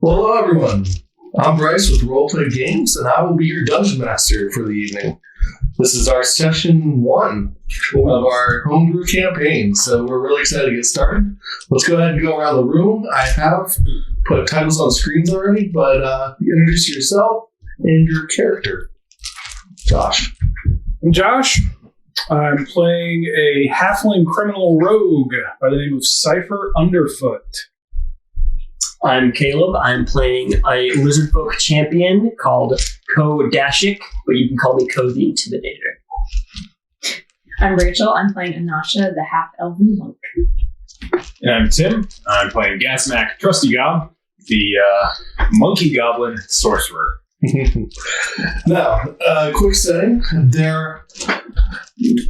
Well, hello everyone. I'm Bryce with Roleplay Games, and I will be your Dungeon Master for the evening. This is our session 1 of our homebrew campaign, so we're really excited to get started. Let's go ahead and go around the room. I have put titles on screens already, but introduce yourself and your character. Josh. I'm Josh. I'm playing a halfling criminal rogue by the name of Cypher Underfoot. I'm Caleb. I'm playing a lizard folk champion called Ko Dashik, but you can call me Ko the Intimidator. I'm Rachel. I'm playing Anasha, the half-elven monk. And I'm Tim. I'm playing Gasmac Trusty Gob, the monkey goblin sorcerer. Now, quick setting. There,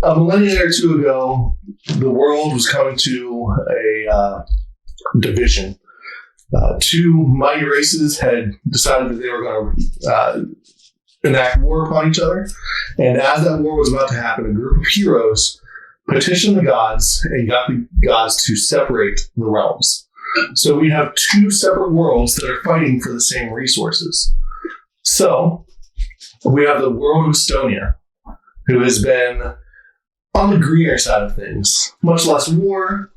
a millennia or two ago, the world was coming to a division. Two mighty races had decided that they were going to enact war upon each other. And as that war was about to happen, a group of heroes petitioned the gods and got the gods to separate the realms. So we have two separate worlds that are fighting for the same resources. So we have the world of Estonia, who has been on the greener side of things. Much less war.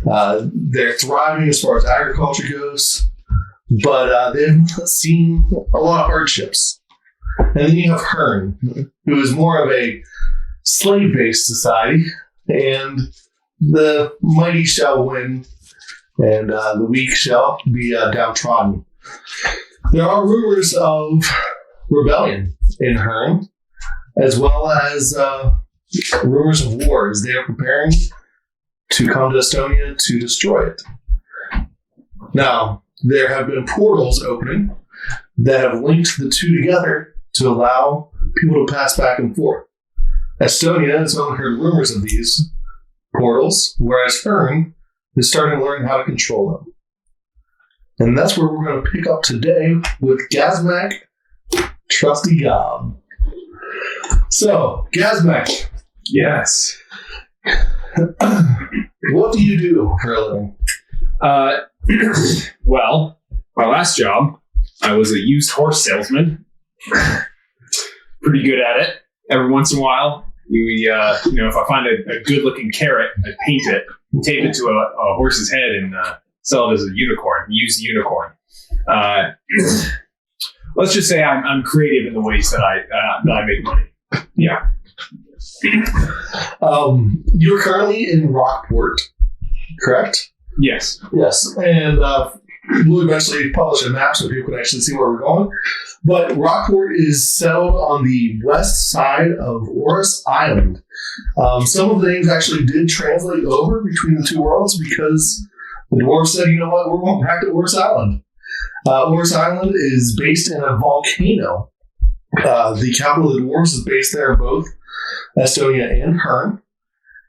They're thriving as far as agriculture goes, but they've seen a lot of hardships. And then you have Hearn, who is more of a slave-based society, and the mighty shall win, and the weak shall be downtrodden. There are rumors of rebellion in Hearn, as well as rumors of war as they are preparing to come to Estonia to destroy it. Now, there have been portals opening that have linked the two together to allow people to pass back and forth. Estonia has only heard rumors of these portals, whereas Hearn is starting to learn how to control them. And that's where we're going to pick up today with Gasmac Trusty Gob. So, Gasmac. Yes. What do you do for a living? Well, my last job, I was a used horse salesman. Pretty good at it. Every once in a while, if I find a good-looking carrot, I paint it, tape it to a horse's head, and sell it as a unicorn, used unicorn. Let's just say I'm creative in the ways that I make money. Yeah. You're currently in Rockport, correct? Yes. Yes. And we'll eventually publish a map so people can actually see where we're going. But Rockport is settled on the west side of Oris Island. Some of the names actually did translate over between the two worlds because the dwarves said, you know what, we're going back to Oris Island. Oris Island is based in a volcano. The capital of the dwarves is based there, both Estonia and Hearn.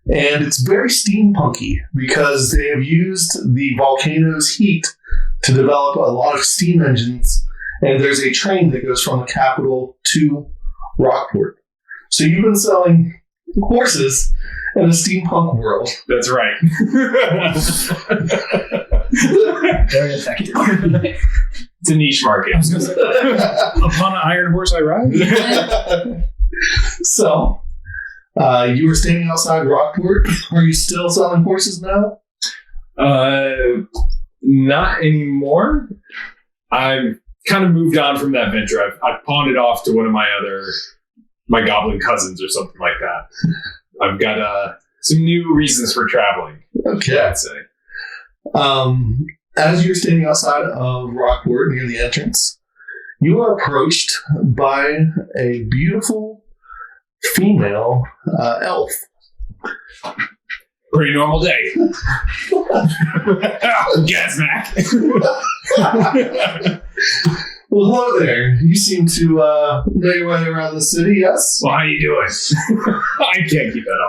And it's very steampunky because they have used the volcano's heat to develop a lot of steam engines. And there's a train that goes from the capital to Rockport. So you've been selling horses in a steampunk world. That's right. Very effective. It's a niche market. I was going to say, upon an iron horse I ride. So, you were standing outside Rockport. Are you still selling horses now? Not anymore. I've kind of moved on from that venture. I've pawned it off to one of my goblin cousins or something like that. I've got some new reasons for traveling. Okay. I'd say. As you're standing outside of Rockport near the entrance, you are approached by a beautiful female elf. Pretty normal day. Gasmac. Well, hello there. You seem to know your way around the city, yes? Well, how you doing? I can't keep that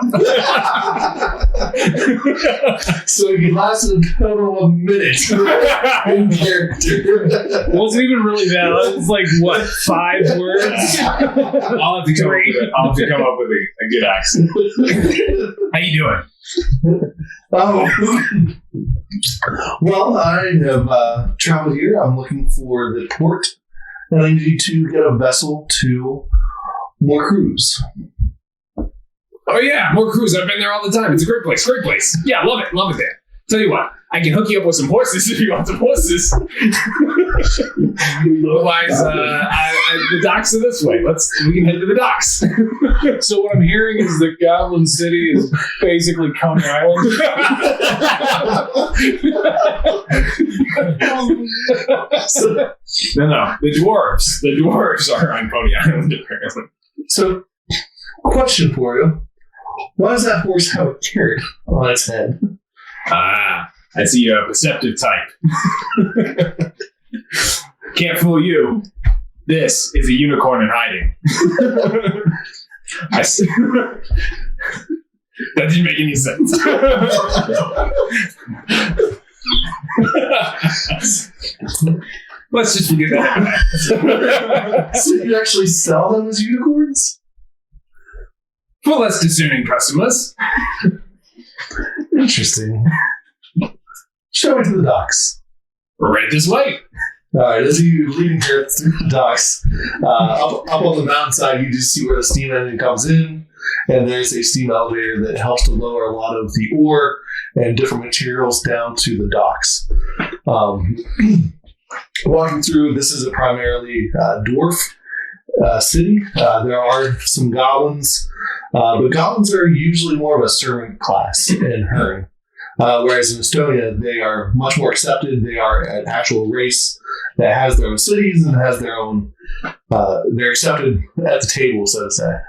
up. So you lasted a total of a minute in character. It wasn't even really that. It was like, what, 5 words? I'll have to come up with a good accent. How you doing? Well, I have traveled here. I'm looking for the port, and I need to get a vessel to more cruise. Oh yeah, more cruise. I've been there all the time. It's a great place. Great place. Yeah, love it there. Tell you what, I can hook you up with some horses if you want some horses. Otherwise, the docks are this way. We can head to the docks. So what I'm hearing is that Goblin City is basically Coney Island. No, the dwarves are on Coney Island apparently. So, question for you. Why does that horse have a carrot on its head? Ah, I see you're a perceptive type. Can't fool you. This is a unicorn in hiding. That didn't make any sense. Let's just forget that. So you actually sell them as unicorns? For less discerning customers. Interesting. Show me to the docks. Right this way. Alright, as you leading her through the docks, up on the mountainside, you just see where the steam engine comes in, and there's a steam elevator that helps to lower a lot of the ore and different materials down to the docks. Walking through, this is a primarily dwarf city. There are some goblins, but goblins are usually more of a servant class in Herne. Whereas in Estonia, they are much more accepted. They are an actual race that has their own cities and has their own, they're accepted at the table, so to say.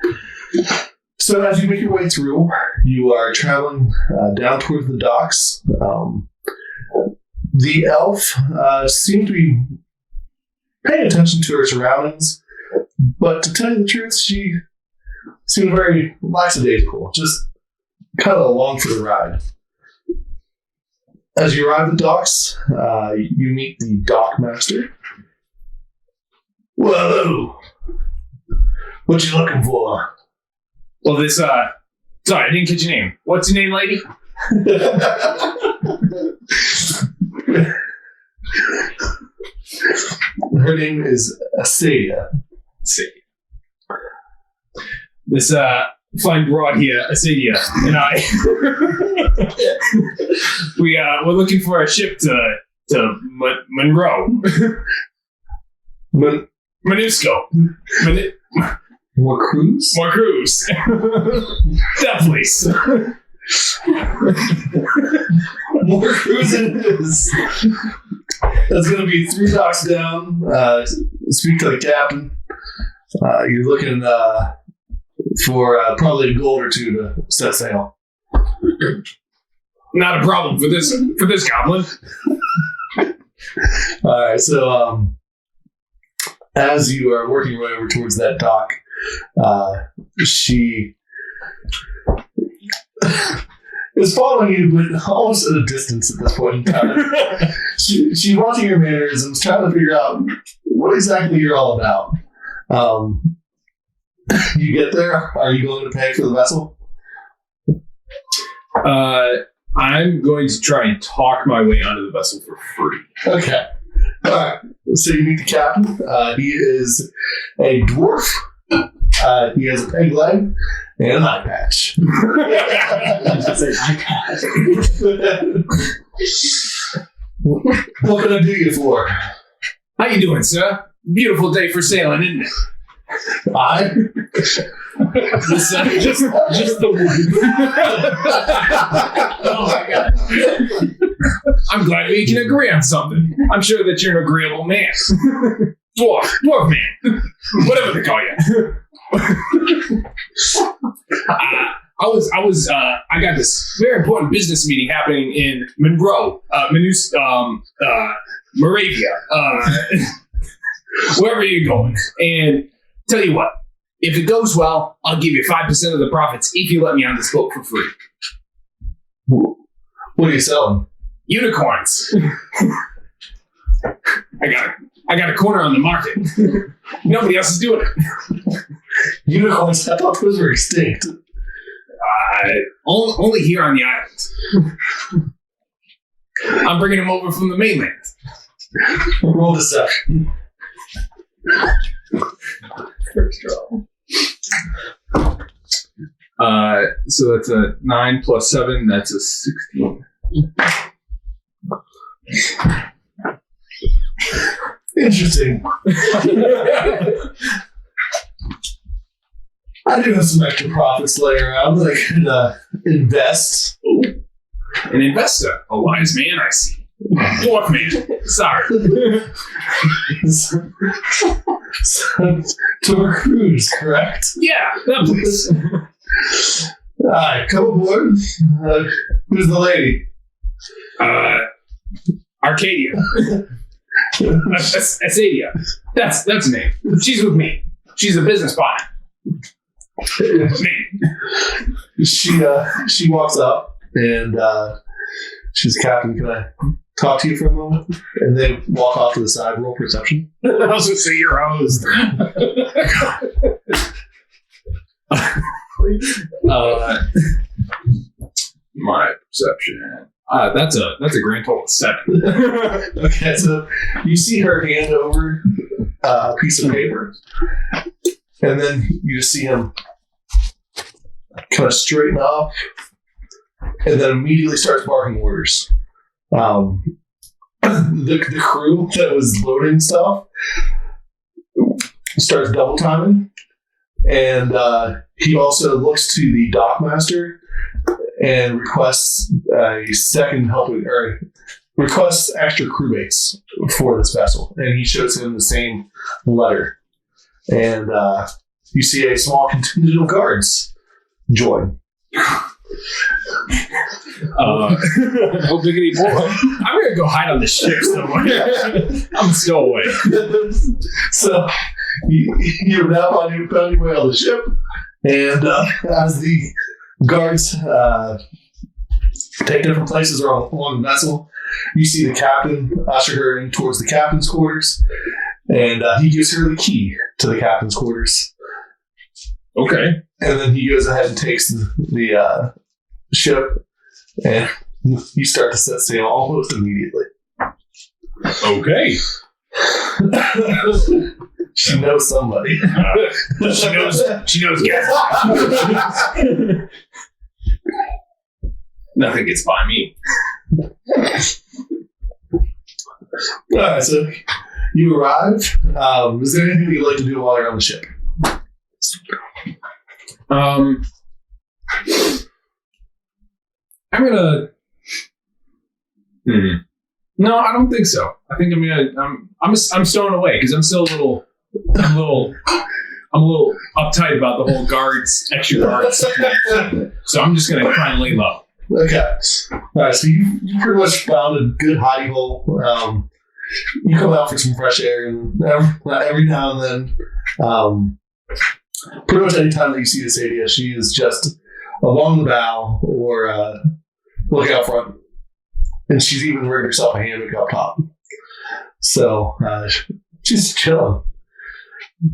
So as you make your way through, you are traveling down towards the docks. The elf seemed to be paying attention to her surroundings, but to tell you the truth, she seemed very lackadaisical, just kind of along for the ride. As you arrive at the docks, you meet the dock master. Whoa! What you looking for? Well, this, sorry, I didn't catch your name. What's your name, lady? Her name is Asadia. This, fine broad here, Asadia, and I, we're looking for a ship to Monroe. Manusco. More cruise? More cruise. That place. More cruise it is. That's going to be 3 docks down. Speak to the captain. You're looking for probably a gold or 2 to set sail. Not a problem for this goblin. All right, so as you are working your way over towards that dock, she is following you, but almost at a distance at this point in time. She's watching your mannerisms, trying to figure out what exactly you're all about. You get there. Are you going to pay for the vessel? I'm going to try and talk my way onto the vessel for free. Okay. All right. So you meet the captain. He is a dwarf. He has a peg leg and an eye patch. What can I do you for? How you doing, sir? Beautiful day for sailing, isn't it? I? Just the one. Oh my god. I'm glad we can agree on something. I'm sure that you're an agreeable man. Dwarf man. Whatever they call you. I got this very important business meeting happening in Monroe, Moravia, wherever you're going. And tell you what, if it goes well, I'll give you 5% of the profits if you let me on this boat for free. What are you selling? Unicorns. I got a corner on the market. Nobody else is doing it. Unicorns? I thought those were extinct. Only here on the island. I'm bringing him over from the mainland. Roll deception. First roll. So that's a 9 plus 7. That's a 16. Interesting. I do have some extra profits laying around that I could invest. Ooh. An investor. A wise man, I see. Dwarf man. Sorry. To a cruise, correct? Yeah, that place. Alright, come aboard. Who's the lady? Arcadia. Asadia. That's the name. She's with me. She's a business partner. Me. She walks up and she's, Captain, can I talk to you for a moment? And they walk off to the side. Roll perception. I was going to say your host. My perception. That's a grand total of 7. Okay, so you see her hand over a piece of paper, and then you just see him kind of straighten up, and then immediately starts barking orders. The crew that was loading stuff starts double timing, and he also looks to the dockmaster and requests a second helping, or requests extra crewmates for this vessel. And he shows him the same letter. And you see a small contingent of guards join. Oh, biggity boy. I'm going to go hide on the ship somewhere. I'm still away. So you're now found your way on the ship. And as the guards take different places along the vessel, you see the captain usher her in towards the captain's quarters, and he gives her the key to the captain's quarters. Okay. And then he goes ahead and takes the ship, and you start to set sail almost immediately. Okay. She knows somebody. She knows gas. Nothing gets by me. Alright, so you arrive. Is there anything you'd like to do while you're on the ship? I'm gonna. No, I don't think so. I think I'm gonna. I'm stowing away because I'm still a little uptight about the whole extra guards situation. So I'm just gonna try and lay low. Okay. Alright, so you pretty much found a good hidey hole. You come out for some fresh air, and every now and then, pretty much any time that you see this Adia, she is just along the bow or looking out front. And she's even rigged herself a hammock up top. So she's chilling.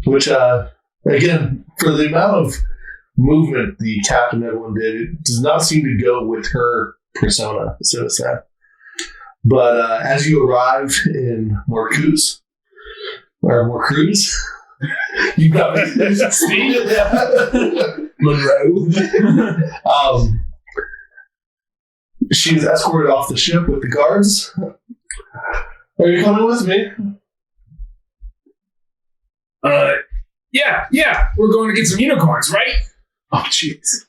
Which, again, for the amount of movement the captain and everyone did, it does not seem to go with her persona, so to say. But as you arrive in Morcruz, you've got Steve Monroe. She is escorted off the ship with the guards. Are you coming with me? Yeah. We're going to get some unicorns, right? Oh, jeez.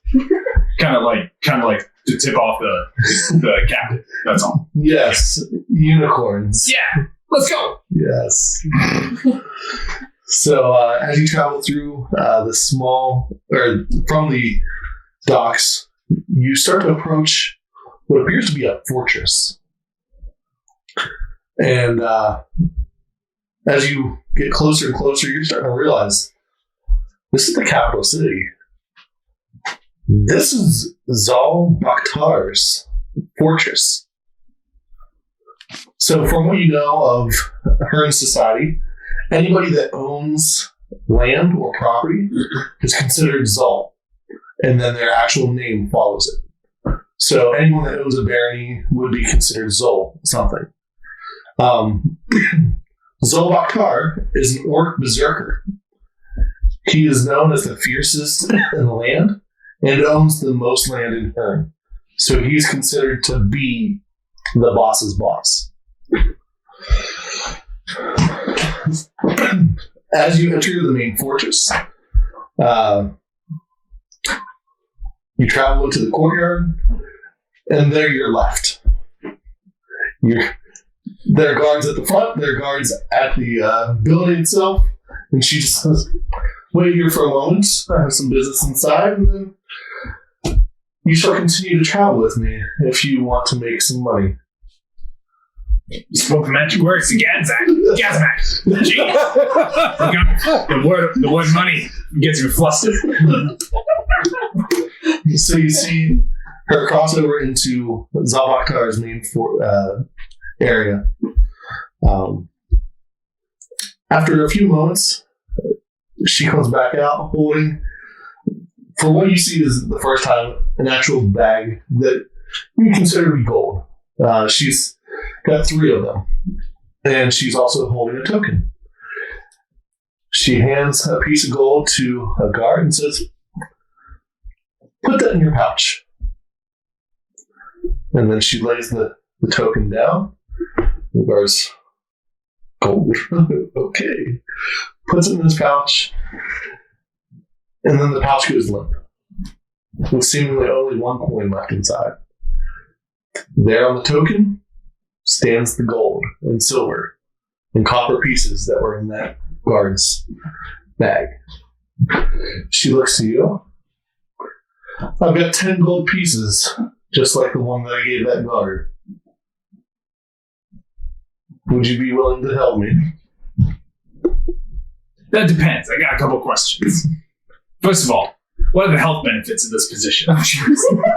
Kind of like to tip off the captain. That's all. Yes, unicorns. Yeah, let's go. Yes. So as you travel through from the docks, you start to approach what appears to be a fortress. And as you get closer and closer, you're starting to realize this is the capital city. This is Zal Bakhtar's fortress. So from what you know of her in society, anybody that owns land or property is considered Zal. and then their actual name follows it. So anyone that owns a barony would be considered Zol something. Zolbakar is an orc berserker. He is known as the fiercest in the land and owns the most land in Herne. So he's considered to be the boss's boss. As you enter the main fortress, you travel into the courtyard, and there you're left. There are guards at the front, there are guards at the building itself, and she just says, wait here for a moment, I have some business inside, and then you shall continue to travel with me if you want to make some money. You spoke the magic words to Gazak. Jeez. The word money gets me flustered. So you see her cross over into Zalbakar's main area. After a few moments, she comes back out holding, for what you see is the first time, an actual bag that you consider to be gold. She's got 3 of them, and she's also holding a token. She hands a piece of gold to a guard and says, put that in your pouch. And then she lays the token down. The guard's gold. Okay. Puts it in his pouch. And then the pouch goes limp, with seemingly only 1 coin left inside. There on the token stands the gold and silver and copper pieces that were in that guard's bag. She looks to you. I've got 10 gold pieces, just like the one that I gave that guard. Would you be willing to help me? That depends. I got a couple questions. First of all, what are the health benefits of this position?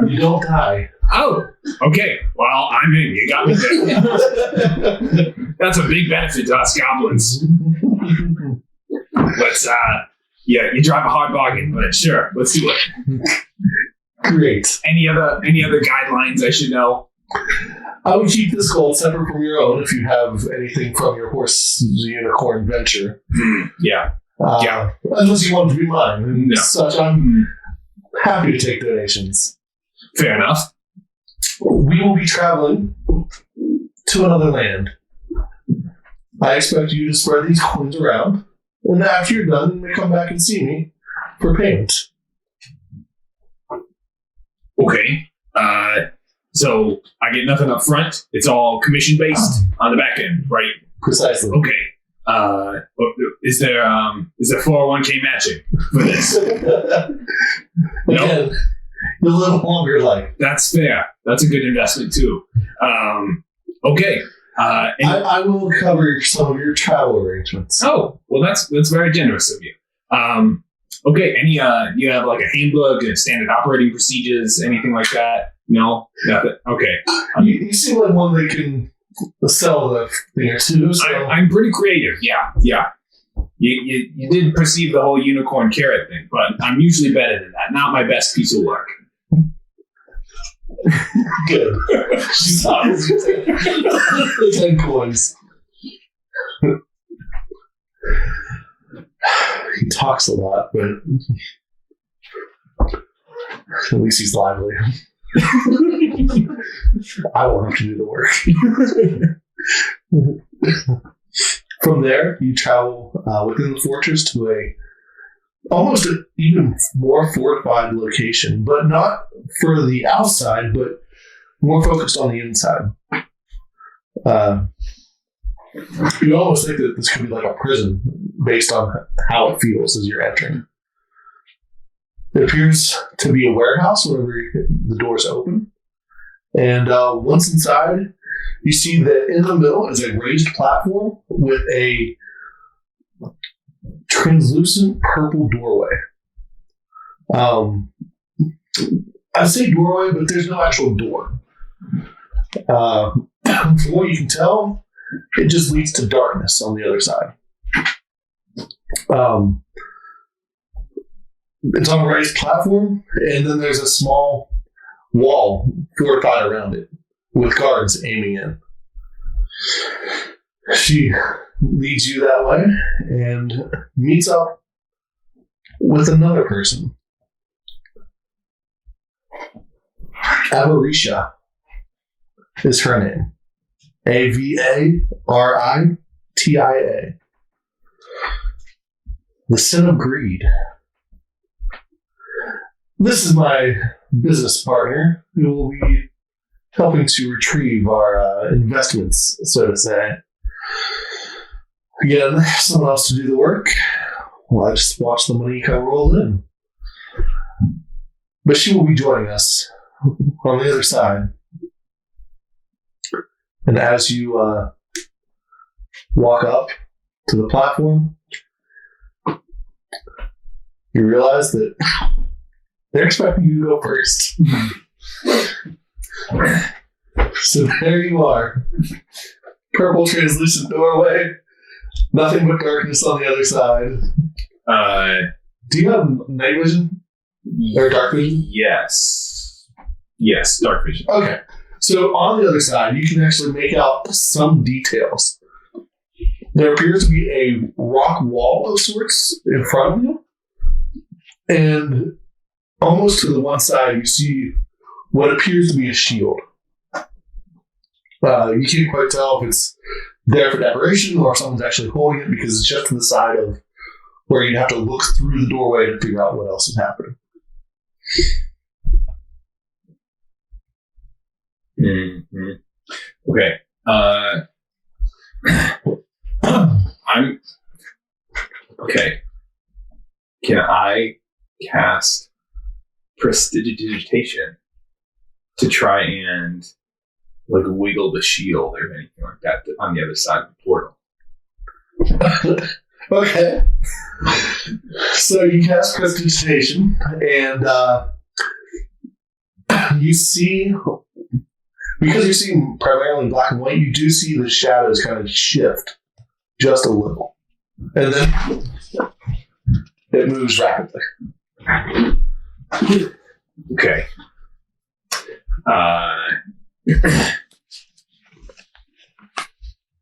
You don't die. Oh, okay. Well, I'm in. You got me there. That's a big benefit to us goblins. Let's, you drive a hard bargain, but sure, let's do it. Great. Any other guidelines I should know? I would keep this gold separate from your own if you have anything from your horse unicorn venture. Yeah. Yeah. Unless you want to be mine. And such, I'm happy to take donations. Fair enough. We will be traveling to another land. I expect you to spread these coins around, and after you're done, you may come back and see me for payment. Okay. So I get nothing up front. It's all commission based on the back end, right? Precisely. Okay. Is there 401k matching for this? No. Again, you'll live a longer life. That's fair. That's a good investment too. Okay. I will cover some of your travel arrangements. Oh, well, that's very generous of you. Okay. You have like a handbook and standard operating procedures, anything like that? No, nothing. Okay. You seem like one that can sell the thing or two. So. I'm pretty creative. Yeah. You did perceive the whole unicorn carrot thing, but I'm usually better than that. Not my best piece of work. Good. She's obviously 10 coins. He talks a lot, but at least he's lively. I won't have to do the work. From there, you travel within the fortress to almost an even more fortified location, but not for the outside, but more focused on the inside. You almost think that this could be like a prison based on how it feels as you're entering. It appears to be a warehouse whenever the doors open. And once inside, you see that in the middle is a raised platform with a translucent purple doorway. I say doorway, but there's no actual door. From what you can tell, it just leads to darkness on the other side. It's on a raised platform, and then there's a small wall fortified around it with guards aiming in. She leads you that way and meets up with another person. Avarisha is her name. Avaritia. The sin of greed. This is my business partner who will be helping to retrieve our investments, so to say. Again, someone else to do the work. Well, I just watch the money come roll in. But she will be joining us on the other side. And as you walk up to the platform, you realize that they're expecting you to go first. So there you are. Purple translucent doorway. Nothing but darkness on the other side. Do you have night vision? Or dark vision? Yes. Yes, dark vision. Okay. So on the other side, you can actually make out some details. There appears to be a rock wall of sorts in front of you. And almost to the one side, you see what appears to be a shield. You can't quite tell if it's there for decoration or if someone's actually holding it because it's just to the side of where you'd have to look through the doorway to figure out what else is happening. Mm-hmm. Okay. I'm okay. Can I cast prestidigitation to try and like wiggle the shield or anything like that on the other side of the portal? Okay. So you cast prestidigitation and you see, because you're seeing primarily black and white, you do see the shadows kind of shift just a little. And then it moves rapidly. Okay.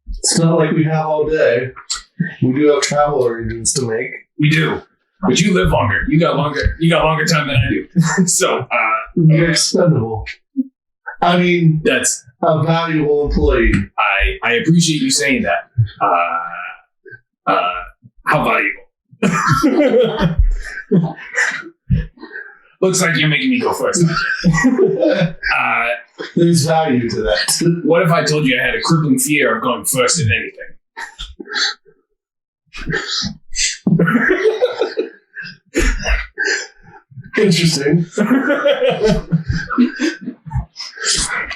It's not like we have all day. We do have travel arrangements to make. We do. But you live longer. You got longer time than I do. So You're expendable. I mean, that's a valuable employee. I appreciate you saying that. How valuable? Looks like you're making me go first. There's value to that. What if I told you I had a crippling fear of going first in anything? Interesting.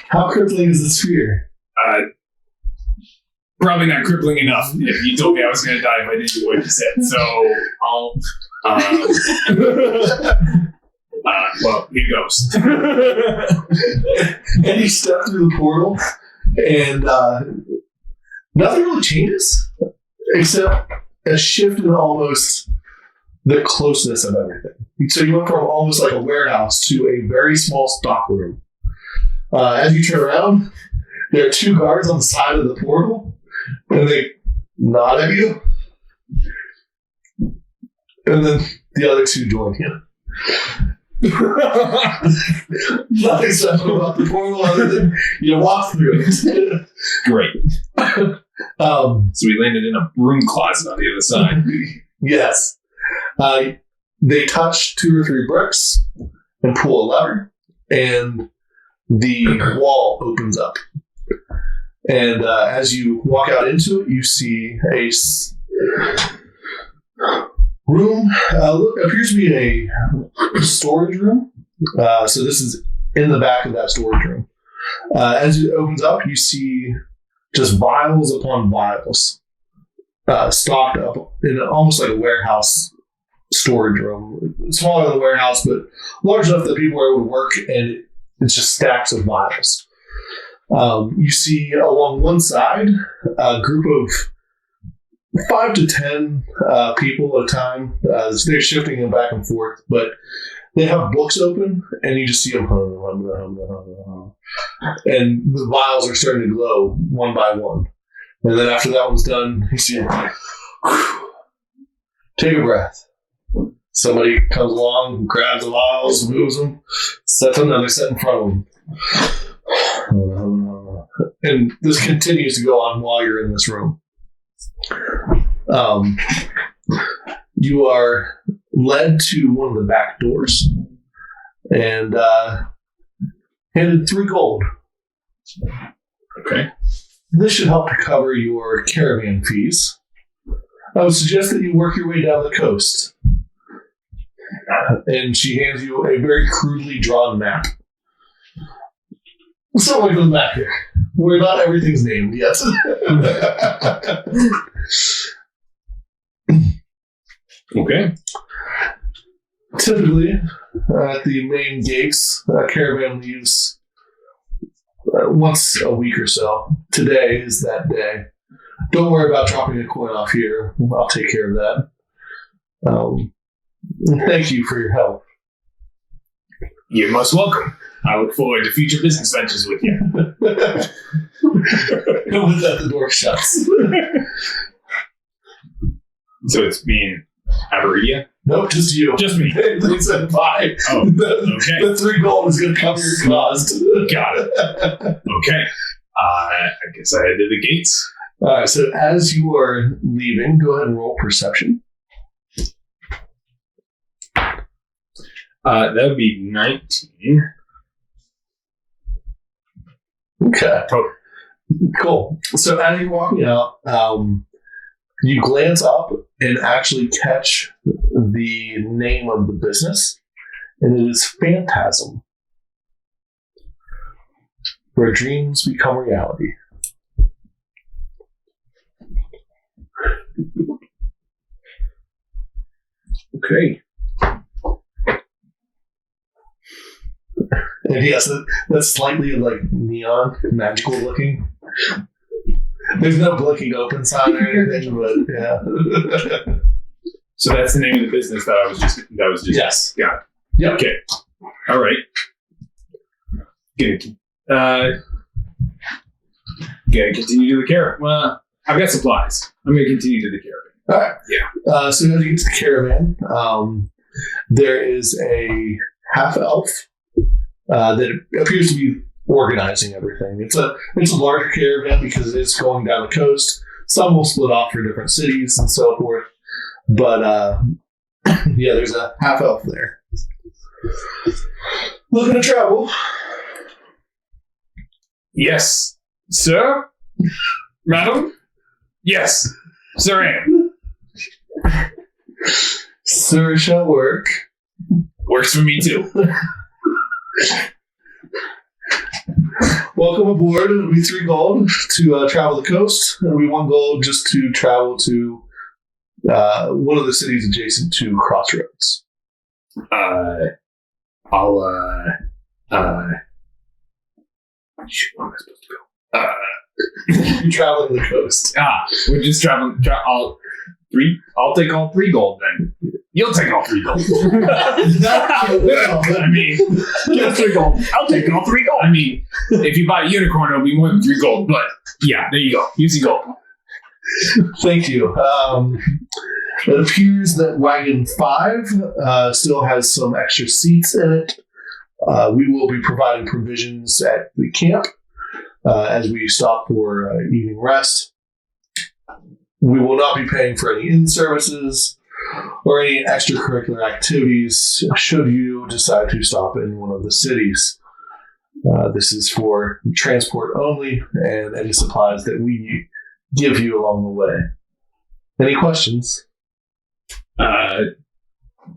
How crippling is this fear? Probably not crippling enough if you told me I was going to die if I didn't do what you said. So I'll. Well, here goes. And you step through the portal, and nothing really changes except a shift in almost the closeness of everything. So you went from almost like a warehouse to a very small stock room. As you turn around, there are two guards on the side of the portal, and they nod at you. And then the other two join you. Nothing special about the portal other than you walk through it. Great. So we landed in a broom closet on the other side. Yes. They touch 2 or 3 bricks and pull a lever, and the wall opens up. And as you walk out into it, you see a room. Appears to be a storage room. So this is in the back of that storage room. As it opens up, you see just vials upon vials stocked up in almost like a warehouse storage room. Smaller than a warehouse, but large enough that people are able to work, and it's just stacks of vials. You see along one side a group of 5 to 10 people at a time. They're shifting them back and forth, but they have books open, and you just see them. And the vials are starting to glow one by one. And then after that one's done, you see them. Take a breath. Somebody comes along, grabs the vials, moves them, sets another set in front of them. And this continues to go on while you're in this room. You are led to one of the back doors and handed 3 gold. Okay. This should help to cover your caravan fees. I would suggest that you work your way down the coast. And she hands you a very crudely drawn map. Someone from the back here, where not everything's named yet. Okay. Typically, at the main gates, a caravan leaves once a week or so. Today is that day. Don't worry about dropping a coin off here. I'll take care of that. Thank you for your help. You're most welcome. I look forward to future business ventures with you. With that, the door shuts. So it's me and Aberidia? Nope, just you. Just me. They said bye. Oh, okay. The 3 gold is going to cover your cost. Got it. Okay. I guess I head to the gates. All right, so as you are leaving, go ahead and roll perception. That would be 19. Okay. Cool. So as you're walking out, you glance up and actually catch the name of the business, and it is Phantasm, where dreams become reality. Okay. And yes, that's slightly like neon, magical looking. There's no blinking open sign or anything, but yeah. So that's the name of the business that was just. Yes. Got it. Yep. Okay. All right. Gonna continue to the caravan. Well, I've got supplies. I'm gonna continue to the caravan. All right. Yeah. So as you get to the caravan, there is a half elf that appears to be organizing everything. It's a larger caravan because it's going down the coast. Some will split off for different cities and so forth. But yeah, there's a half elf there. Looking to travel. Yes, sir. Madam. Yes, sir. I am. Sir shall work. Works for me too. Welcome aboard. It'll be 3 gold to travel the coast. It'll be 1 gold just to travel to one of the cities adjacent to Crossroads. Shoot, where am I supposed to go? You're traveling the coast. We're just traveling. I'll take all 3 gold then. You'll take all 3 gold. I mean, Give 3 gold. I'll take all 3 gold. I mean, if you buy a unicorn, it'll be more than 3 gold. But yeah, there you go. Use the gold. Thank you. It appears that Wagon 5 still has some extra seats in it. We will be providing provisions at the camp as we stop for evening rest. We will not be paying for any inn services or any extracurricular activities should you decide to stop in one of the cities. This is for transport only and any supplies that we give you along the way. Any questions? No,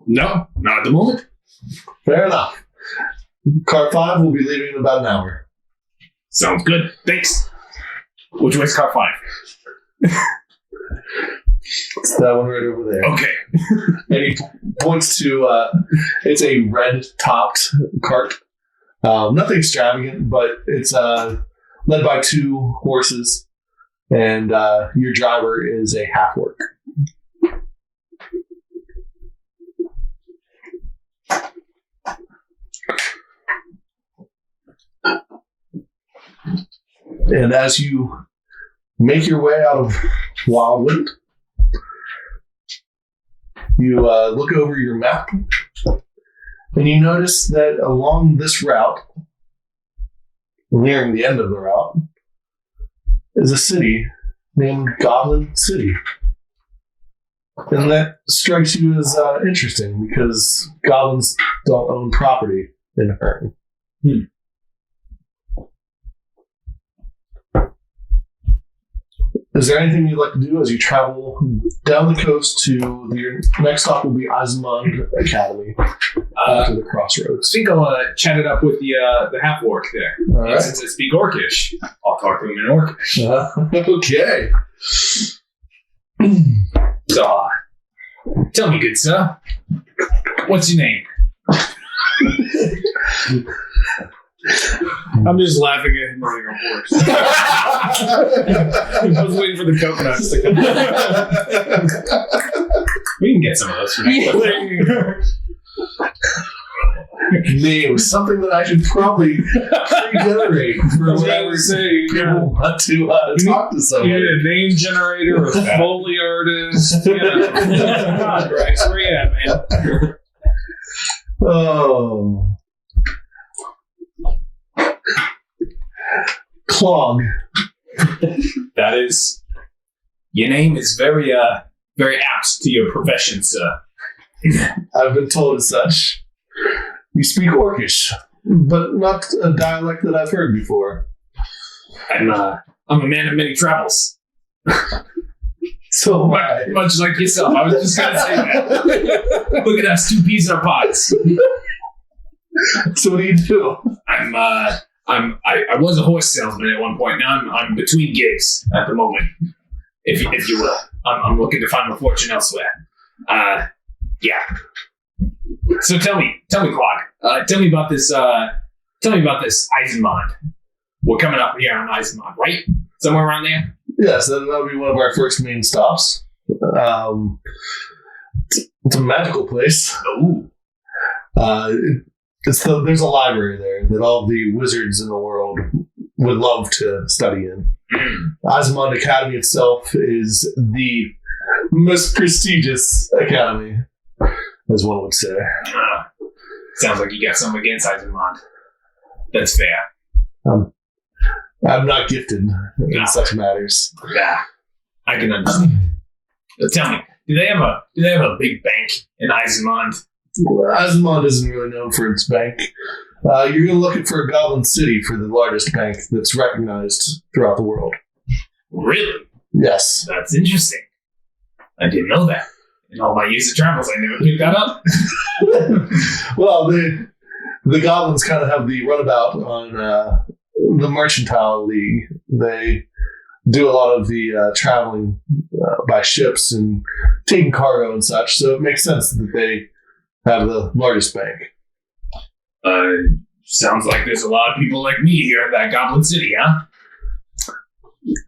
not at the moment. Fair enough. Car 5 will be leaving in about an hour. Sounds good. Thanks. Which way's car 5? It's that one right over there. Okay. And he points to, it's a red-topped cart. Nothing extravagant, but it's led by 2 horses. and your driver is a half-orc. And as you make your way out of Wildwood, you look over your map, and you notice that along this route, nearing the end of the route, is a city named Goblin City. And that strikes you as interesting because goblins don't own property in Herne. Is there anything you'd like to do as you travel down the coast to your next stop will be Eisenmond Academy to the crossroads? I think I'll chat it up with the half-orc there. All right. Since I speak Orcish, I'll talk to him in Orcish. Okay. So, tell me, good sir, what's your name? I'm just laughing at him running a horse. I was waiting for the coconuts to come. We can get some of those for next time. Name something that I should probably pre-generate for whatever people want to talk to You someone. need a name generator, a Foley artist. You know. God, Bryce, where you at, man? Oh. Clog. That is, your name is very apt to your profession, sir. I've been told as such. You speak Orcish, but not a dialect that I've heard before. I'm a man of many travels. So am I. Much like yourself. I was just gonna say that. Look at us, 2 peas in our pods. So what do you do? I was a horse salesman at one point. Now I'm between gigs at the moment, if you will. I'm looking to find my fortune elsewhere. Yeah. So tell me, Clark. Tell me about this. Tell me about this Eisenmond. We're coming up here on Eisenmond, right? Somewhere around there. Yes, that'll be one of our first main stops. It's a magical place. Ooh. There's a library there that all the wizards in the world would love to study in. Eisenmond Academy itself is the most prestigious academy, as one would say. Sounds like you got something against Eisenmond. That's fair. I'm not gifted in such matters. Yeah, I can understand. Tell me, do they have a big bank in Eisenmond? Eisenmond isn't really known for its bank. You're going to look for a Goblin City for the largest bank that's recognized throughout the world. Really? Yes. That's interesting. I didn't know that. In all my years of travels, I never picked that up. Well, the goblins kind of have the runabout on the Mercantile League. They do a lot of the traveling by ships and taking cargo and such, so it makes sense that they have the largest bank. Sounds like there's a lot of people like me here at that Goblin City, huh?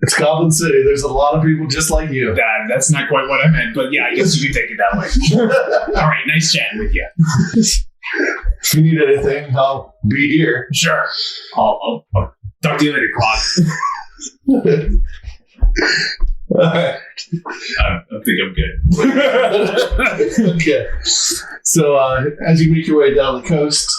It's Goblin City. There's a lot of people just like you. That's not quite what I meant, but yeah, I guess you can take it that way. All right, nice chatting with you. If you need anything, I'll be here. Sure. I'll talk to you later, Claude. All right. I think I'm good. Okay. So as you make your way down the coast,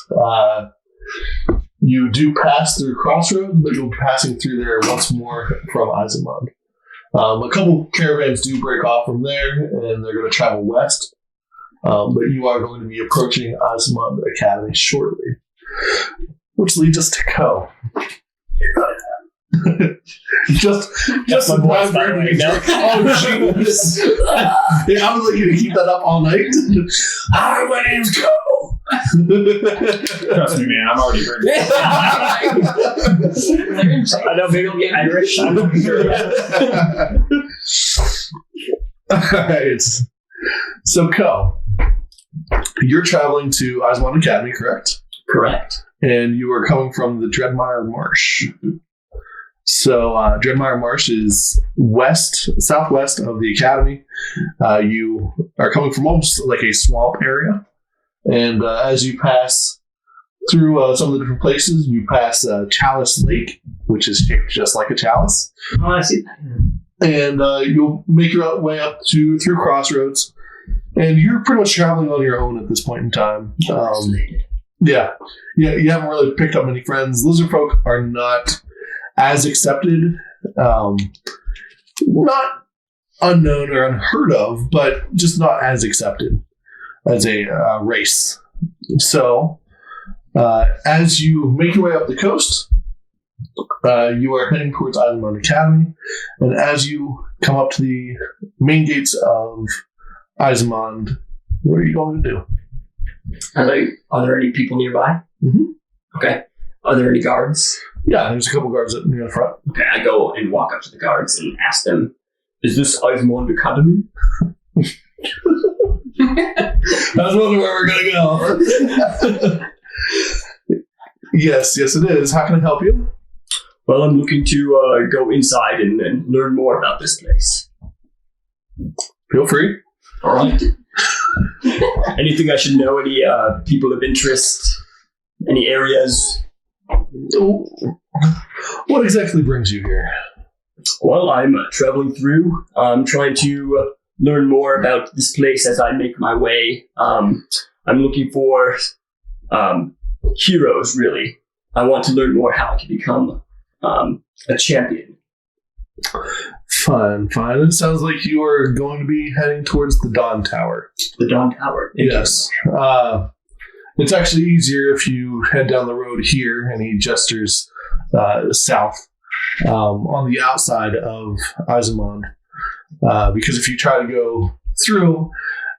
you do pass through Crossroads, but you'll be passing through there once more from Eisenmond. A couple caravans do break off from there, and they're going to travel west. But you are going to be approaching Eisenmond Academy shortly, which leads us to Co. just my voice, by the way, no? Oh, jeez. Yeah, I would like you to keep that up all night. Hi, my name's Co. Trust me, man, I'm already heard it. I know, maybe I'll get Irish. I'm not sure. All right. So, Co, you're traveling to Eisenmond Academy, correct? Correct. And you are coming from the Dreadmire Marsh. So Dreadmire Marsh is southwest of the academy. You are coming from almost like a swamp area, and as you pass through some of the different places, you pass Chalice Lake, which is shaped just like a chalice. Oh, I see that. And you'll make your way up through Crossroads, and you're pretty much traveling on your own at this point in time. Yeah, you haven't really picked up many friends. Lizard folk are not as accepted, not unknown or unheard of, but just not as accepted as a race. So, as you make your way up the coast, you are heading towards Islamond Academy, and as you come up to the main gates of Islamond, what are you going to do? Are there any people nearby? Mm-hmm. Okay. Are there any guards? Yeah, there's a couple guards near the front. Okay, I go and walk up to the guards and ask them, "Is this Islamond Academy?" That's where we're going to go. Yes, it is. How can I help you? Well, I'm looking to go inside and learn more about this place. Feel free. All right. Anything I should know? Any people of interest? Any areas? What exactly brings you here? Well, I'm traveling through. I'm trying to learn more about this place as I make my way. I'm looking for heroes, really. I want to learn more how I can become a champion. Fine. It sounds like you are going to be heading towards the Dawn Tower. The Dawn Tower. Yes. It's actually easier if you head down the road here, and he gestures south on the outside of Islamond. Because if you try to go through,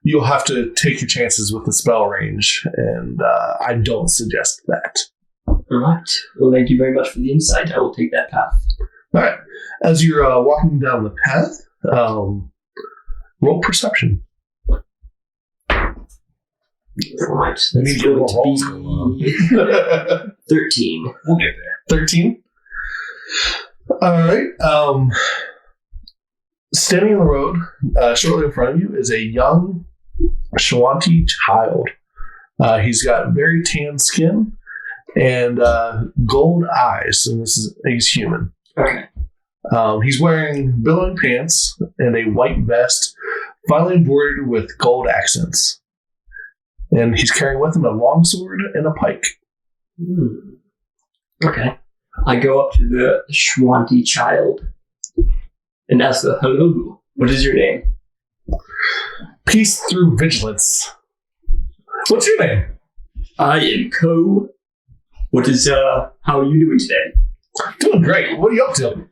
you'll have to take your chances with the spell range, and I don't suggest that. All right. Well, thank you very much for the insight. I will take that path. All right. As you're walking down the path, roll perception. All right. That's going to be 13. We'll get there. 13. All right. Standing on the road, shortly in front of you, is a young Shawanti child. He's got very tan skin and gold eyes, and he's human. Okay. He's wearing billowing pants and a white vest, finely embroidered with gold accents. And he's carrying with him a longsword and a pike. Okay. I go up to the Shwanti child and ask her, "Hello, what is your name?" Peace through vigilance. What's your name? I am Ko. What is, how are you doing today? Doing great. What are you up to?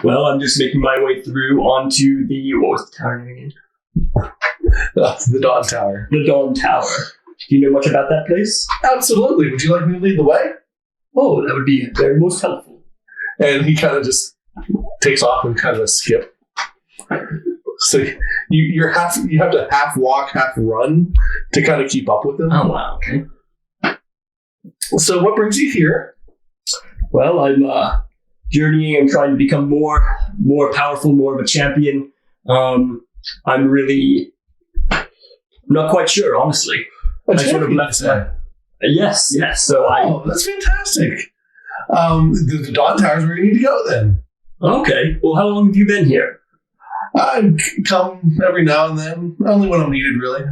Well, I'm just making my way through onto what was the tower name again? The Dawn Tower. The Dawn Tower. Do you know much about that place? Absolutely. Would you like me to lead the way? Oh, that would be very most helpful. And he kind of just takes off and kind of skip. So you have to half walk, half run to kind of keep up with him. Oh, wow. Okay. So what brings you here? Well, I'm journeying and trying to become more powerful, more of a champion. I'm not quite sure, honestly. I sort of left that. Yes. So that's fantastic. The Dawn Tower's where you need to go then. Okay. Well, how long have you been here? I come every now and then, only when I'm needed, really.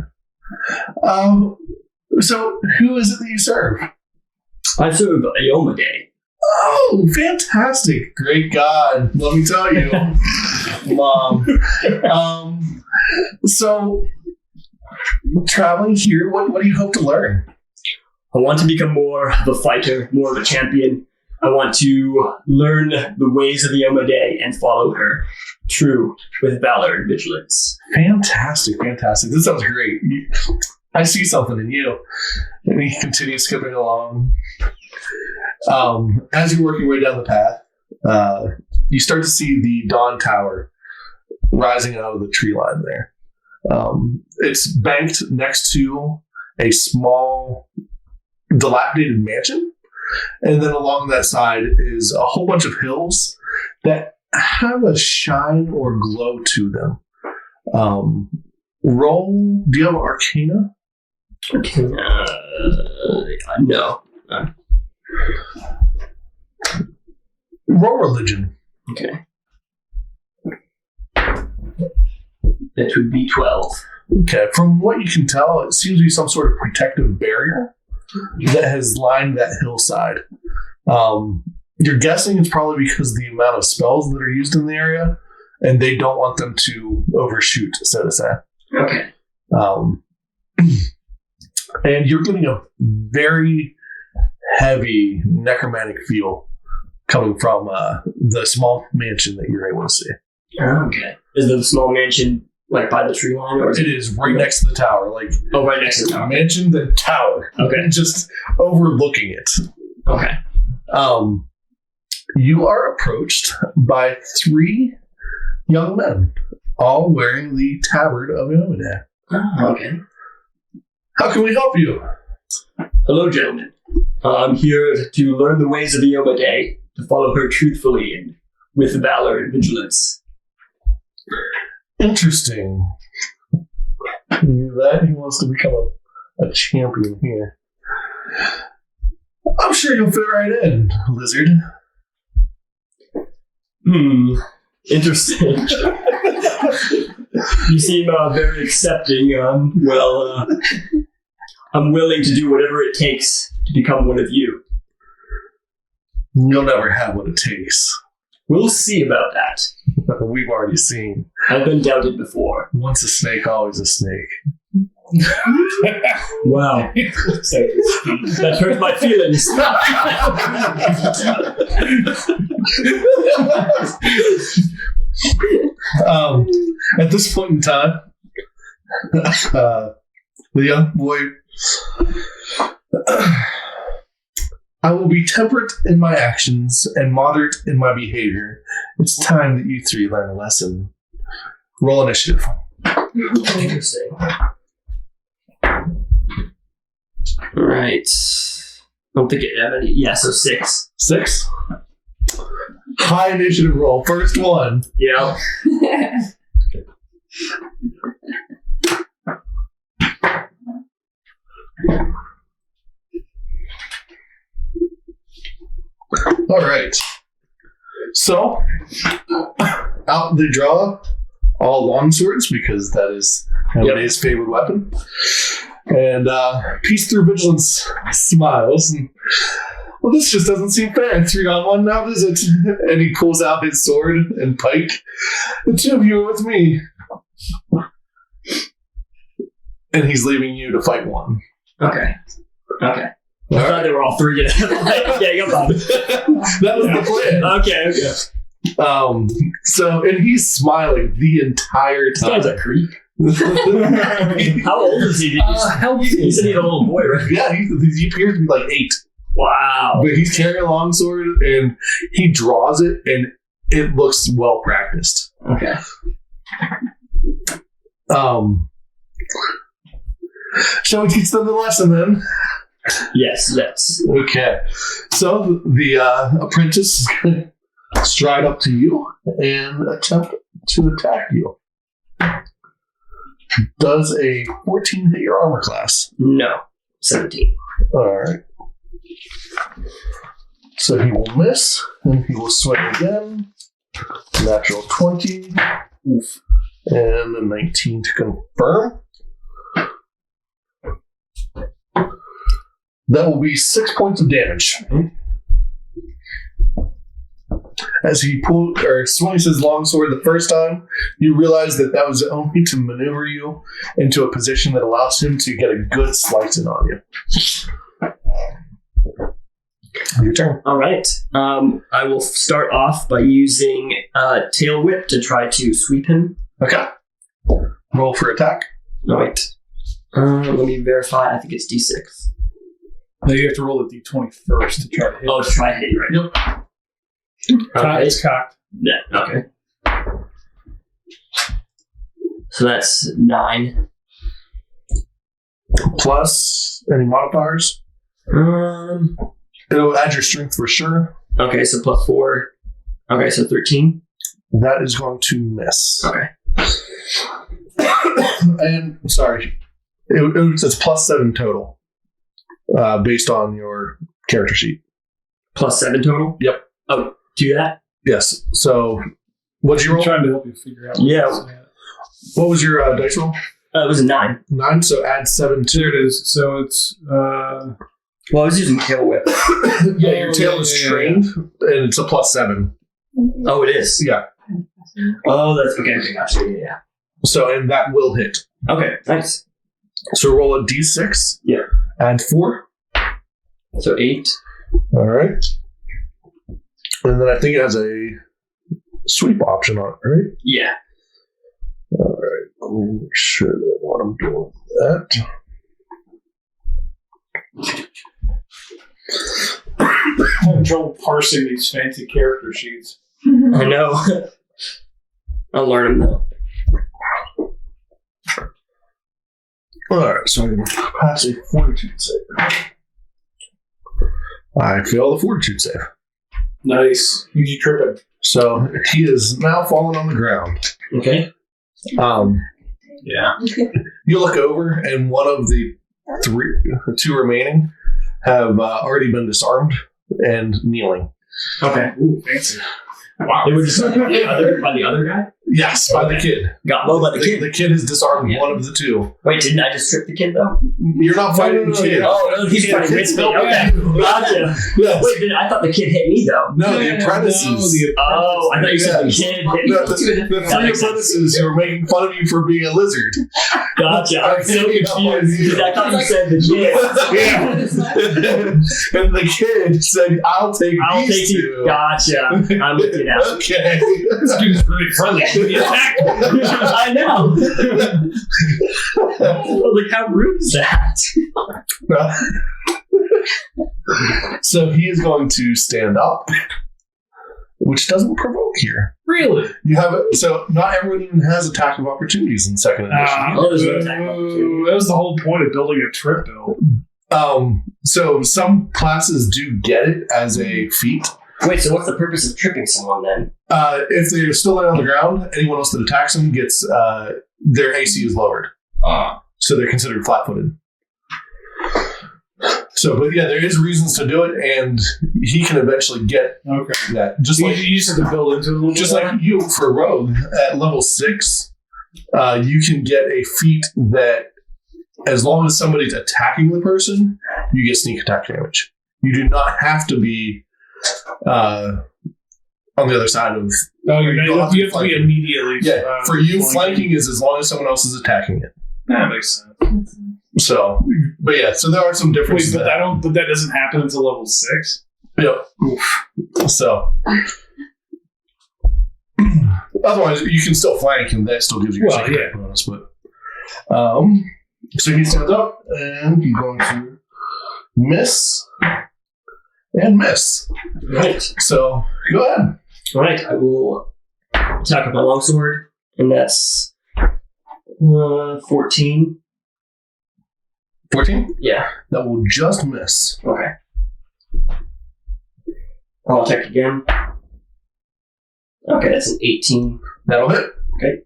So who is it that you serve? I serve Ayomade. Oh, fantastic. Great God. Let me tell you. Mom. So, traveling here, what do you hope to learn? I want to become more of a fighter, more of a champion. I want to learn the ways of Ayomade and follow her, true with valor and vigilance. Fantastic. This sounds great. I see something in you. And he continues skipping along. As you're working your way down the path, you start to see the Dawn Tower rising out of the tree line there. It's banked next to a small, dilapidated mansion And then along that side is a whole bunch of hills that have a shine or glow to them. Roll. Do you have Arcana? No. Roll Religion. Okay. That would be 12. Okay. From what you can tell, it seems to be some sort of protective barrier that has lined that hillside. You're guessing it's probably because of the amount of spells that are used in the area, and they don't want them to overshoot, so to say. Okay. And you're getting a very heavy necromantic feel coming from the small mansion that you're able to see. Okay. Is the small mansion like by the tree line, or is It is right next to the tower. Like, right next to the tower? mansion, the tower. Okay. Just overlooking it. Okay. You are approached by 3 young men, all wearing the tabard of Yomade. Oh, okay. How can we help you? Hello, gentlemen. I'm here to learn the ways of Yomade, to follow her truthfully and with valor and vigilance. Interesting. That he wants to become a champion here. I'm sure you'll fit right in, Lizard. Interesting. You seem very accepting. I'm willing to do whatever it takes to become one of you. You'll never have what it takes. We'll see about that. We've already seen. I've been doubted before. Once a snake, always a snake. Wow. That hurt my feelings. At this point in time, the young boy, I will be temperate in my actions and moderate in my behavior. It's time that you 3 learn a lesson. Roll initiative. Interesting. Alright. I don't think I have any. Yeah, so 6. 6. High initiative roll. First one. Yeah. All right. So, out they draw all longswords because that is Yomade's favorite weapon. And Peace Through Vigilance smiles. And, well, this just doesn't seem fair. 3-on-1 now, does it? And he pulls out his sword and pike. The 2 of you are with me. And he's leaving you to fight one. Okay. I thought they were all 3 together. Yeah, you're fine. That was the plan. Okay. So, and he's smiling the entire This time. guy's a creep. How old is he? He said he's a little boy, right? Yeah, he appears to be like 8. Wow. But he's carrying a longsword and he draws it and it looks well practiced. Okay. Shall we teach them the lesson then? Yes, let's. Okay. So the apprentice is going to stride up to you and attempt to attack you. Does a 14 hit your armor class? No. 17. Alright. So he will miss, and he will swing again. Natural 20. Oof. And a 19 to confirm. That will be 6 points of damage. As he swings his longsword the first time, you realize that was only to maneuver you into a position that allows him to get a good slicing on you. Your turn. All right. I will start off by using Tail Whip to try to sweep him. Okay. Roll for attack. All right. Let me verify. I think it's D6. Now you have to roll a d20 first to try to hit. Oh, to try to hit, right? Yep. Okay. It's cocked. Yeah, okay. So that's 9. Plus any modifiers? It'll add your strength for sure. Okay, so +4. Okay, so 13. That is going to miss. Okay. And sorry, it's +7 total, based on your character sheet. +7 total? Yep. Oh, do that? Yes. So, what'd you I'm roll? trying to help you figure out. Yeah. What was your dice roll? It was a 9. 9. So add 7 to. There it is. So it's Well, I was using tail whip. Yeah, your tail is trained, and it's a +7. Oh, it is? Yeah. Oh, that's okay. Gotcha. Yeah. So, and that will hit. Okay, nice. So roll a d6. Yeah. Add 4. So 8. All right. And then I think it has a sweep option on it, right? Yeah. All right. Let me make sure that what I'm doing with that. I'm having trouble parsing these fancy character sheets. I know. I'll learn them though. All right. So I'm going to pass a fortitude save. I fail the fortitude save. Nice. Who'd you trip him? So he is now fallen on the ground. Okay. Yeah. You look over, and one of the 2 remaining have already been disarmed and kneeling. Okay. Ooh, fancy. Wow. They were just by the other guy? Yes, by the kid. Got low by the kid. The kid has disarmed Yeah. one of the 2. Wait, didn't I just trip the kid though? You're not fighting the kid. Oh, no, he's Yeah, fighting kid's with me. helping Okay. you. Gotcha. Yes. Wait, I thought the kid hit me though. No, the apprentices. Oh, I thought you said the kid hit me. No, the 3 apprentices who are making fun of you for being a lizard. Gotcha. I'm so confused. I thought you said the kid. And the kid said, I'll take these you. 2. Gotcha. I'm with you now. Okay. This dude's really friendly. He attacked me. I know. I was like, how rude is that? So he is going to stand up, which doesn't provoke here. Really? You have it. So not everyone even has attack of opportunities in 2nd edition. Oh, there's no attack opportunity. That was the whole point of building a trip bill. So some classes do get it as a feat. Wait, so what's the purpose of tripping someone then? If they're still laying on the ground, anyone else that attacks them gets their AC is lowered. So they're considered flat-footed. So, but yeah, there is reasons to do it, and he can eventually get that. Just like you just have to build into it a little just bit. like you for Rogue at level 6, you can get a feat that, as long as somebody's attacking the person, you get sneak attack damage. You do not have to be on the other side of. No, you have to be flanking. immediately. Yeah, for you, flanking is as long as someone else is attacking it. That makes sense. So, but yeah, so there are some differences. Wait, but that doesn't happen until level 6. Yep. So, otherwise, you can still flank, and that still gives you a second bonus. But, so he stands up, and he's going to miss and miss. Right. So, go ahead. All right, I will attack with my longsword, and that's 14. 14? Yeah. That will just miss. Okay. I'll attack again. Okay, that's an 18. That'll hit. Okay.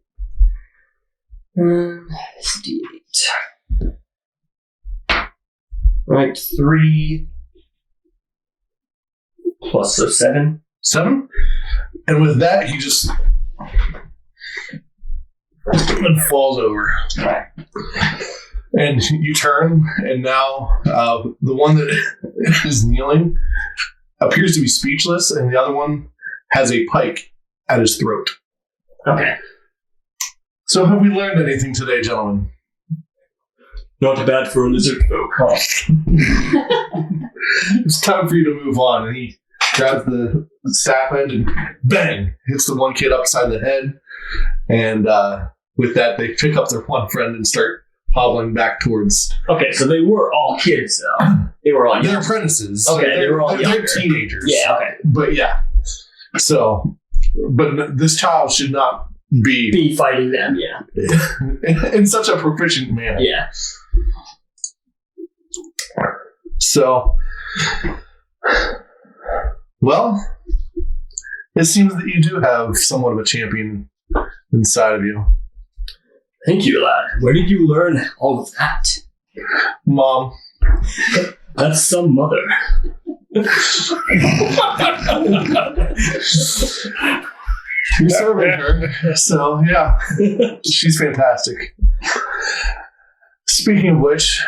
It's D8. Right, 3 plus, so 7. 7. And with that, he just falls over. Right. And you turn, and now the one that is kneeling appears to be speechless, and the other one has a pike at his throat. Okay. So have we learned anything today, gentlemen? Not bad for a lizard folk, huh? It's time for you to move on. And he grabs the staff end and bang, hits the one kid upside the head. And with that, they pick up their one friend and start hobbling back towards. Okay, so they were all kids, though. They were all They're young. apprentices. Okay, so they were all they're younger. teenagers. Yeah, okay. But yeah. So, but this child should not Be fighting them, yeah. in such a proficient manner. Yeah. So Well, it seems that you do have somewhat of a champion inside of you. Thank you, lad. Where did you learn all of that? Mom. That's some mother. You're serving her, so yeah, she's fantastic. Speaking of which,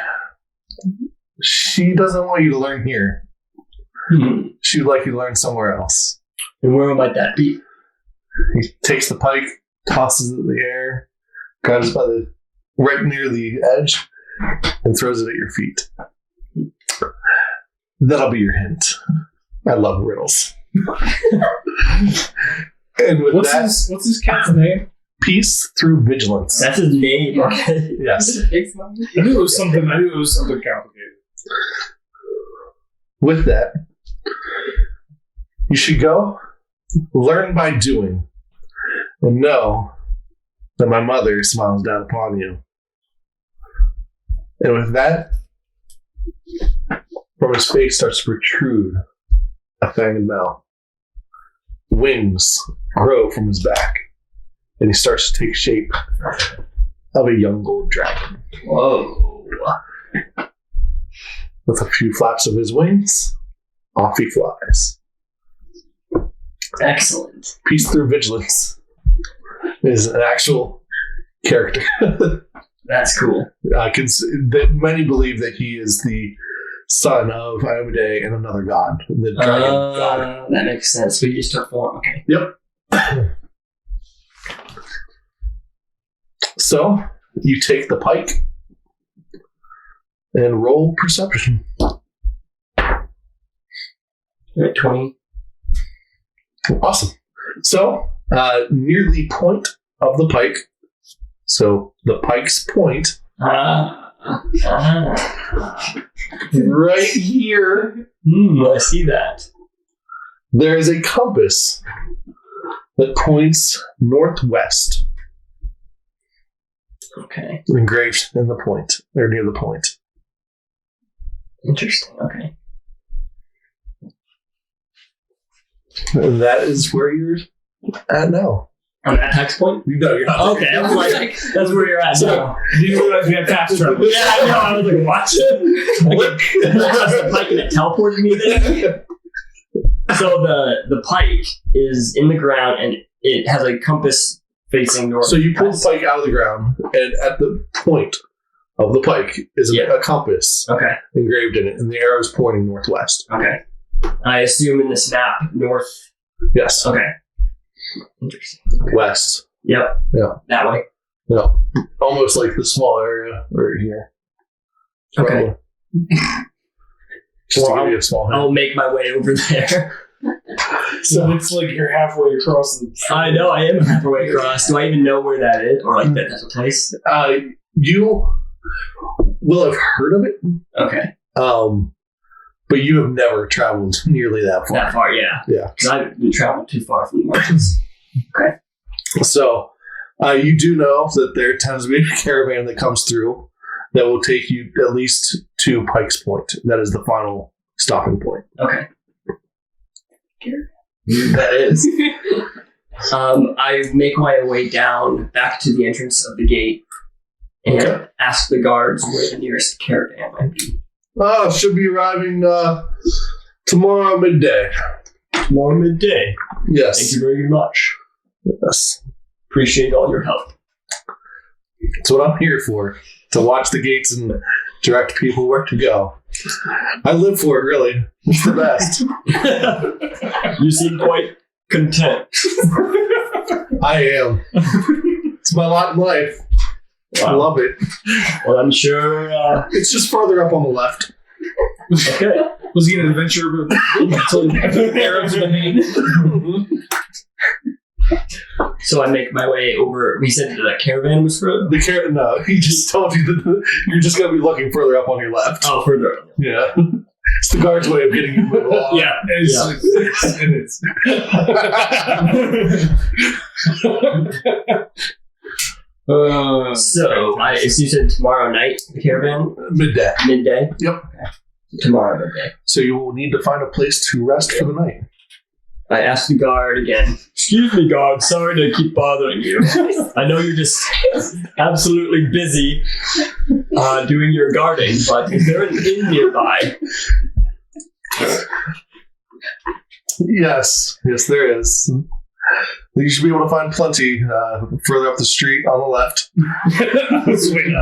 she doesn't want you to learn here. She'd like you to learn somewhere else. And where might that be? He takes the pike, tosses it in the air, grabs it by the right near the edge, and throws it at your feet. That'll be your hint. I love riddles. And with What's that, his cat's name? peace through vigilance. That's his name. Okay. Yes. I knew it was something complicated. With that, you should go learn by doing and know that my mother smiles down upon you. And with that, from his face starts to protrude a fanged mouth. Wings grow from his back, and he starts to take shape of a young gold dragon. Whoa. With a few flaps of his wings, off he flies. Excellent. Peace through vigilance is an actual character. That's cool. Many believe that he is the son of Iomade and another god, the dragon god. That makes sense. So you just took form. Okay. Yep. So you take the pike and roll perception. You're at 20. Awesome. So near the point of the pike, so the pike's point, right here, I see that. there is a compass that points northwest, Okay. engraved in the point, or near the point. Interesting. Okay. And that is where you're at now. On that tax point? No, you're not. Okay, I was like, that's where you're at now. You didn't realize we had fast travel. Yeah, I know. I was like, what? The pike and it teleported me there. So the pike is in the ground and it has a compass facing north. So you pull the pike out of the ground, and at the point of the pike is a compass Okay. engraved in it, and the arrow is pointing northwest. Okay. I assume in the snap north. Yes. Okay. Interesting. West. Yep. Yeah. That way. Yeah. Almost like the small area right here. Okay. Just Well, to give you a small hint. I'll make my way over there. So it's like you're halfway across the. I know I am halfway across. Do I even know where that is, or like that has a place? You will have heard of it, but you have never traveled nearly that far. That far, yeah. Yeah. Because I haven't traveled too far from the mountains. Okay. So you do know that there tends to be a caravan that comes through that will take you at least to Pike's Point. That is the final stopping point. Okay. That is. I make my way down back to the entrance of the gate and ask the guards where the nearest caravan might be. Should be arriving tomorrow midday. Tomorrow midday. Yes. Thank you very much. Yes. Appreciate all your help. That's what I'm here for. To watch the gates and direct people where to go. I live for it, really. It's the best. You seem quite content. I am. It's my lot in life. Wow. I love it. Well, I'm sure. It's just farther up on the left. Okay. Was he an adventurer until he put arrows in the name? So I make my way over. We said the caravan was for. No, he just told you that you're just going to be looking further up on your left. Oh, further. Yeah. It's the guard's way of getting you to move along. Yeah, it is. So, as you said, tomorrow night, the caravan? Midday. Midday? Yep. Okay. tomorrow midday. So you will need to find a place to rest for the night. I ask the guard again. Excuse me, guard. Sorry to keep bothering you. I know you're just absolutely busy doing your guarding, but is there an inn nearby? Yes, there is. You should be able to find plenty further up the street on the left. Sweet.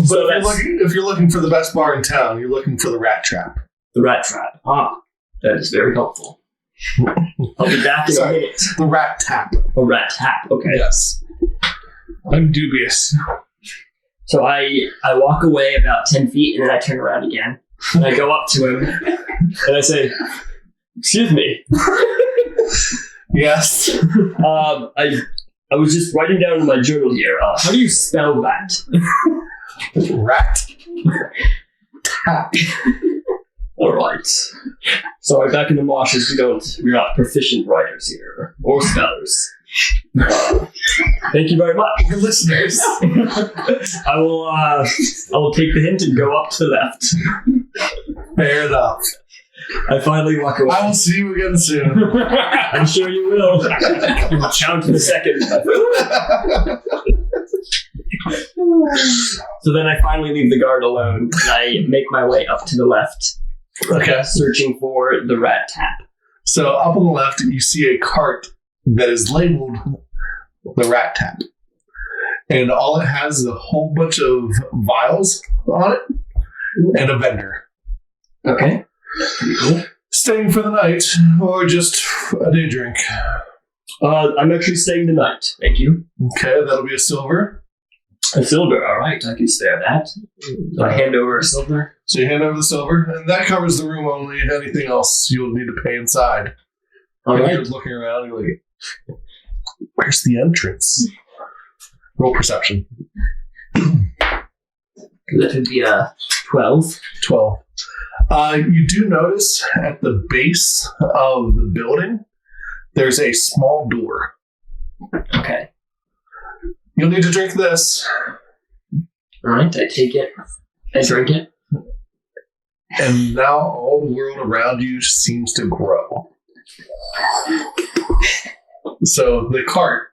But if you're looking for the best bar in town, you're looking for the Rat Trap. The Rat Trap. That is very helpful. I'll be back in a minute. The Rat Tap. A Rat Tap. Okay. Yes. I'm dubious. So I walk away about 10 feet, and then I turn around again. And I go up to him, and I say, excuse me. Yes. I was just writing down in my journal here. How do you spell that? Rat Tap. All right. Sorry, back in the marshes, we're not proficient writers here or spellers. Thank you very much, listeners. I will take the hint and go up to the left. Fair enough. I finally walk away. I will see you again soon. I'm sure you will. Count to the second. So then I finally leave the guard alone, and I make my way up to the left. Okay. Searching for the Rat Tap. So up on the left, you see a cart that is labeled the Rat Tap. And all it has is a whole bunch of vials on it and a vendor. Okay. Cool. Staying for the night or just a day drink? I'm actually staying the night. Thank you. Okay, that'll be a silver. A silver, all right. I can spare that. I hand over a silver. So you hand over the silver, and that covers the room only. Anything else you'll need to pay inside. All and right. You're looking around, you're like, where's the entrance? Roll perception. That would be a 12. 12. You do notice at the base of the building, there's a small door. Okay. You'll need to drink this. All right, I take it. I drink it. And now all the world around you seems to grow. So the cart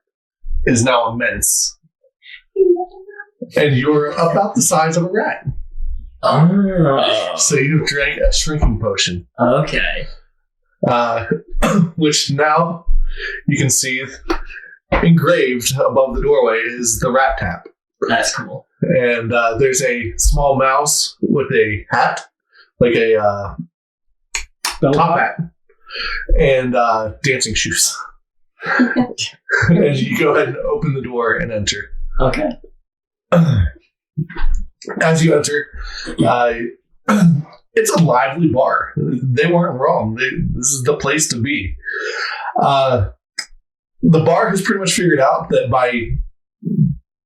is now immense. And you're about the size of a rat. Oh. So you've drank a shrinking potion. Okay. Which now you can see engraved above the doorway is the Rat Tap. That's cool. And there's a small mouse with a hat, like a top hat, and dancing shoes. And you go ahead and open the door and enter. Okay. As you enter, it's a lively bar. They weren't wrong. This is the place to be. The bar has pretty much figured out that by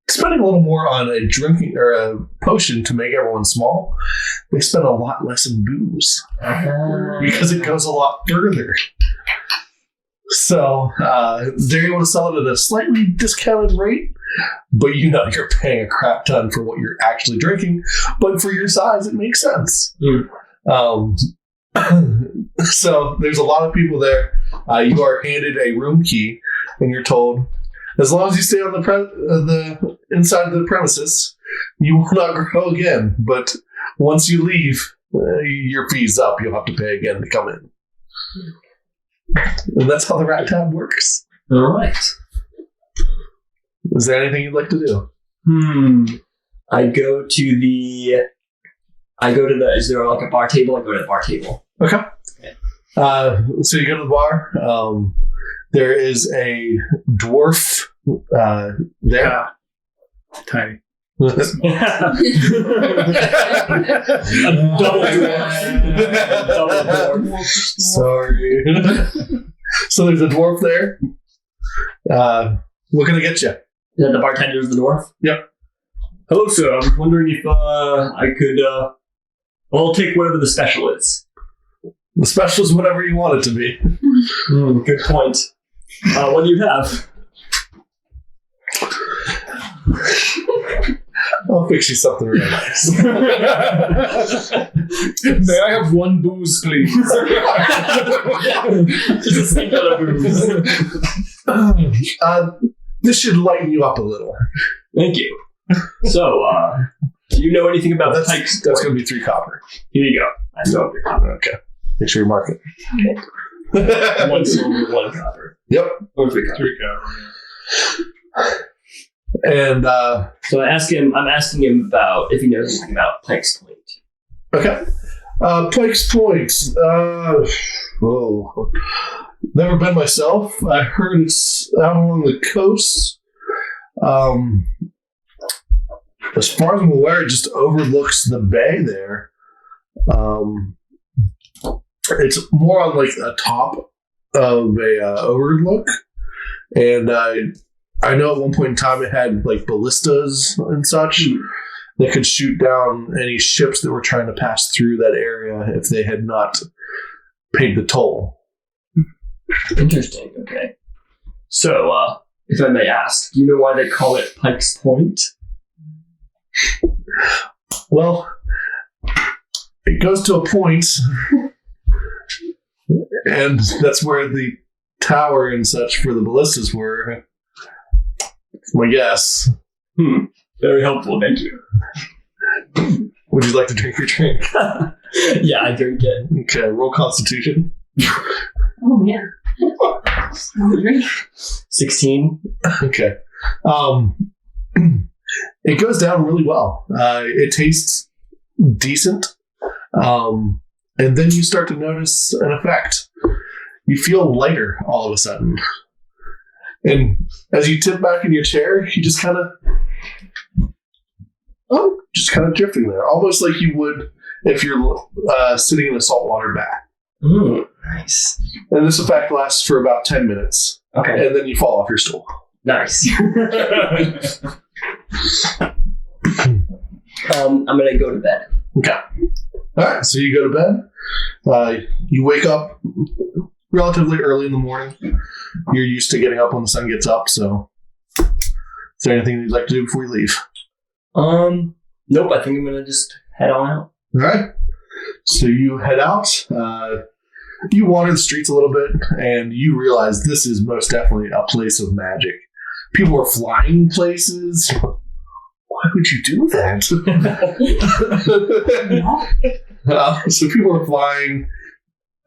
spending a little more on a drinking or a potion to make everyone small, they spend a lot less in booze because it goes a lot further. So they're able to sell it at a slightly discounted rate, but you're paying a crap ton for what you're actually drinking. But for your size, it makes sense. So there's a lot of people there. You are handed a room key, and you're told, as long as you stay on the inside of the premises, you will not grow again. But once you leave, your fee's up. You'll have to pay again to come in. And that's how the Rat Tab works. All right. Is there anything you'd like to do? I go to the. Is there like a bar table? I go to the bar table. Okay. So you go to the bar. There is a dwarf there. Tiny. A double dwarf. Sorry. So there's a dwarf there. What can I get you? Is that the bartender is the dwarf? Yep. Hello, sir. I was wondering if I could. I'll take whatever the special is. The special is whatever you want it to be. Good point. What do you have? fix you something really nice. May I have one booze, please? Just a singular booze. This should lighten you up a little. Thank you. So, do you know anything about the Pike's That's going to be 3 copper. Here you go. I know your copper. Okay. Make sure you mark it. 1 silver, 1 copper. Yep. Or 3 copper. 3 copper. And, So I'm asking him about if he knows anything about Pike's Point. okay. Pike's Point. Whoa. Never been myself. I heard it's out along the coast. As far as I'm aware, it just overlooks the bay there. It's more on like a top of a overlook, and I know at one point in time it had like ballistas and such that could shoot down any ships that were trying to pass through that area if they had not paid the toll. Interesting. Okay. So, if I may ask, do you know why they call it Pike's Point? Well, it goes to a point, and that's where the tower and such for the ballistas were. My guess. Very helpful, thank you. Would you like to drink your drink? Yeah, I drink it. Okay, roll Constitution. Oh, man. Hungry. 16. Okay. It goes down really well. It tastes decent. And then you start to notice an effect. You feel lighter all of a sudden. And as you tip back in your chair, you just kind of drifting there. Almost like you would if you're sitting in a saltwater bath. Nice. And this effect lasts for about 10 minutes. Okay. And then you fall off your stool. Nice. I'm gonna go to bed. Okay. All right. So you go to bed. You wake up relatively early in the morning. You're used to getting up when the sun gets up. So, is there anything you'd like to do before you leave? Nope. I think I'm gonna just head on out. All right. So you head out. You wander the streets a little bit, and you realize this is most definitely a place of magic. People are flying places. Why would you do that? So people are flying.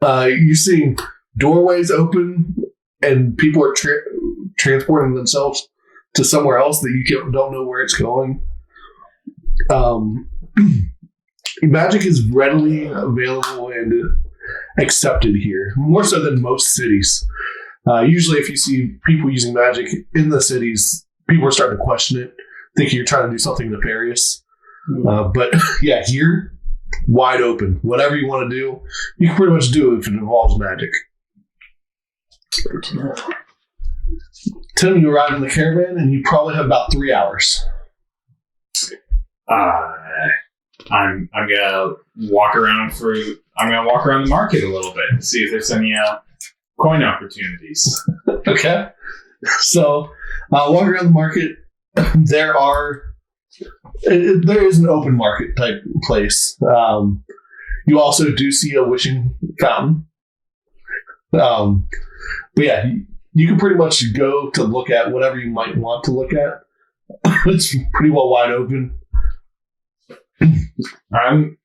You're seeing doorways open, and people are transporting themselves to somewhere else that you don't know where it's going. Magic is readily available and accepted here, more so than most cities. Usually, if you see people using magic in the cities, people are starting to question it, thinking you're trying to do something nefarious. But yeah, here, wide open. Whatever you want to do, you can pretty much do if it involves magic. Good to know. Tim, you arrive in the caravan, and you probably have about 3 hours. I'm gonna walk around the market a little bit and see if there's any coin opportunities. Okay. So, walking around the market, there is an open market type place. You also do see a wishing fountain. But yeah, you can pretty much go to look at whatever you might want to look at. It's pretty well wide open. I'm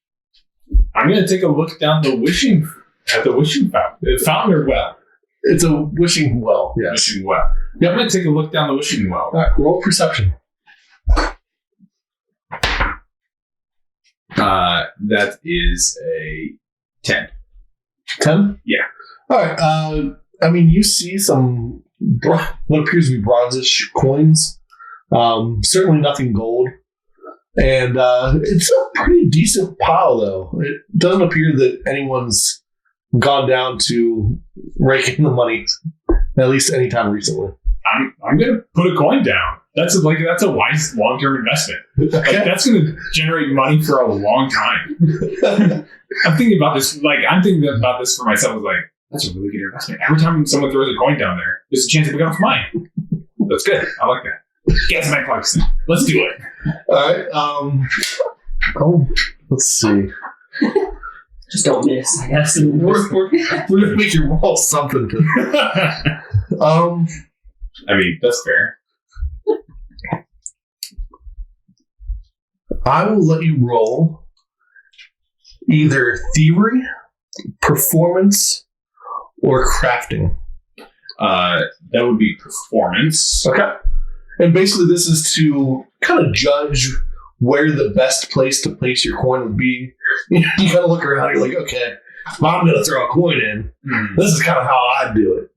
gonna take a look down the wishing fountain. Fountain or well? It's a wishing well. Yes. Wishing well. Yeah, I'm gonna take a look down the wishing well. All right, roll perception. That is a 10. 10? Yeah. All right. You see some what appears to be bronzish coins. Certainly nothing gold. And it's a pretty decent pile, though. It doesn't appear that anyone's gone down to rake in the money, at least anytime recently. I'm gonna put a coin down. That's a wise long-term investment. Okay. Like, that's gonna generate money for a long time. I'm thinking about this for myself. Like, that's a really good investment. Every time someone throws a coin down there, there's a chance it becomes mine. That's good. I like that. Guess my question. Let's do it. All right. Let's see. Just don't miss, I guess. We're gonna make you roll something. I mean, that's fair. I will let you roll either thievery, performance, or crafting. That would be performance. Okay. And basically, this is to kind of judge where the best place to place your coin would be. You kind of look around, you're like, okay, if I'm going to throw a coin in, this is kind of how I do it.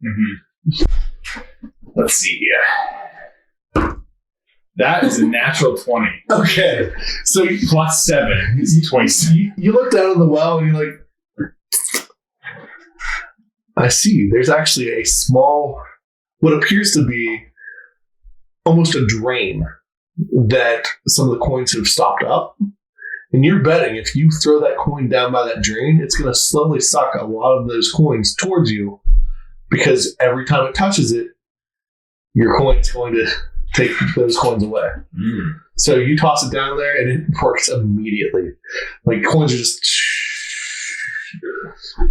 Let's see here. That is a natural 20. Okay. So Plus 7 is 20. you look down in the well and you're like, I see. There's actually a small, what appears to be almost a drain that some of the coins have stopped up. And you're betting if you throw that coin down by that drain, it's going to slowly suck a lot of those coins towards you, because every time it touches it, your coin's going to take those coins away. So you toss it down there and it works immediately. Like coins are just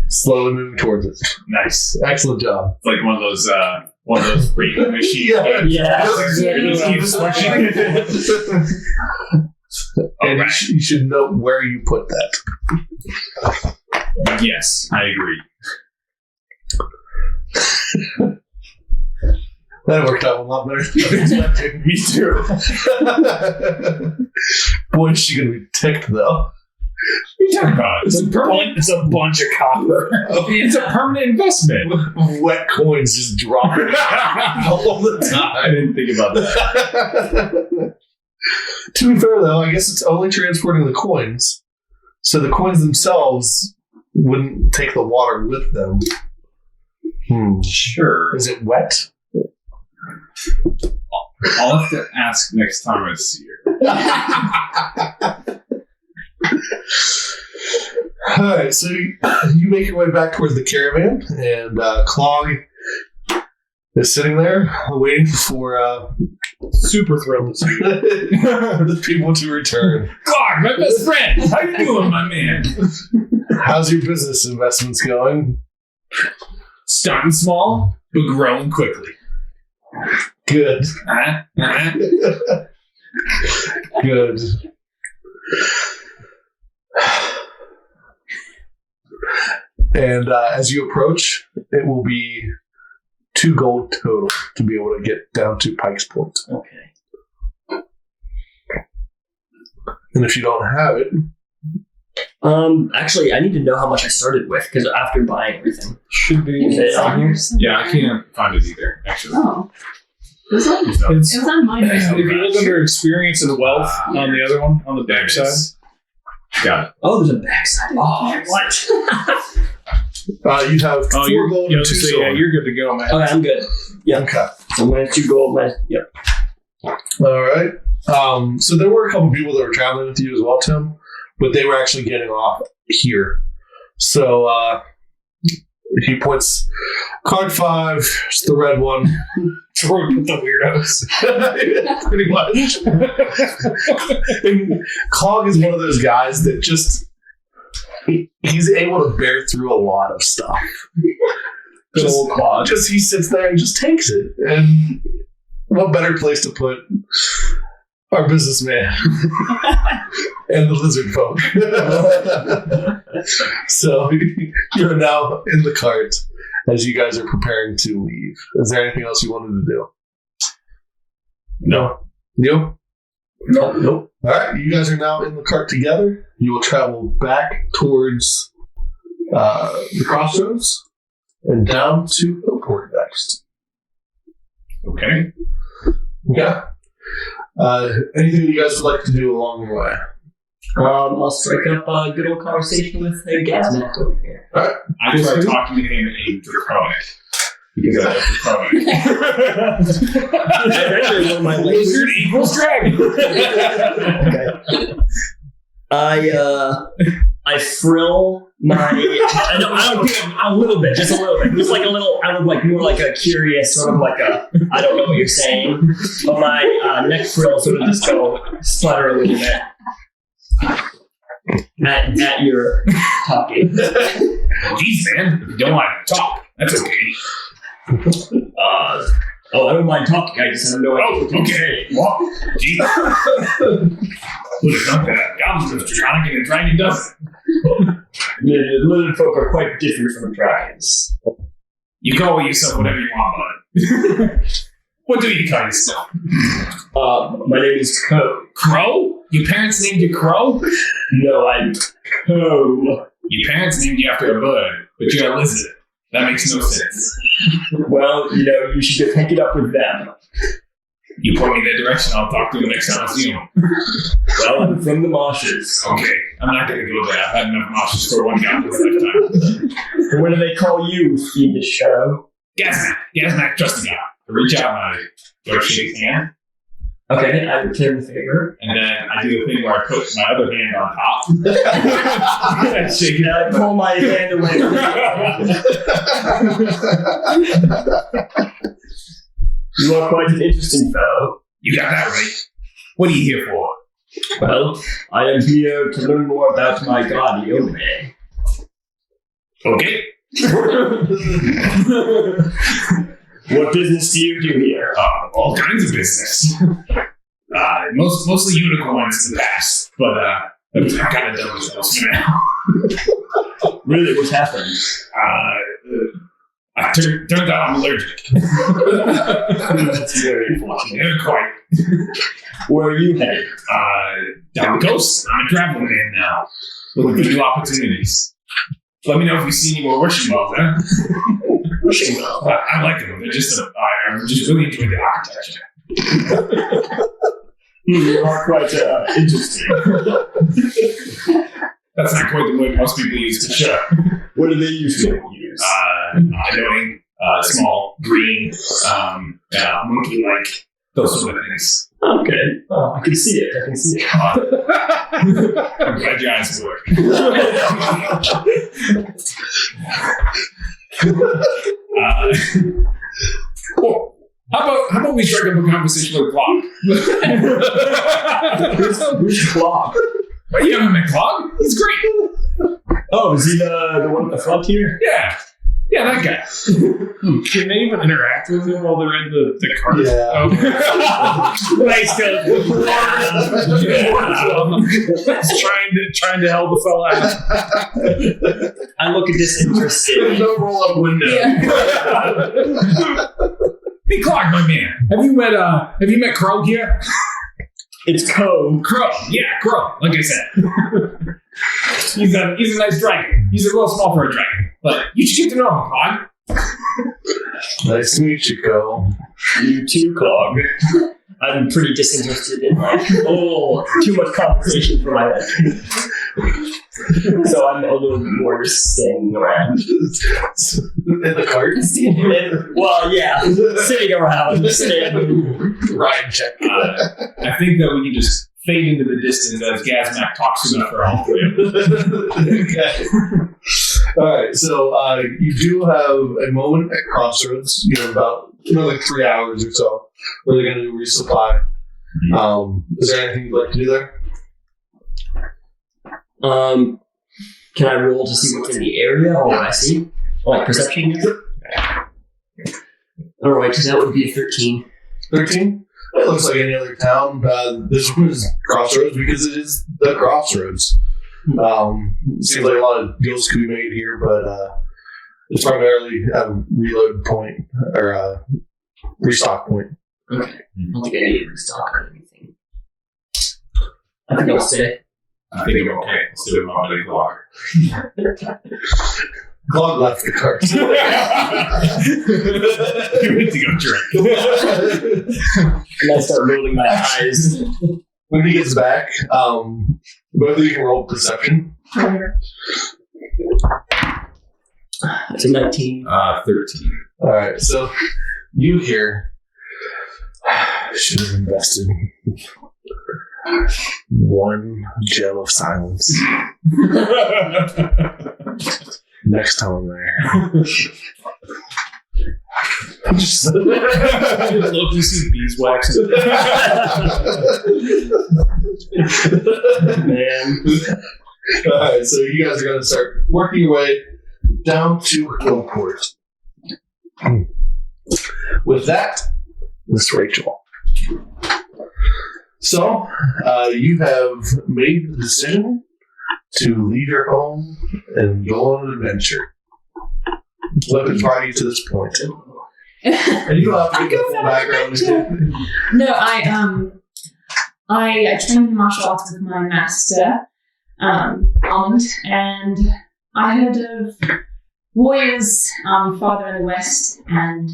slowly moving towards it. Nice. Excellent job. It's like one of those rating machines. Yeah. Yeah. Just keep switching. And Alright. you should know where you put that. Yes, I agree. That worked out a lot better than I was expecting. Me too. Boy, is she going to be ticked, though. What are you talking about? It's a bunch of copper. It's a permanent investment. Wet coins just dropping all the time. I didn't think about that. To be fair, though, I guess it's only transporting the coins. So the coins themselves wouldn't take the water with them. Sure. Is it wet? I'll have to ask next time I see her. Alright, so you make your way back towards the caravan, and Clog is sitting there waiting for Super thrilled to see you. the people to return. Clark, my best friend. How you doing, my man? How's your business investments going? Starting small, but growing quickly. Good. Good. And as you approach, it will be 2 gold total to be able to get down to Pike's Point. Okay. And if you don't have it, Actually, I need to know how much I started with, because after buying everything. Should be. Is it on here? Yeah, I can't find it either, actually. Oh. It was on, There's no- it was on mine. If you look under experience and wealth on the other one, on the There back it side. is. Got it. Oh, there's a backside. Oh, what? you have 4 gold and 2 so silver. yeah, you're good to go, man. Okay, I'm good. Yeah. Okay. So my 2 gold, yep. All right. So there were a couple people that were traveling with you as well, Tim, but they were actually getting off here. So he points, card 5, it's the red one. Troy with the weirdos. Pretty much. And Clog is one of those guys that just, he's able to bear through a lot of stuff. Good old Clog. Just he sits there and just takes it. And what better place to put our businessman and the lizard folk? So you're now in the cart as you guys are preparing to leave. Is there anything else you wanted to do? No. You? Nope. All right, you guys are now in the cart together. You will travel back towards the crossroads and down to Oakport next. Okay. Yeah. Anything you guys would like to do along the way? I'll strike up a good old conversation with the Gazmack over here. All right. I tried talking to him in Draconic. Because I love Draconic. Actually, one of my Lizard equals dragon. Okay. I frill I don't give him a little bit, just a little bit. Just like a little, I look like more like a curious, sort of like a, I don't know what you're saying. But my neck frill sort of just go sputter a little bit. At your talking. Geez, man, if you don't want to talk, that's okay. I don't mind talking. I just have no idea. Oh, okay. Well, geez. Would have thought that goblins was drowning and a dragon doesn't. Lizard folk are quite different from dragons. You call yourself whatever you want, bud. What do you call yourself? My name is Crow. Crow? Your parents named you Crow? No, I'm Crow. Your parents named you after a bird, but you're a lizard. That makes no sense. Well, you should just pick it up with them. You point me in that direction, I'll talk to them next time I see them. Well, I'm from the marshes. Okay, I'm not going to go there. I've had enough marshes for one goblin's lifetime. And what do they call you, fiendish shadow? Gaznak, just a guy. Reach out and I go shake his hand. Okay, I return the favor. And then I do the thing where I put my other hand on top. And shake it. And I pull my hand away. You are quite an interesting fellow. You got that right. What are you here for? Well, I am here to learn more about my god, Yome. Okay. What business do you do here? All kinds of business. Mostly unicorns in the past, but I'm kind of done with those now. Really, what's happened? Turns out I'm allergic. That's very unfortunate. Never quite. Where are you headed? Down the coast. I'm a traveling man now, looking for new opportunities. Let me know if you see any more wishing wells, huh? Wishing well. I like them. They're just I just really enjoy the architecture. You are quite interesting. That's not quite the word most people use to shut. What do they usually use? Annoying, small, green, monkey-like, those sort of things. Okay. Oh, I can see it. I'm glad your eyes work. How about we strike up a conversation with Clog? Who's Clog? Well, you haven't met Clog? He's great. Oh, is he the one with the front here? Yeah, that guy. Can they even interact with him while they're in the cart? Yeah. Nice to trying to help the fella out. I look disinterested. There's no roll-up window. Hey, Clog, my man. Have you met Crow here? It's Crow. Yeah, Crow. Like I said. He's a nice dragon. He's a little small for a dragon, but you should get to know him, Clog. Nice to meet you, Co. You too, Clog. I'm pretty disinterested in too much conversation for my head. So I'm a little bit more just staying around. In the cart? Well, yeah, sitting around. Ride check. I think that we can just fade into the distance as Gazmak talks enough for all three of us. Okay. All right, so you do have a moment at Crossroads. You have about another 3 hours or so where they're going to do resupply. Is there anything you'd like to do there? Can I roll to see what's in the area or what I see? Like perception? Alright, so that would be a 13. 13? It looks like any other town. This one is Crossroads because it is the Crossroads. Seems like a lot of deals could be made here, but it's primarily a reload point or a restock point. Okay. I don't think I need to restock or anything. I think I'll stay. I think I'm okay. Instead of my Clog. Clog left the cart. You need to go drink. And I start rolling my eyes. When he gets back, both of you can roll perception. It's a 19. 13. All right, so you hear, should have invested one gem of silence. next time I'm there. Just- Look, you see beeswax. Man. Alright, so you guys are going to start working your way down to Hillport. With that, Miss Rachel. So, you have made the decision to leave your home and go on an adventure. What has brought you to this point? And you don't have to I'm give the going full on an background. No, I trained in martial arts with my master, Almond, and I heard of warriors farther in the west and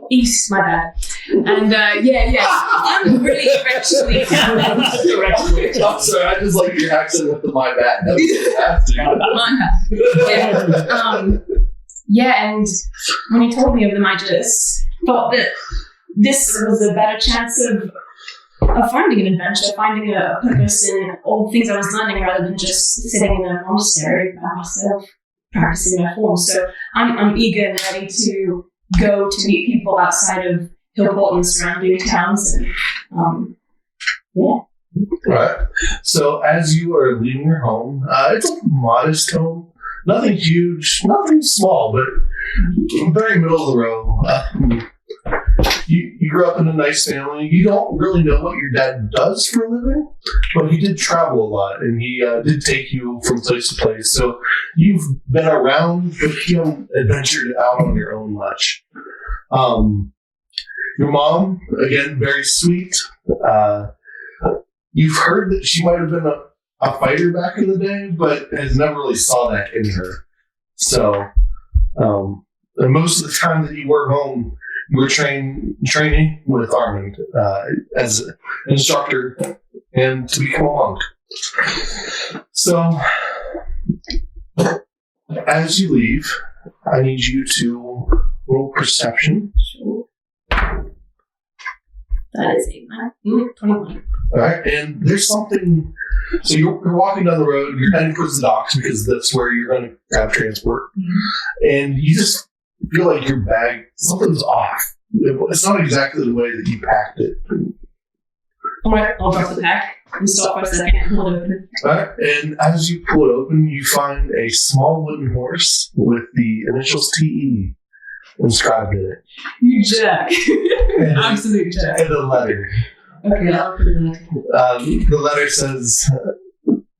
east, my bad. And I'm really directionally challenged. I'm sorry, I just like your accent with the my bad. No, you have to. And when he told me of them, I just thought that this was a better chance of finding an adventure, finding a purpose in all the things I was learning rather than just sitting in a monastery by myself, practicing my form. So I'm eager and ready to go to meet people outside of Hillport and surrounding towns. And, Right. So as you are leaving your home, it's a modest home. Nothing huge, nothing small, but very middle of the road. You grew up in a nice family. You don't really know what your dad does for a living, but he did travel a lot, and he did take you from place to place. So you've been around, but you haven't adventured out on your own much. Your mom, again, very sweet. You've heard that she might have been a fighter back in the day, but has never really saw that in her. So, and most of the time that you were home, you were training with Armand as an instructor and to become a monk. So, as you leave, I need you to roll perception. sure. That is 21. All right, and there's something. So you're walking down the road. You're heading towards the docks because that's where you're going to grab transport, and you just feel like your bag, something's off. It's not exactly the way that you packed it. Alright, I'll drop the pack and stop for a second and hold it open. All right, and as you pull it open, you find a small wooden horse with the initials TE inscribed in it, You jack. and, Absolute jack. and a letter. Okay, I'll put it in there. The letter says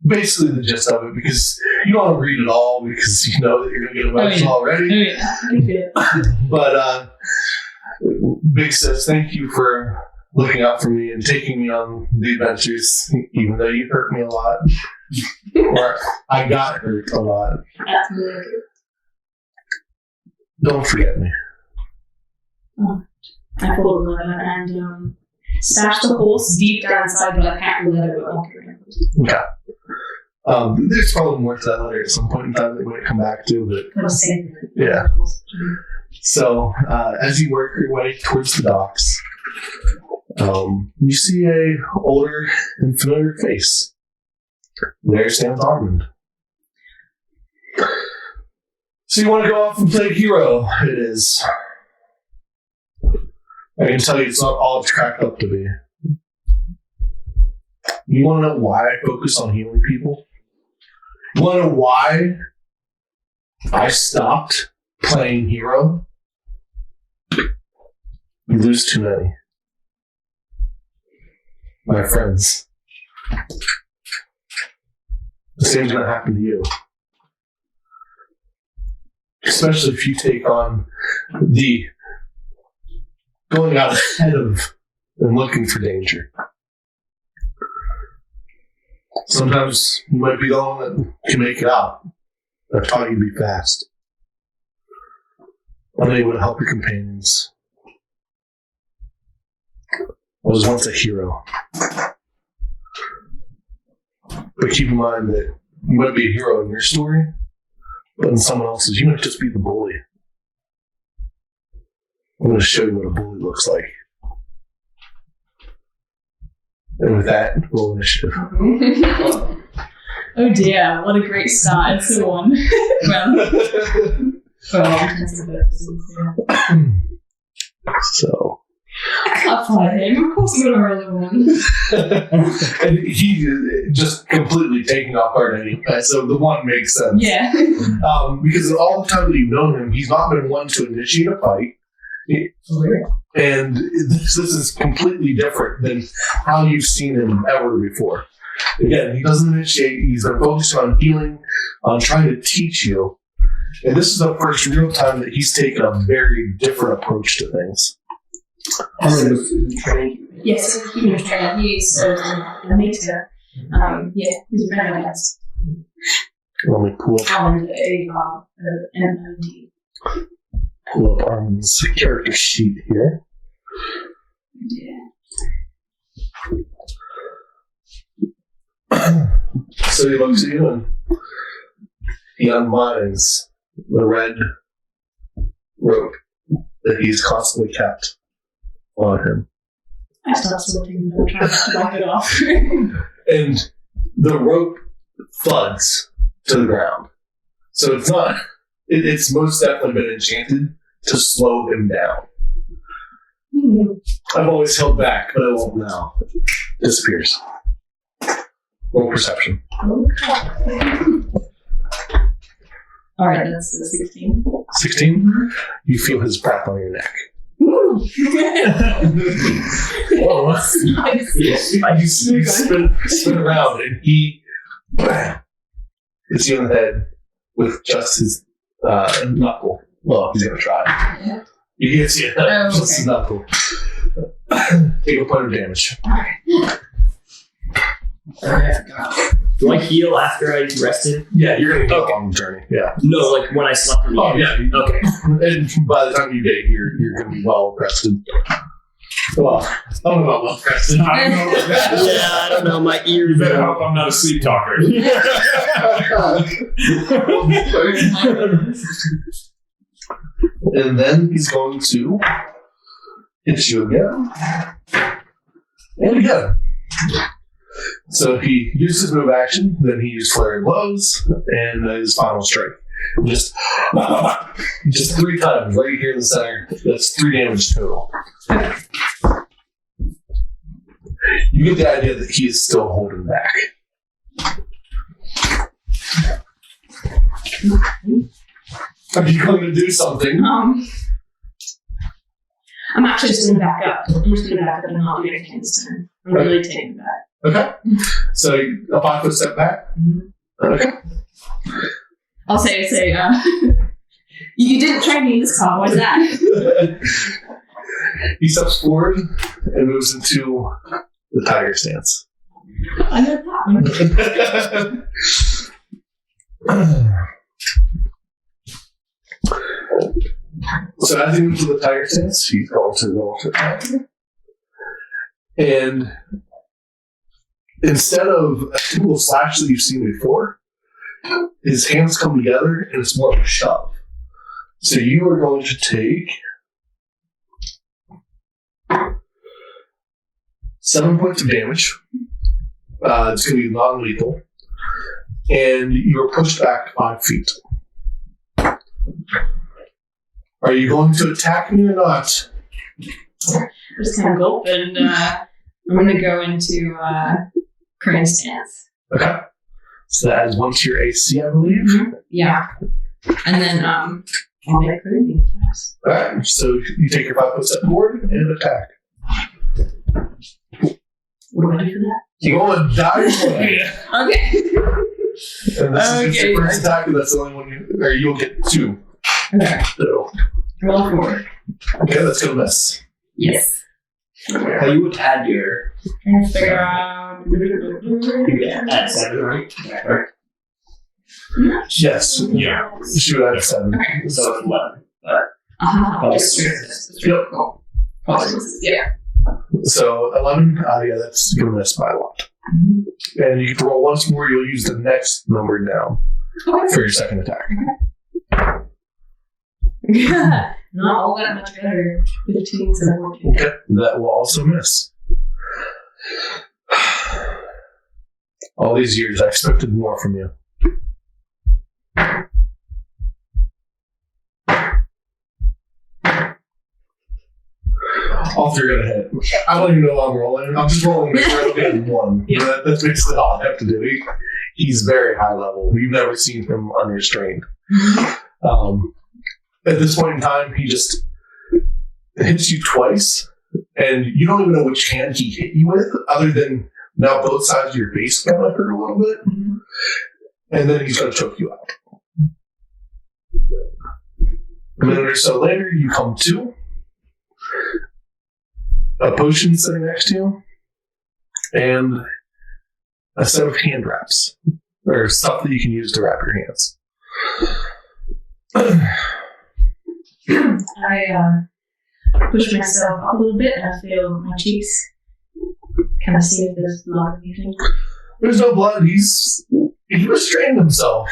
basically the gist of it, because you don't want to read it all because you know that you're going to get emotional already. Oh yeah, I can feel it. But Big says, thank you for looking out for me and taking me on the adventures, even though you hurt me a lot. Or I got hurt a lot. That's really good. Don't forget me. I pulled the letter and stashed the horse deep down inside, but I packed the letter but won't carry it. Okay. There's probably more to that letter at some point in time that we might come back to, but I'll save it. yeah. So, as you work your way towards the docks, you see a older and familiar face. There stands Armand. So you want to go off and play hero? It is. I can tell you it's not all it's cracked up to be. You want to know why I focus on healing people? You want to know why I stopped playing hero? You lose too many. My friends. The same's going to happen to you. Especially if you take on the going out ahead of and looking for danger. Sometimes you might be the one that can make it out. I've taught you to be fast. Unable to help your companions. I was once a hero. But keep in mind that you might be a hero in your story, but in someone else's, you might just be the bully. I'm going to show you what a bully looks like. And with that, roll initiative. Oh dear, what a great start. It's the one. Well, for all intents and purposes, yeah. So. I can't fly him. Of course I'm going to roll a 1. And he is just completely taking off guard anyway, so the 1 makes sense. Yeah. Because all the time that you've known him, he's not been one to initiate a fight. And this is completely different than how you've seen him ever before. Again, he doesn't initiate, he's been focused on healing, on trying to teach you. And this is the first real time that he's taken a very different approach to things. Yes, he was trained. He's a meter. Yeah, he's a very nice. Let me pull up MOD. Pull up Armin's character sheet here. So he looks at you and he unwinds the red rope that he's constantly kept on him. I start sweating, but I'm trying to block it off. And the rope thuds to the ground. So it's not, it's most definitely been enchanted to slow him down. I've always held back, but it won't now. Disappears. Roll perception. Alright, that's the 16. 16? You feel his breath on your neck. Whoa. You spin around and he hits you in the head with just his knuckle. Well, he's going to try. Yeah. He hits you just his knuckle. Take a point of damage. Do I heal after I rested? Yeah, you're going to go on the journey. Yeah. No, like when I slept in the Oh, yeah. Okay. And by the time you get here, you're going to be well rested. Well, I don't know about well rested. I don't know about that. Yeah, I don't know. My ears. You better hope I'm not a sleep talker. And then he's going to hit you again. And again. So he used his move action, then he used flurry blows, and his final strike. Just 3 times right here in the center. That's 3 damage total. You get the idea that he is still holding back. Are you going to do something? I'm actually just going to back up. I'm just going to back up and not do anything this time. I'm really taking it back. Okay. So a 5-foot step back? Mm-hmm. Okay. I'll say, you didn't train me in this car, what's that? He steps forward and moves into the tiger stance. I know that one. So as he moves to the tiger stance, he's going to go to attack. And instead of a typical slash that you've seen before, his hands come together and it's more of a shove. So you are going to take 7 points of damage. It's going to be non-lethal. And you're pushed back 5 feet. Are you going to attack me or not? Just kind of gulp and I'm going to go into crane stance. Okay. So that adds 1 to your AC, I believe. Mm-hmm. Yeah. And then I'll make crane attacks. Alright, so you take your 5-foot step forward and attack. What do I do for that? You want to die for it. Okay. And this is your first attack, and that's the only one you'll get 2. Okay. So, Roll forward. okay, that's going to miss. Yes. How you would add your. Trying to figure out. You add 7, right? Yes. Yeah. She would add 7. Okay. So it's 11. Yep. Yeah. So 11, yeah, that's going to miss by a lot. Mm-hmm. And you get to roll once more, you'll use the next number down Okay. for your second attack. Yeah. Not all that much better. 15, 17. Okay, that will also miss. All these years, I expected more from you. All three are gonna hit. I don't even know how I'm rolling. I'm just rolling to get one. Yeah. That's basically all I have to do. He's very high level. You've never seen him unrestrained. At this point in time, he just hits you twice, and you don't even know which hand he hit you with, other than now both sides of your face kind of hurt a little bit. Mm-hmm. And then he's going to choke you out. A minute or so later, you come to. A potion sitting next to you, and a set of hand wraps, or stuff that you can use to wrap your hands. I push myself up a little bit and I feel my cheeks. Can I see if there's blood or anything? There's no blood. He restrained himself.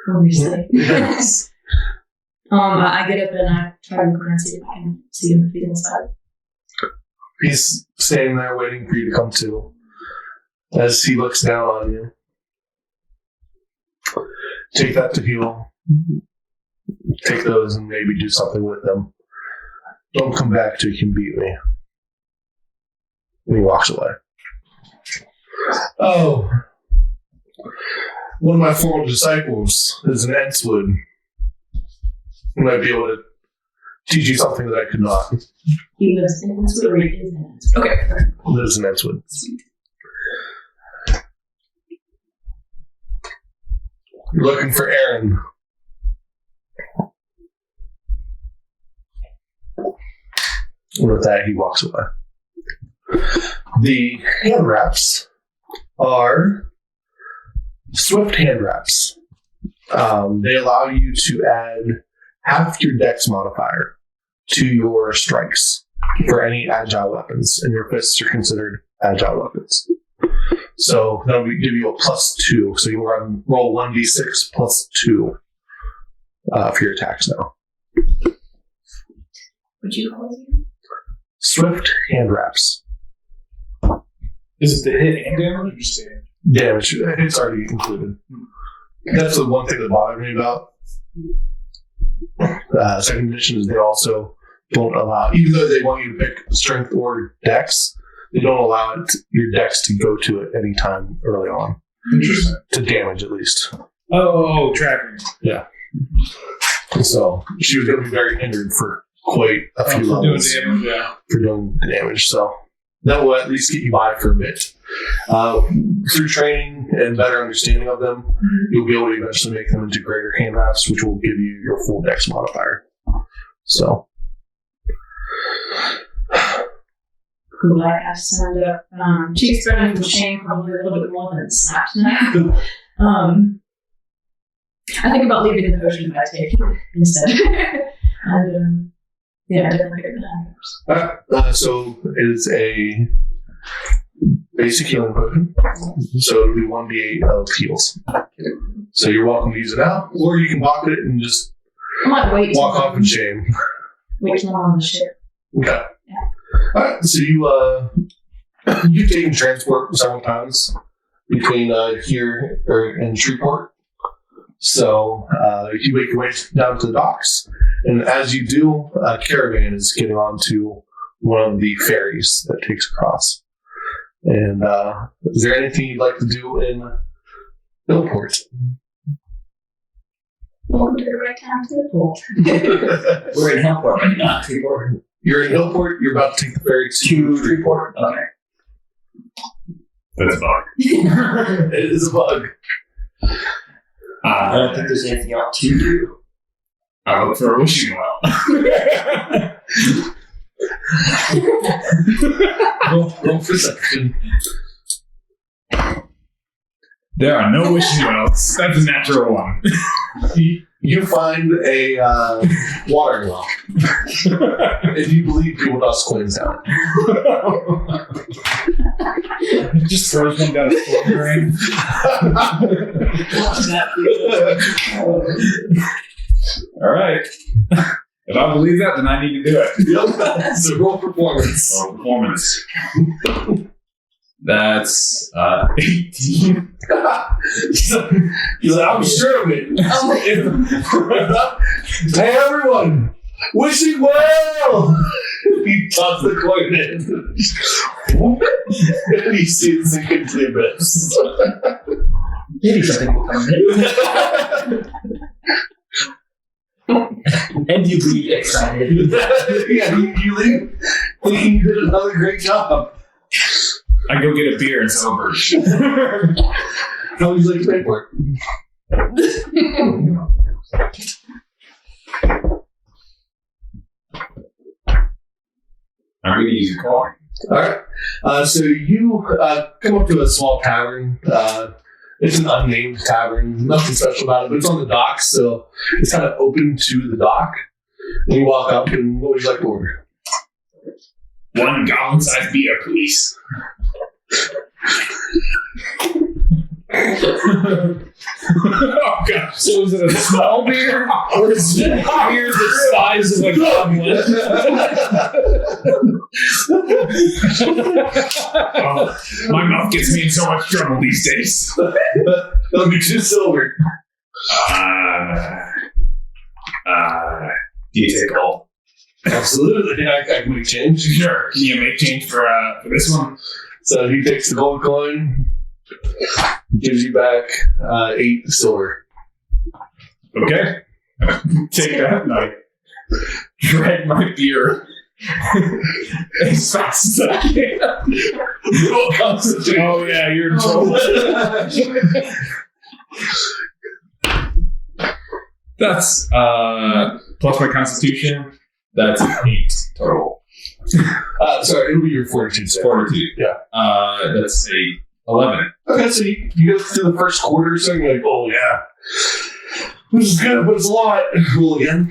Obviously. Yes. I get up and I try to look around and see if I can see him feet inside. He's standing there waiting for you to come to. As he looks down on you. Take that to heal. Take those and maybe do something with them. Don't come back till you can beat me. And he walks away. Oh. One of my former disciples is an Entswood. He might be able to teach you something that I could not. He lives in Entswood or he is in Entswood? Okay. Lives in Entswood. You're looking for Aaron. And with that, he walks away. The hand wraps are swift hand wraps. They allow you to add half your dex modifier to your strikes for any agile weapons, and your fists are considered agile weapons. So that'll give you a +2. So you roll 1d6 +2 for your attacks now. Would you call it? Swift hand wraps. Is it the hit and damage or just damage? Damage. It's already included. That's the one thing that bothered me about second edition is they also don't allow, even though they want you to pick strength or dex, they don't allow your dex to go to it any time early on. Interesting. To damage, at least. Oh, tracking. Yeah. So she was going to be very hindered for quite a few levels doing damage, yeah. for doing the damage. So that will at least get you by for a bit. Through training and better understanding of them, you'll be able to eventually make them into greater hand wraps, which will give you your full dex modifier. So. Cool. I stand up. Cheeks burning from shame, probably a little bit more than snapped now. I think about leaving the potion if I take instead. And yeah, I definitely pick up the hand. So it is a basic healing potion. So it'll be 1d8 of heals. So you're welcome to use it now, or you can pocket it and just I might wait walk off in shame. Wait till I'm on the ship. Okay. Yeah. Alright, so you've taken transport several times between here and Shreveport. So you make your way down to the docks, and as you do, a caravan is getting onto one of the ferries that takes across. And is there anything you'd like to do in Hillport? Welcome to the right town to the port. We're in Hillport, but not Freeport. You're in Hillport, you're about to take the ferry to Freeport. Okay. That's a bug. It is a bug. I don't think there's anything else to do. I look for a wishing well. Roll perception. There are no wishing wells. That's a natural one. You find a watering well. And you believe people dust coins down. Just throws one down a floor drain. All right. If I believe that, then I need to do it. Yep. So roll performance. Performance. That's 18. He's like, I'm sure of it. Hey, everyone! Wishing well! He tossed the coin in. And he sees it into the abyss. Maybe something will come in. And you leave excited. Yeah, you leave thinking you did another great job. I go get a beer and sober. How would you like to pay for it? I'm going to use your coin. Alright. So you come up to a small tavern. It's an unnamed tavern. Nothing special about it, but it's on the docks, so it's kind of open to the dock. And you walk up, and what would you like to order? 1 goblin-sized beer, please. Oh god! So is it a small beer, or is it beer the size of a goblin? Oh, my mouth gets me in so much trouble these days. That'll be 2 silver. Do you take all? Absolutely. I can make change. Sure. Can you make change for this one? So he takes the gold coin, gives you back 8 silver. Okay. Take that and I drag my beer as fast as I can. Oh yeah, you're in trouble. That's plus my constitution. That's 8 total. Sorry, it'll be your fortitude save. Fortitude. Yeah. That's a 11. Okay, so you go through the first quarter, so you're like, oh yeah, this is good, but it's a lot. Roll again.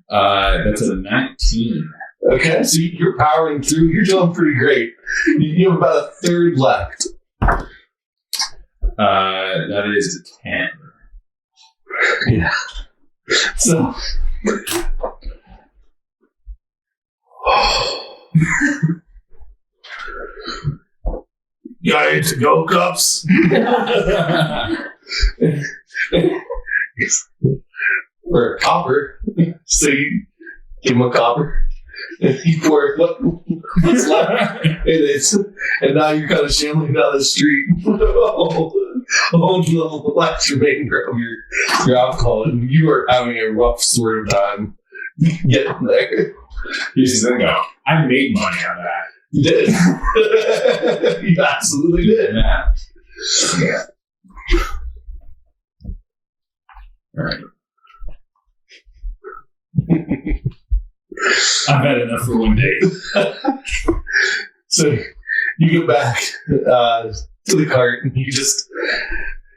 That's a 19. Okay, so you're powering through. You're doing pretty great. You have about a third left. That is a 10. Yeah. So. You got any to-go cups? For a copper. So you give him a copper. And you pour what's left in it. And now you're kind of shambling down the street. Holding the last remainder of your alcohol. And you are having a rough sort of time getting there. Here's the thing though. I made money on that. You did. You absolutely did. Yeah. All right. I've had enough for one day. So you go back to the cart and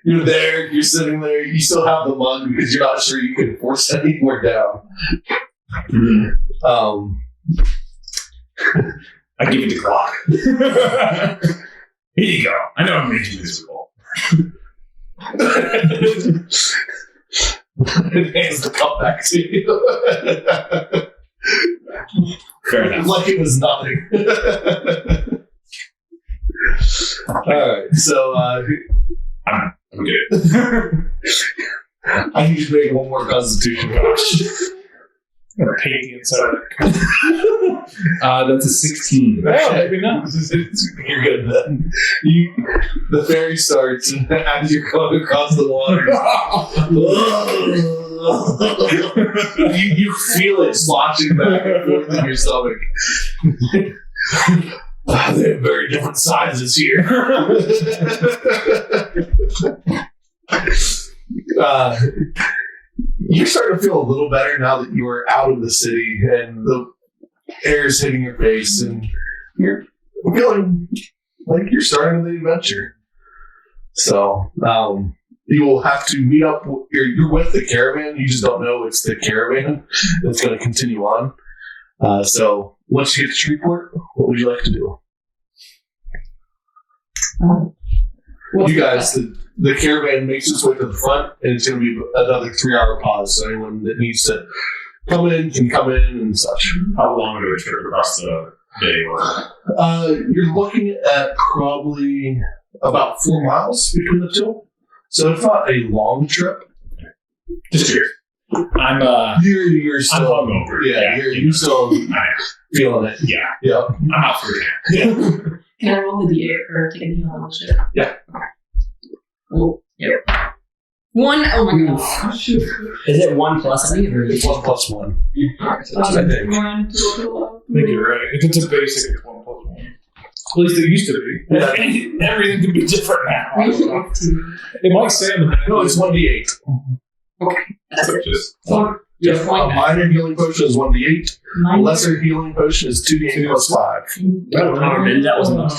you're there, you're sitting there, you still have the mug because you're not sure you can force any more down. Mm-hmm. I give it to Clock. Here you go. I know I made you miserable. It hands the cup back to you. Fair enough. Like it was nothing. Alright, so I'm good. I need to make one more constitution. I'm gonna paint the inside of that. That's a 16. Oh, maybe not. You're good then. The ferry starts, and as you're going across the water, you feel it sloshing back and forth in your stomach. They have very different sizes here. You're starting to feel a little better now that you are out of the city and the air is hitting your face, and you're feeling like you're starting the adventure. So you will have to meet up. You're with the caravan. You just don't know it's the caravan that's going to continue on. So once you get to Shreveport, what would you like to do? You guys, the caravan makes its way to the front, and it's going to be another 3-hour pause. So anyone that needs to come in can come in and such. How long do we trip across the day? You're looking at probably about 4 miles between the two. So it's not a long trip. Just here. I'm You're still I'm hungover. Yeah, you're still feeling it. Yeah. Yeah. I'm out for it. Yeah. Can I roll the D8 or take a heal on the ship? Yeah. Oh, yep. 1. Oh my gosh. Is it 1 plus any or It's 1 plus 1. I think. 1, 2, I think you're right. If it's a basic, it's 1 plus 1. At least it used to be. Yeah. Everything can be different now. I don't know. It might say on the menu. No, it's 1d8. That's it. Just Yeah, a minor healing potion is 1d8. A lesser healing potion is 2d8 plus 5. Carmen, that was much.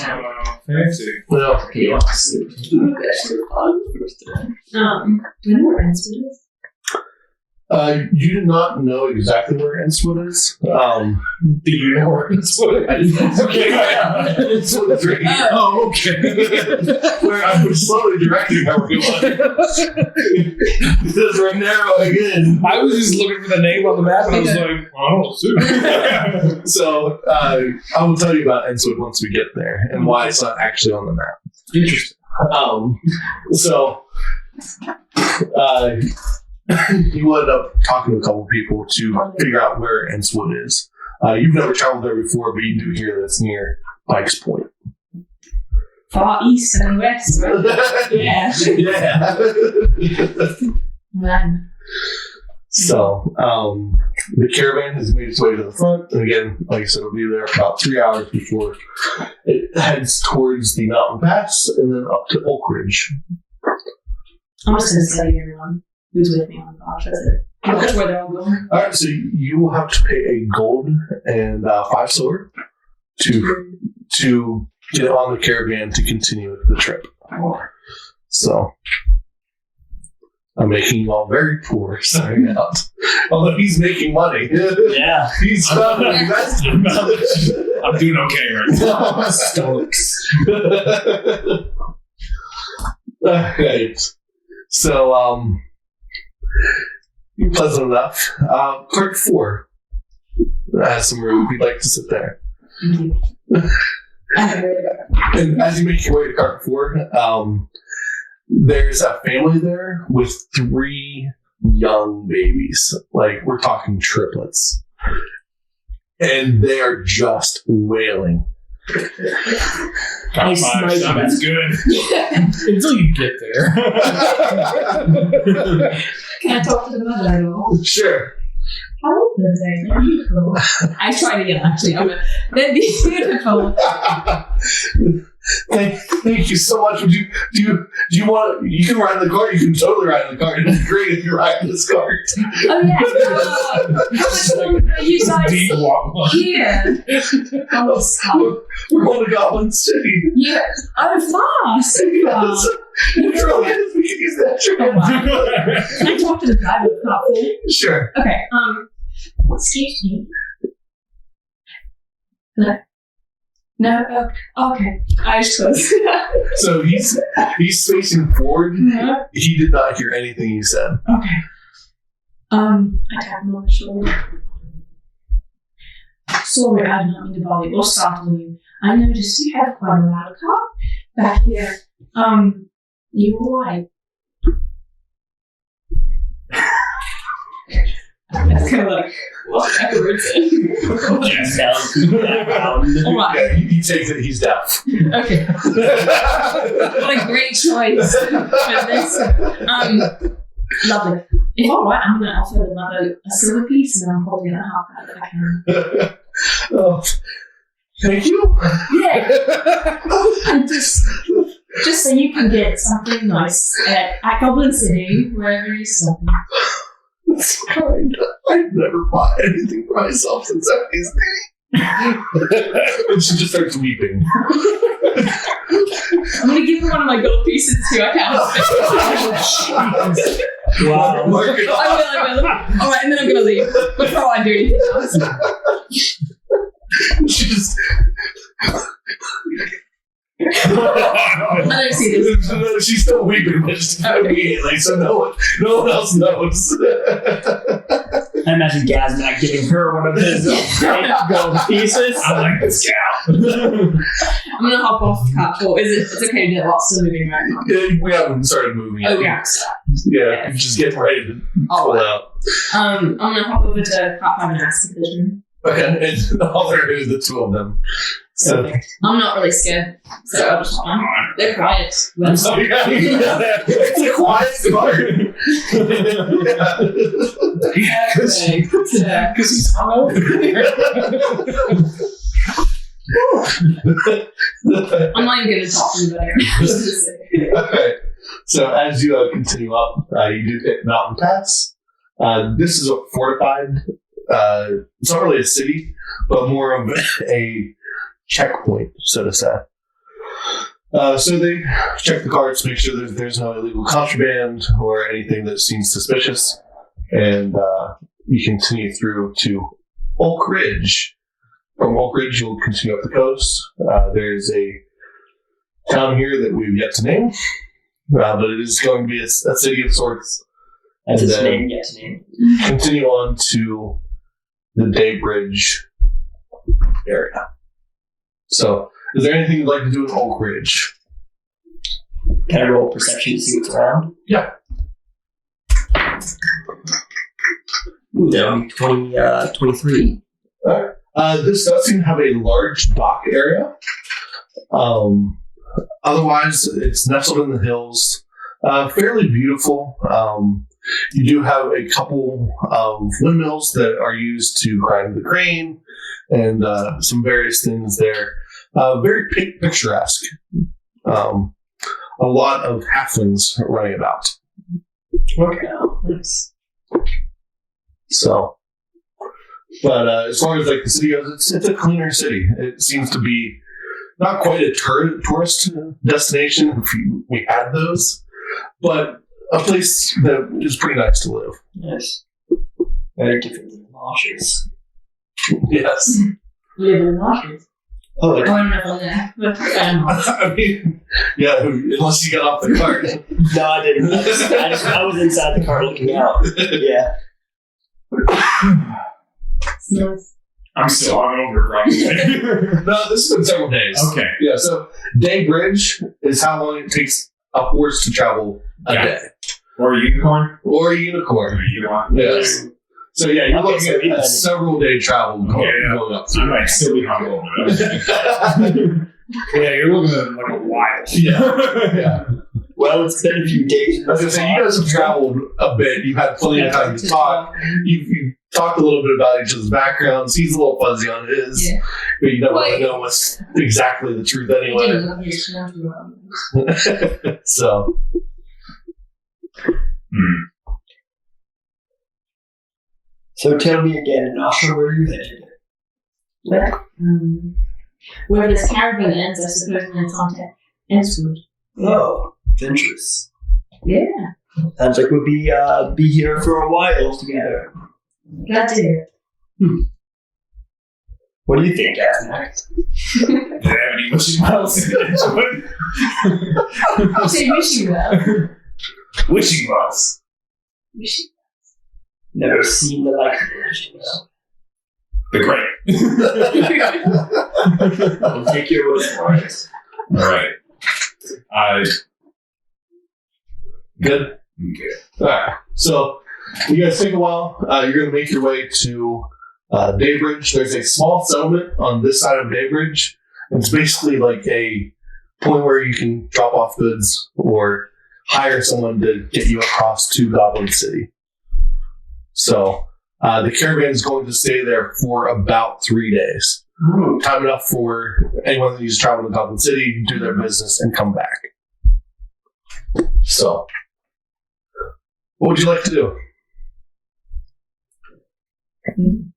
Fancy. Well, Okay, you want to see. Do we know where Enswood is? you do not know exactly where Enswood is. Do you know where it's what? Okay, Enswood is right here. Oh, okay. Where I'm slowly directing everyone. This is right narrow again. I was just looking for the name on the map and I was like, oh, So I will tell you about Enswood once we get there and why it's not actually on the map. interesting. You ended up talking to a couple people to figure out where Enswood is. You've never traveled there before, but you do hear that it's near Pikes Point. Far east and west, right? Yeah. Yeah. Man. So, the caravan has made its way to the front, and again, like I said, it'll be there for about 3 hours before it heads towards the mountain pass and then up to Oak Ridge. I'm just going to study everyone who's with me on the watch. That's it. That's where they're all going. All right, so you will have to pay a gold and 5 silver to get on the caravan to continue the trip. So, I'm making you all very poor starting out. Although he's making money. Yeah. He's found an investment. I'm doing okay right now. Stokes. Alright. So, pleasant enough. Cart 4 has some room if you'd like to sit there. Thank you. And as you make your way to cart 4, there's a family there with 3 young babies. Like, we're talking triplets. And they are just wailing. Top 5 sounds good. Until you get there. Can I talk to the mother at all? Sure. How old are they? They're beautiful. I try to yell, actually. They're beautiful. Thank you so much. Do you want? You can ride in the cart. You can totally ride in the cart. It'd be great if you ride in this cart. Oh yeah. How much longer are you guys Deep walk. here? Oh, stop. We're going to Goblin City. Yeah. Oh, fast. We can use that. Oh, wow. Can I talk to the driver of the car, please? Sure. Okay. Excuse me. Hello? No? Okay. Eyes closed. So he's facing forward. Mhm. He did not hear anything you said. Okay. I tap him on the shoulder. Sorry, I did not mean to bother you or startle you. I noticed you have quite a loud car back here. You alright? That's kind of like, what backwards in. Yes. Alright. Yeah, he takes it. He's deaf. Okay. What a great choice for this. Lovely. If alright, I'm going to offer the mother a silver piece and I'm probably going to help out if I can. Oh, thank you. Yeah. And just so you can get something nice at Goblin City, wherever you're stopping. That's kind. I've never bought anything for myself since I was and she just starts weeping. I'm going to give her one of my gold pieces too. I can't. Wow. Mark it off. I will. Alright, and then I'm going to leave before I do anything else. She just. I don't see this. No, she's still weeping, but just immediately, so no one else knows. I imagine Gaznak giving her one of his gold pieces. I like this gal. I'm gonna hop off the cart. Or is it's okay to do it while still moving right now? Yeah, we haven't started moving yet. Oh yeah. Yeah, I'm just getting ready to pull out. I'm gonna hop over to Pathfinder and ask the vision. Okay, and all there is the two of them. So, I'm not really scared, so I'll just hop on. They're quiet. Well, oh, yeah, it's a quiet part. Because he's hungover. I'm not even gonna talk to anybody. Okay, so as you continue up, you do hit Mountain Pass. This is a fortified. It's not really a city, but more of a checkpoint, so to say. So they check the carts, make sure there's no illegal contraband or anything that seems suspicious, and you continue through to Oak Ridge. From Oak Ridge, you'll continue up the coast. There's a town here that we've yet to name, but it is going to be a city of sorts. That's And his then name, yet to name. continue on to the Daybridge area. So, is there anything you'd like to do in Oak Ridge? Can I roll perception to see what's around? Yeah. Ooh, that would be 23. This does seem to have a large dock area. Otherwise, it's nestled in the hills. Fairly beautiful. You do have a couple of windmills that are used to grind the grain and some various things there. Very picturesque. A lot of halflings running about. Okay, nice. So, but as far as like the city goes, it's a cleaner city. It seems to be not quite a tourist destination if we had those, but a place that is pretty nice to live. Nice. Very different than the marshes. Yes. Live in the marshes. Oh, like, I don't know if I'm I mean, yeah, unless you got off the cart. no, I didn't. I was inside the car looking out. Yeah. Nice. I'm still hungover, probably. No, this has been several days. Okay. Yeah, so Day Bridge is how long it takes upwards to travel a Yeah. day. Or a unicorn? Or a unicorn. Or a unicorn. Yes. So yeah, you're Okay, looking so at even- a several day travel going up. I might still be hungover. Yeah, you're looking at like a while. Yeah. Well, it's been a few days. I was gonna say, you guys have traveled a bit. You've had plenty of time to talk. You've talked a little bit about each other's backgrounds. He's a little fuzzy on his, Yeah. but you don't really Wait. know what's exactly the truth I anyway. didn't love his children. So, So tell me again, Nasha, where you headed? Where this caravan ends, I suppose, when it's on to Enswood. Oh, adventurous. Yeah. Sounds like we'll be here for a while together. Glad to hear it. What do you think, Gaznak? Do they have any wishing wells in Edgewood? I'll say wish you well. Wishing wells. Wish you Never seen the like of it. The great. I'll take your word for it. Alright. good. Okay. Alright. So, you guys take a while. You're going to make your way to Daybridge. There's a small settlement on this side of Daybridge. It's basically like a point where you can drop off goods or hire someone to get you across to Goblin City. So, the caravan is going to stay there for about 3 days. Time enough for anyone that needs to travel to Goblin City, do their business, and come back. So, what would you like to do?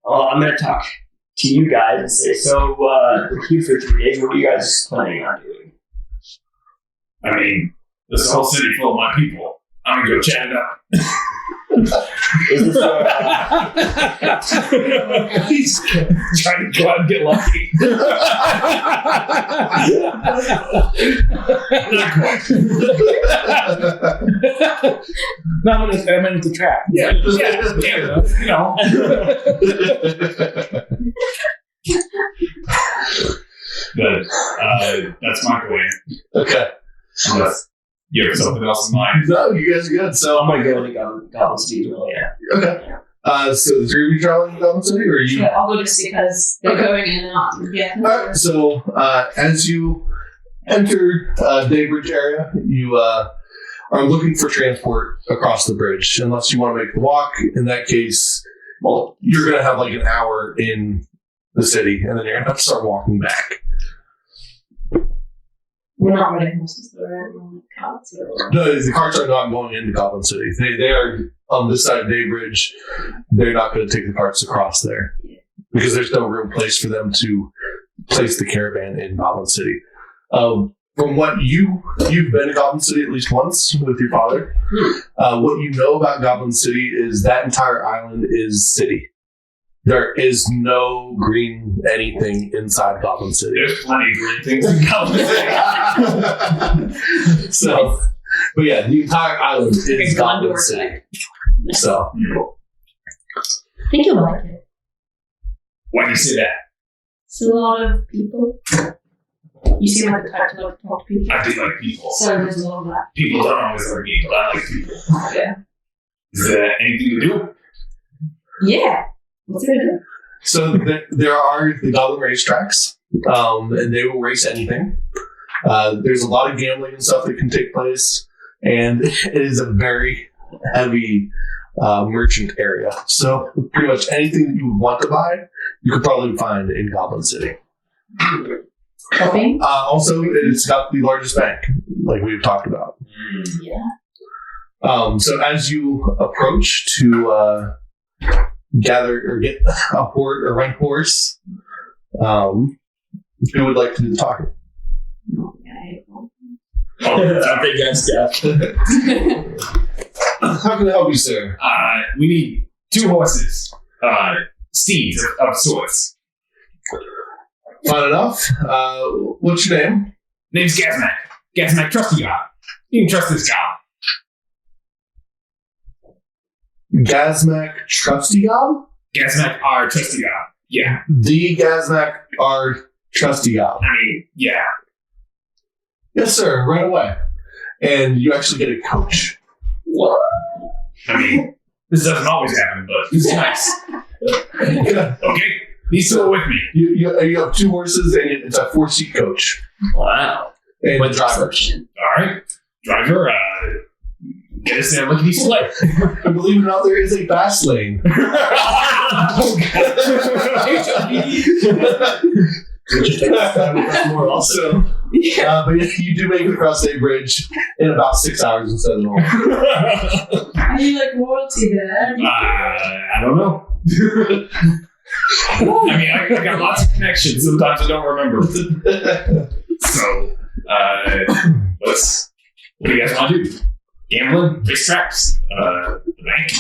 Oh, I'm going to talk to you guys and say, so we're here for 3 days. What are you guys planning on doing? I mean, this whole city full of my people. I'm gonna go chat it up. Is this He's trying to go out and get lucky. Not quite. No, I'm in the trap. Yeah, damn, you know. But that's my plan. Okay. Unless you have something else in mind. No, you guys are good. So I'm gonna go into Goblin City as well, yeah. okay. So the three of you traveling to Goblin City, or you? Yeah, I'll go just because they're going in and out. Yeah. All right. So as you enter Daybridge area, you are looking for transport across the bridge. Unless you want to make the walk, in that case, well, you're going to have like an hour in the city, and then you're going to have to start walking back. We're not running horses, though, right? We're on carts. No, the carts are not going into Goblin City. They are on this side of Daybridge. They're not going to take the carts across there because there's no real place for them to place the caravan in Goblin City. From what you've been to Goblin City at least once with your father. What you know about Goblin City is that entire island is city. There is no green anything inside Goblin City. There's plenty of green things in Goblin City. So, but yeah, the entire island is Like Goblin Gondor City. type. So, I think you'll like it. Why do you say that? It's a lot of people. You seem like the type to like to talk to people. I do like people. So there's a lot of that. People don't always like me, but I like people. Yeah. Is there anything to do? Yeah. What's it gonna do? so there are the Goblin racetracks, and they will race anything. There's a lot of gambling and stuff that can take place, and it is a very heavy merchant area. So pretty much anything that you would want to buy, you could probably find in Goblin City. Shopping? Also, it's got the largest bank, like we've talked about. Yeah. So as you approach to gather or get a horse or rent horse, who would like to do the talking? Oh, that's a big ass gap. How can I help you, sir? We need 2 horses. Steeds of sorts. Fine enough. What's your name? Name's Gazmak. Gazmak, trusty guy. You can trust this guy. Gazmak Trusty God? Gazmak, our trusty guy. Yeah. The Gazmak, our trusty God. I mean, yeah. Yes, sir. Right away. And you actually get a coach. What? I mean, this doesn't always happen, but this is nice. Yeah. Okay, these 2 are with me. You have 2 horses, and it's a 4-seat coach. Wow. And What the driver. All right, driver, get us there. Look at these sled. And believe it or not, there is a fast lane. We should take this time with us more also. So, but yeah, you do make it across a bridge in about 6 hours instead of normal. Are you like royalty there? I don't know. I mean, I got lots of connections. Sometimes I don't remember. So, what do you guys want to do? Gambling, racetracks, the bank,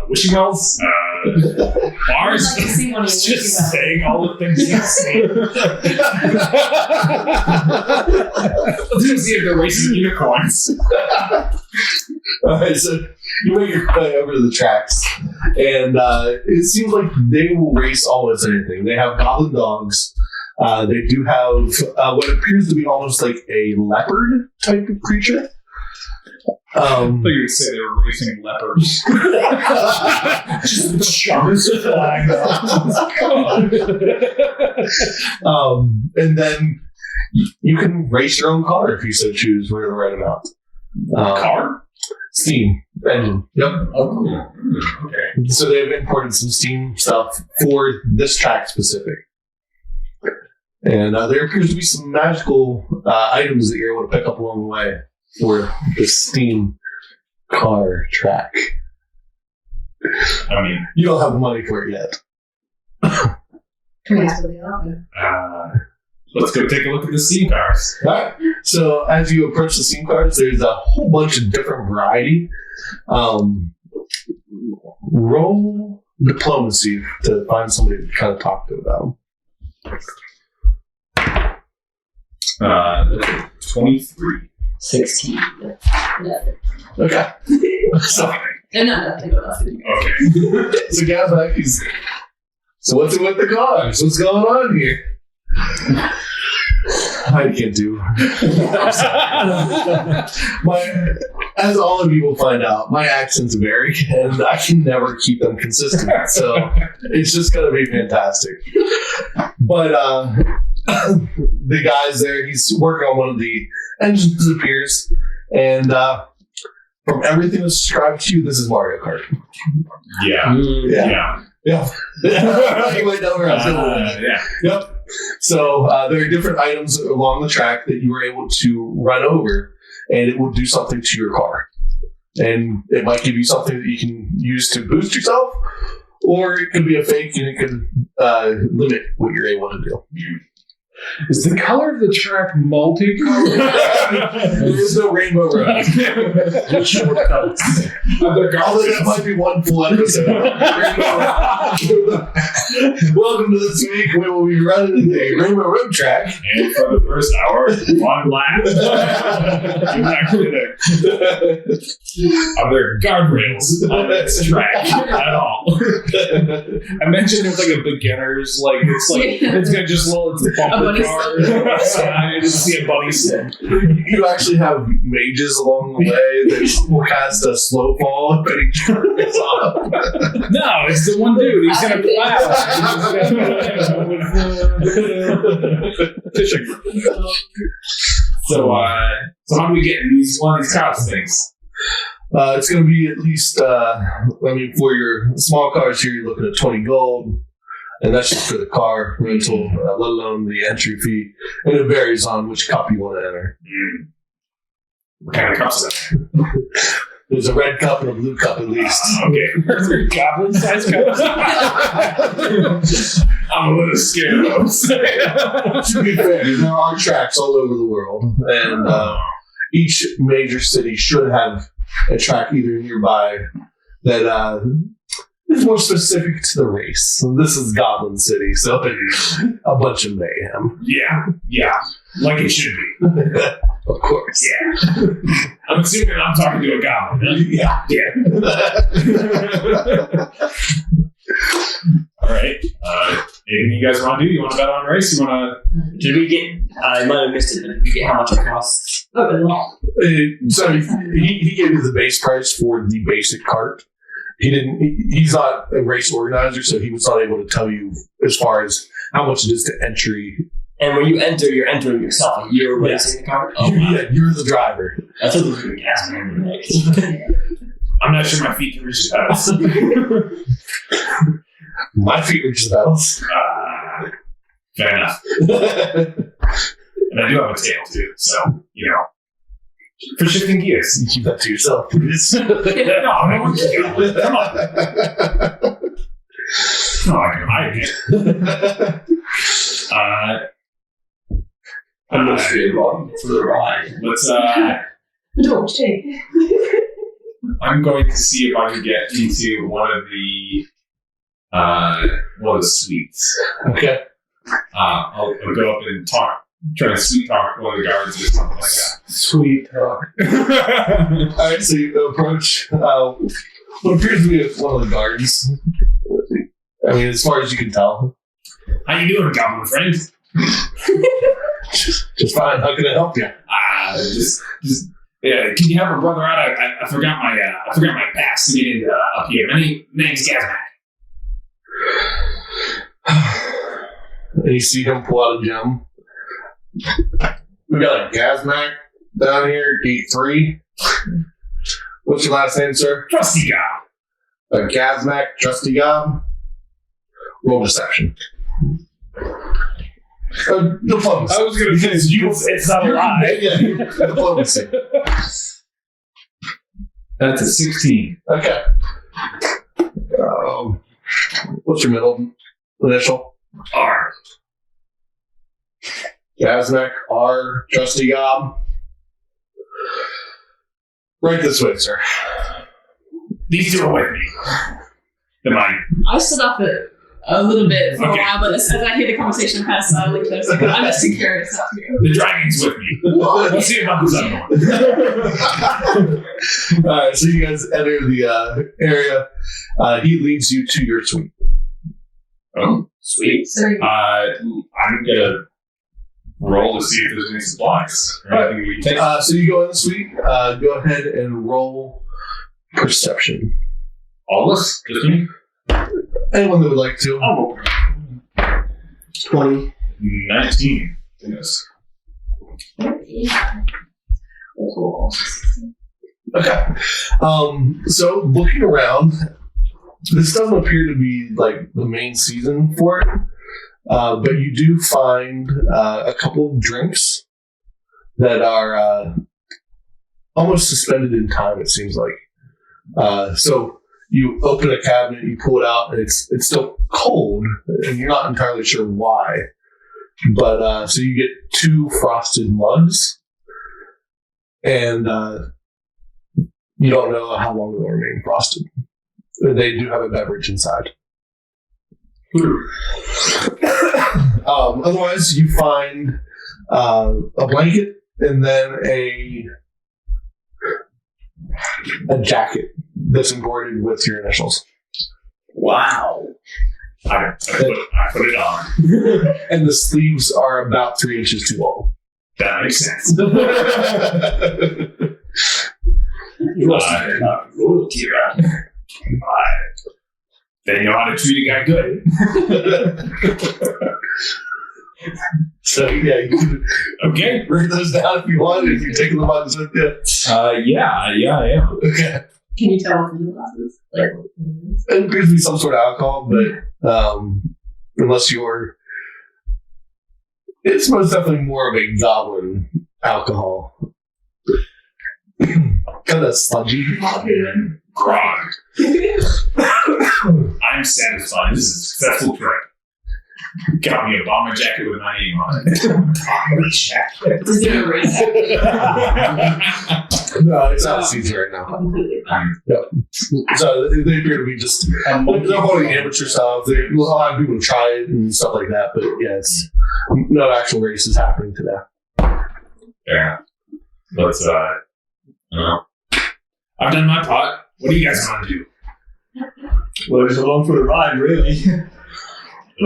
wishing wells, bars. I'd like to see one of It's your just wishing wells. saying all the things you say. Let's go see if they're racing unicorns. Alright, so you make your way over to the tracks, and it seems like they will race almost anything. They have goblin dogs. They do have what appears to be almost like a leopard type of creature. I thought you were going to say they were racing lepers. Just chunks flying And then you can race your own car if you so choose for the right amount. Car? Steam engine. Yep. Oh, cool. Okay. So they've imported some Steam stuff for this track specific. And there appears to be some magical items that you're able to pick up along the way for the Steam car track. I mean, You don't have the money for it yet. Can we ask what they are? let's go take a look at the steam cars. Alright. So as you approach the Steam cars, there's a whole bunch of different variety. roll diplomacy to find somebody to kind of talk to about That's 23. 16. Nothing. Okay. So, Nothing. Okay. so Gazback, so what's it with the cars? What's going on here? I can't do. I'm sorry. As all of you will find out, my accents vary, and I can never keep them consistent. So it's just going to be fantastic. But the guy's there. He's working on one of the engines, it appears. And from everything that's described to you, this is Mario Kart. Yeah. Yeah. You might know where I was going with that. Yep. So there are different items along the track that you were able to run over, and it will do something to your car. And it might give you something that you can use to boost yourself, or it could be a fake and it could limit what you're able to do. Is the color of the track multicolored? There is no rainbow road. Shortcuts. Although that might be one full episode. Welcome to this week. We will be running the Rainbow Road track. And for the first hour, one lap. Are there guardrails on this track at all? I mentioned it's like a beginner's, it's gonna just it's the bumper car outside and see a bunny sit. You actually have mages along the way that will cast a slow fall if any car is off. No, it's the one dude. He's gonna plow. Fishing. So how do we get in these one of these cost things? It's going to be at least, for your small cars here, you're looking at 20 gold. And that's just for the car rental, let alone the entry fee. And it varies on which cup you want to enter. What kind of cups is that? There's a red cup and a blue cup at least. Okay. Goblin-sized cups. I'm a little scared of those. To be fair, there are tracks all over the world. And each major city should have a track either nearby that is more specific to the race. So this is Goblin City, so a bunch of mayhem. Yeah. Like it should be. Of course. Yeah. I'm assuming I'm talking to a goblin. Huh? Yeah. All right. Anything you guys want to do? You want to bet on a race? You want to? Did we get? I might have missed it. But did we get how much it costs? Oh, a lot. So he gave you the base price for the basic cart. He's not a race organizer, so he was not able to tell you as far as how much it is to entry. And when you enter, you're entering yourself. You're racing the car. Oh, wow. Yeah, you're the driver. That's what the gas man. I'm not sure my feet can reach the pedals. My feet reach the pedals. Fair enough. And I do have a tail too, so for shifting gears. Keep that to yourself, please. No, I want to do it. Come on. No, I can hide it. I'm not sure wrong for the ride. Let's. Don't shake. I'm going to see if I can get into one of the suites. Okay. I'll go up and try to sweet talk one of the guards or something like that. Sweet talk. All right, so you approach what appears to be one of the guards. I mean, as far as you can tell. How you doing, goblin friend? Just fine. How can I help you? Yeah. Can you help a brother out? I forgot my pass to get into up here. My name's Gazmack. And you see him pull out a gem. We got a Gazmack down here, gate 3. What's your last name, sir? Trusty Gob. A Gazmack, Trusty Gob. Roll deception. Diplomacy. I was going to say, it's not a lie. Yeah, diplomacy. That's a 16. Okay. What's your middle initial? R. Gazmack, R, Trusty Gob. Right this way, sir. These two are with me. I stood up a little bit for Okay. a while, but as I hear the conversation, I'm kind of silently closer. I'm just curious. The dragon's with me. Let's see about this other one. Alright, so you guys enter the area. He leads you to your suite. Oh, sweet. So, I'm gonna roll to see if there's any supplies. Or anything we can take. So you go in the suite. Go ahead and roll perception. All of us? Just me? Anyone that would like to. Oh, 20. 19. Goodness. yeah. Okay. So looking around, this doesn't appear to be like the main season for it, but you do find a couple of drinks that are almost suspended in time. It seems like. So you open a cabinet, you pull it out, and it's still cold, and you're not entirely sure why. But so you get 2 frosted mugs, and you don't know how long they'll remain frosted. They do have a beverage inside. Otherwise, you find a blanket and then a jacket that's embroidered with your initials. Wow. I put it on. And the sleeves are about 3 inches too long. That makes sense. You must have not royalty around. They know how to treat a guy good. So yeah, you can Okay. break those down if you want. If you're taking the mugs with you. Yeah, I am. Okay. Can you tell what the glasses? Like, It appears to be some sort of alcohol, but unless you're, it's most definitely more of a goblin alcohol. Kind of sludgy. Grog. I'm satisfied. This is a successful trip. Got me a bomber jacket with my name on it. Bomber jacket. Does it erase No, it's out of season right now. completely? So they appear to be just they're holding amateur stuff. A lot of people try it and stuff like that, but yeah, it's no actual races happening today. Yeah. Let's, I don't know. I've done my part. What do you guys want to do? Well, just along for the ride, really.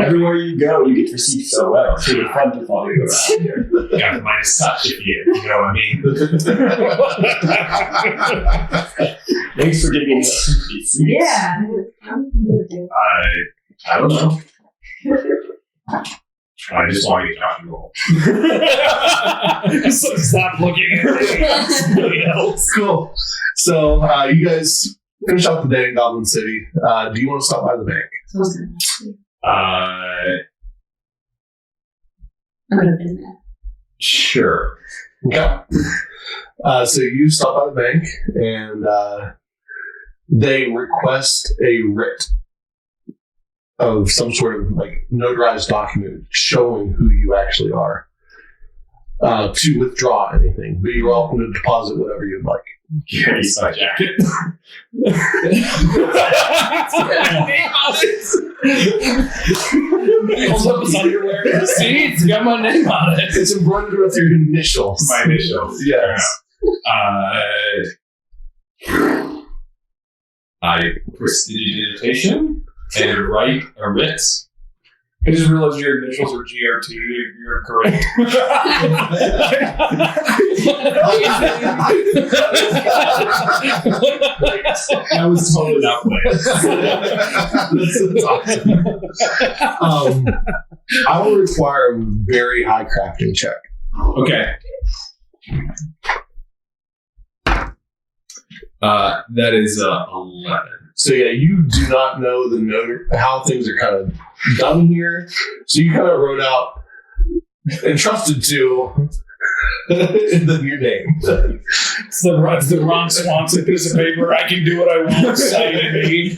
Everywhere you go, you get received so well. So it's fun to follow you around here. Got the minus touch if you know what I mean. Thanks for giving me that. Yeah. I don't know. I just want to get comfortable. So stop looking at somebody else. Cool. So you guys finish out the day in Goblin City. Do you want to stop by the bank? I would have been there. Sure. Okay. So you stop by the bank, and they request a writ of some sort of like notarized document showing who you actually are to withdraw anything. But you're welcome to deposit whatever you'd like. Carries my jacket. Holds up his underwear. See, it's got my name on it. It's embroidered with your initials. My initials. Yes. I prestidigitation and write a writ. I just realized your initials are GRT. You're correct. That was totally not planned. That's awesome. I will require a very high crafting check. Okay. That is 11. So yeah, you do not know how things are kind of done here. So you kind of wrote out entrusted to and then your name. It's the Ron Swanson piece of paper. I can do what I want. Say to me.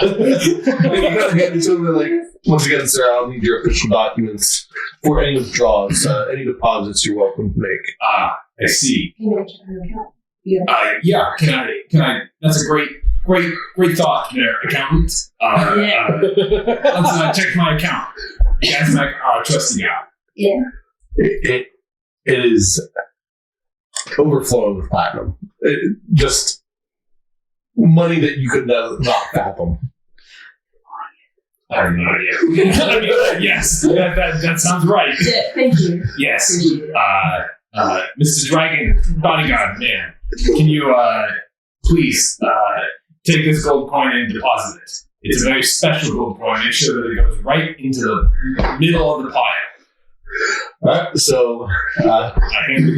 And you kind of get into them like, once again, sir, I'll need your official documents for any withdrawals, any deposits you're welcome to make. I see. Can you check your account? Yeah, can I? That's a great great thought there, accountant. Let's check my account. That's my trusty guy. Yeah. It is overflowing with platinum. Just money that you could not fathom. I have no idea. Yes, that sounds right. Yeah, thank you. Yes. Mr. Dragon, bodyguard man, can you please take this gold coin and deposit it? It's a very special gold coin. Make sure that it goes right into the middle of the pile. All right, so I hand the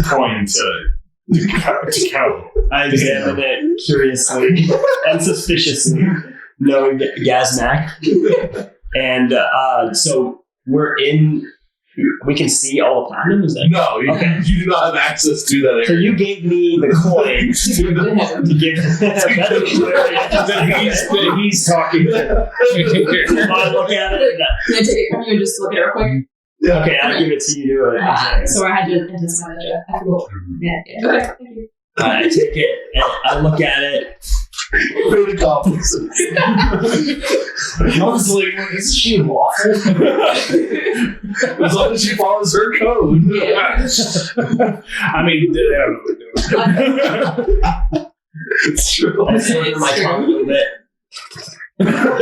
coin to Cal. I examine it curiously and suspiciously, knowing Gaznak. And so we can see all the platinum, is that? no, you do not have access to that area. So you gave me the coin to give that he's talking to. I look at it. Can I take it from you and just look at it real quick? Yeah. Okay, I'll give it to you. So I had to enter this my ledger. I forgot. Yeah. Okay, thank you. I take it and I look at it. Great accomplishments. I was like, is she lawful? As long as she follows her code. Yeah. I mean, I don't know what we're doing. It's true. I slit my tongue a little bit. And I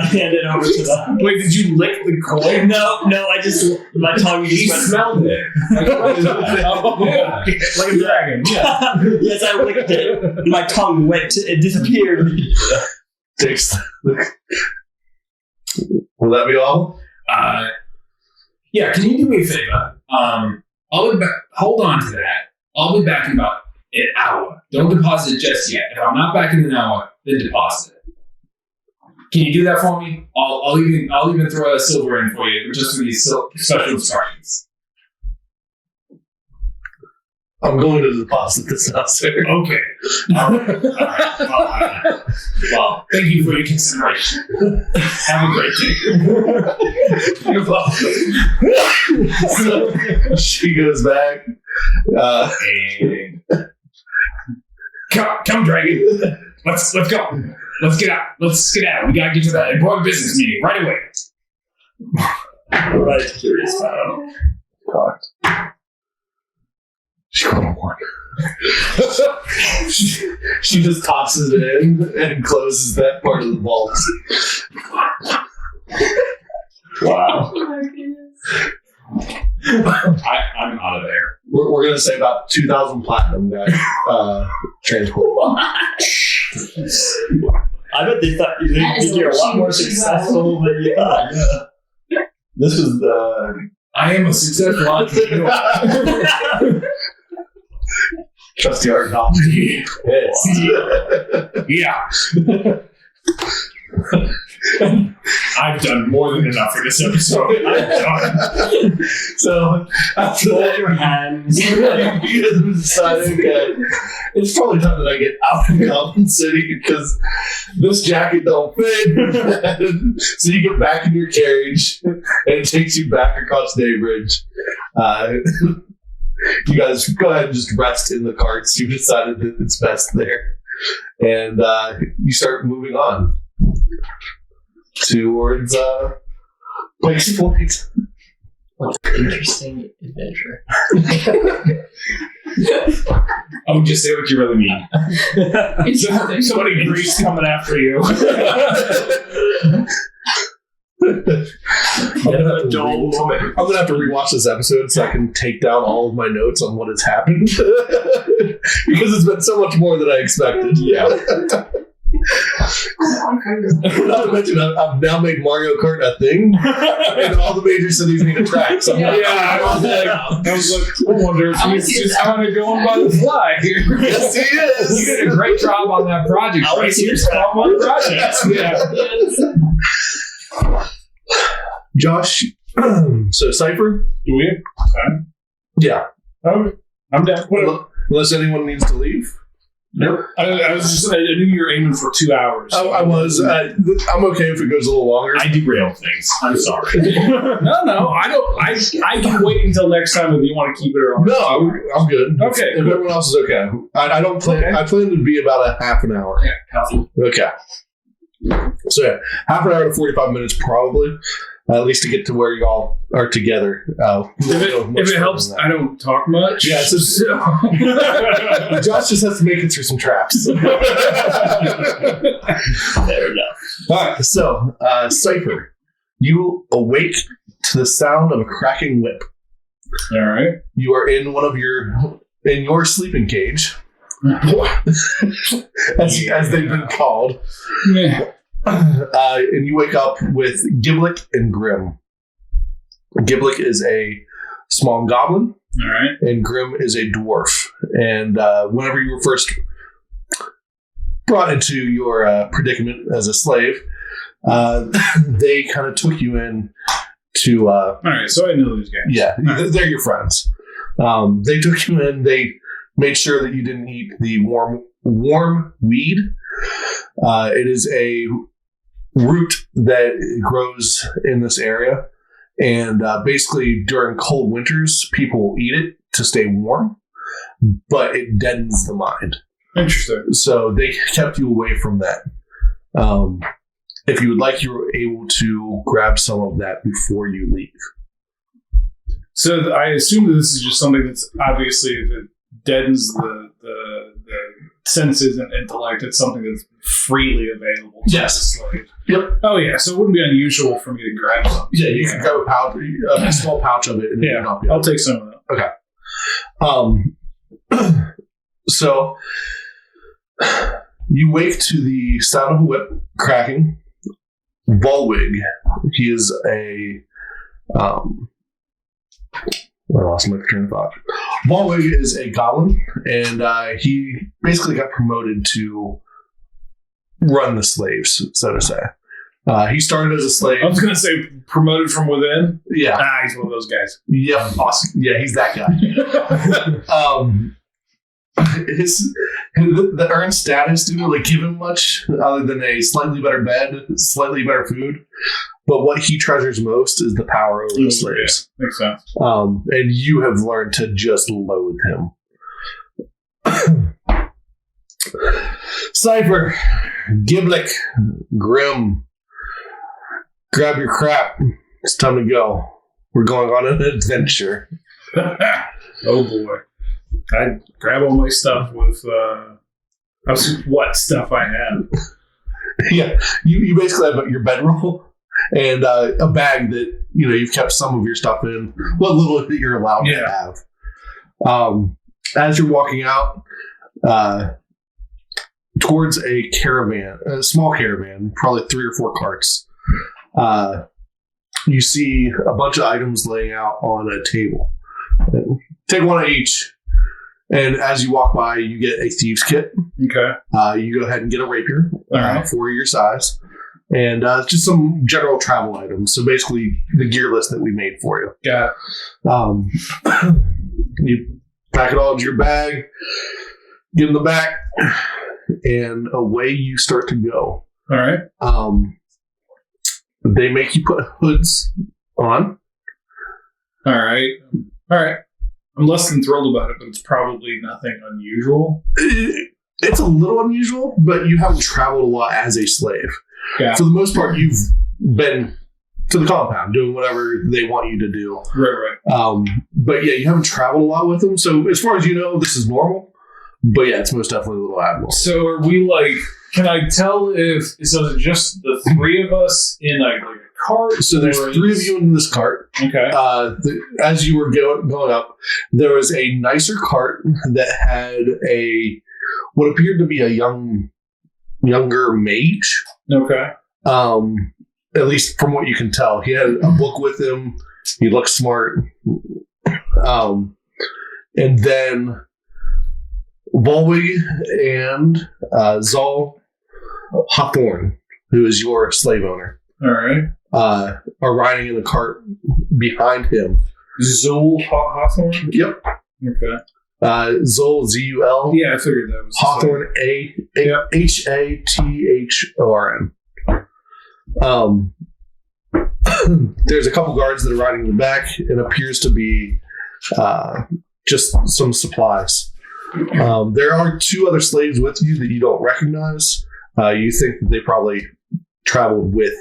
hand it over to the. Wait, did you lick the coin? No, I just my tongue just went. Smelled it. Like a dragon. Yeah. Yes, I licked it. My tongue went. It disappeared. Takes. Will that be all? Yeah. Can you do me a favor? I'll be back. Hold on to that. I'll be back in about an hour. Don't deposit it just yet. If I'm not back in an hour, then deposit it. Can you do that for me? I'll even throw a silver in for you, just for these special instructions. I'm going to deposit this now, sir. Okay. All right. Well, thank you for your consideration. Have a great day. You're welcome. So she goes back. And come, dragon. Let's go. Let's get out. We gotta get to that important business meeting right away. Right, curious about. She got a one. she just tosses it in and closes that part of the vault. Wow. Oh my goodness. I'm out of there. We're going to say about 2,000 platinum that transport. I bet they thought you're a lot more successful than you thought. Yeah. This was the. I am a successful entrepreneur. Trusty art novelty. Yeah. I've done more than enough for this episode. I'm done. So after that, your hands. you guys decided that it's probably time that I get out of Goblin City because this jacket don't fit. So you get back in your carriage and it takes you back across Daybridge. You guys go ahead and just rest in the carts. You decided that it's best there. And you start moving on towards Blake's Point. Interesting adventure. Oh, just say what you really mean. Somebody Greece coming after you. I'm gonna have to rewatch this episode so I can take down all of my notes on what has happened because it's been so much more than I expected. Yeah. Not to mention, I've now made Mario Kart a thing, and all the major cities need a track. So I was like, I wonder if he's just kind of going by the fly here. Yes, he is. You did a great job on that project. I want to see your top one project. Yeah. Josh, so Cypher? Do we have time? Yeah. Oh, I'm down. Whatever. Unless anyone needs to leave. Nope. I knew you were aiming for 2 hours. I was. I'm okay if it goes a little longer. I derail things. I'm sorry. No, I don't. I can wait until next time if you want to keep it or No, I'm good. Okay, If everyone else is okay. I don't plan. Okay. I plan to be about a half an hour. Yeah, Kelsey. Okay. So yeah, half an hour to 45 minutes probably, at least to get to where y'all are together. If it helps, I don't talk much. Yeah, so Josh just has to make it through some traps. Fair enough. All right, so Cypher, you awake to the sound of a cracking whip. All right. You are in your sleeping cage, as they've been called. Yeah. And you wake up with Giblick and Grim. Giblick is a small goblin, All right. and Grim is a dwarf. And whenever you were first brought into your predicament as a slave, they kind of took you in to... All right. So I know these guys. Yeah, they're your friends. They took you in. They made sure that you didn't eat the warm weed. It is a root that grows in this area, and basically during cold winters, people will eat it to stay warm, but it deadens the mind. Interesting. So they kept you away from that. If you would like, you were able to grab some of that before you leave. So I assume that this is just something that's obviously if it deadens the senses and intellect. It's something that's freely available to Yes. the slave. Yep. Oh yeah, so it wouldn't be unusual for me to grab something. Yeah, you can grab a small pouch of it. And Yeah, not be I'll take some of that. So you wake to the sound of a whip cracking. Volwig, he is a I lost my train of thought. Volwig is a goblin, and he basically got promoted to run the slaves, so to say. He started as a slave. I was going to say promoted from within. Yeah. He's one of those guys. Yep. Awesome. Yeah, he's that guy. The earned status didn't really give him much other than a slightly better bed, slightly better food. But what he treasures most is the power over the slaves. Yeah, makes sense. And you have learned to just loathe him. Cypher, Giblick, Grim, grab your crap. It's time to go. We're going on an adventure. Oh boy. I grab all my stuff with what stuff I have. Yeah, you basically have your bedroll and a bag that you've kept some of your stuff in. What little that you're allowed to have. As you're walking out towards a caravan, a small caravan, probably 3 or 4 carts, you see a bunch of items laying out on a table. Take one of each. And as you walk by, you get a thieves kit. Okay. You go ahead and get a rapier right. for your size. And just some general travel items. So basically the gear list that we made for you. Got it. You pack it all into your bag, get in the back, and away you start to go. All right. They make you put hoods on. All right. I'm less than thrilled about it, but it's probably nothing unusual. It's a little unusual, but you haven't traveled a lot as a slave. Yeah. For the most part, you've been to the compound doing whatever they want you to do. Right. But yeah, you haven't traveled a lot with them. So as far as you know, this is normal. But yeah, it's most definitely a little abnormal. So are we can I tell is it just the 3 of us in a cart? So there's 3 of you in this cart. Okay. As you were going up, there was a nicer cart that had what appeared to be a younger mage. Okay. At least from what you can tell, he had a book with him. He looked smart. And then Volwig and Zal Hawthorne, who is your slave owner, all right, are riding in the cart behind him. Zul Hawthorne? Yep. Okay. Zul, Z-U-L. Yeah, I figured that was Hawthorne, Yep. Hathorn. There's a couple guards that are riding in the back. It appears to be just some supplies. There are 2 other slaves with you that you don't recognize. You think that they probably traveled with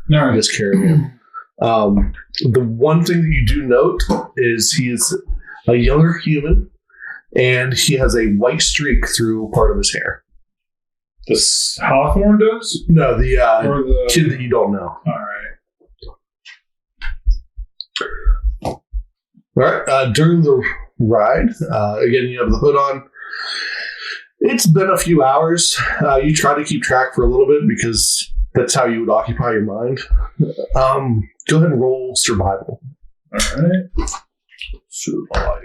this caravan. The one thing that you do note is he is a younger human, and he has a white streak through part of his hair. This Hawthorne does? No, Or the kid that you don't know. All All right. During the ride, again, you have the hood on. It's been a few hours. You try to keep track for a little bit because that's how you would occupy your mind. Go ahead and roll survival. All right. Survival.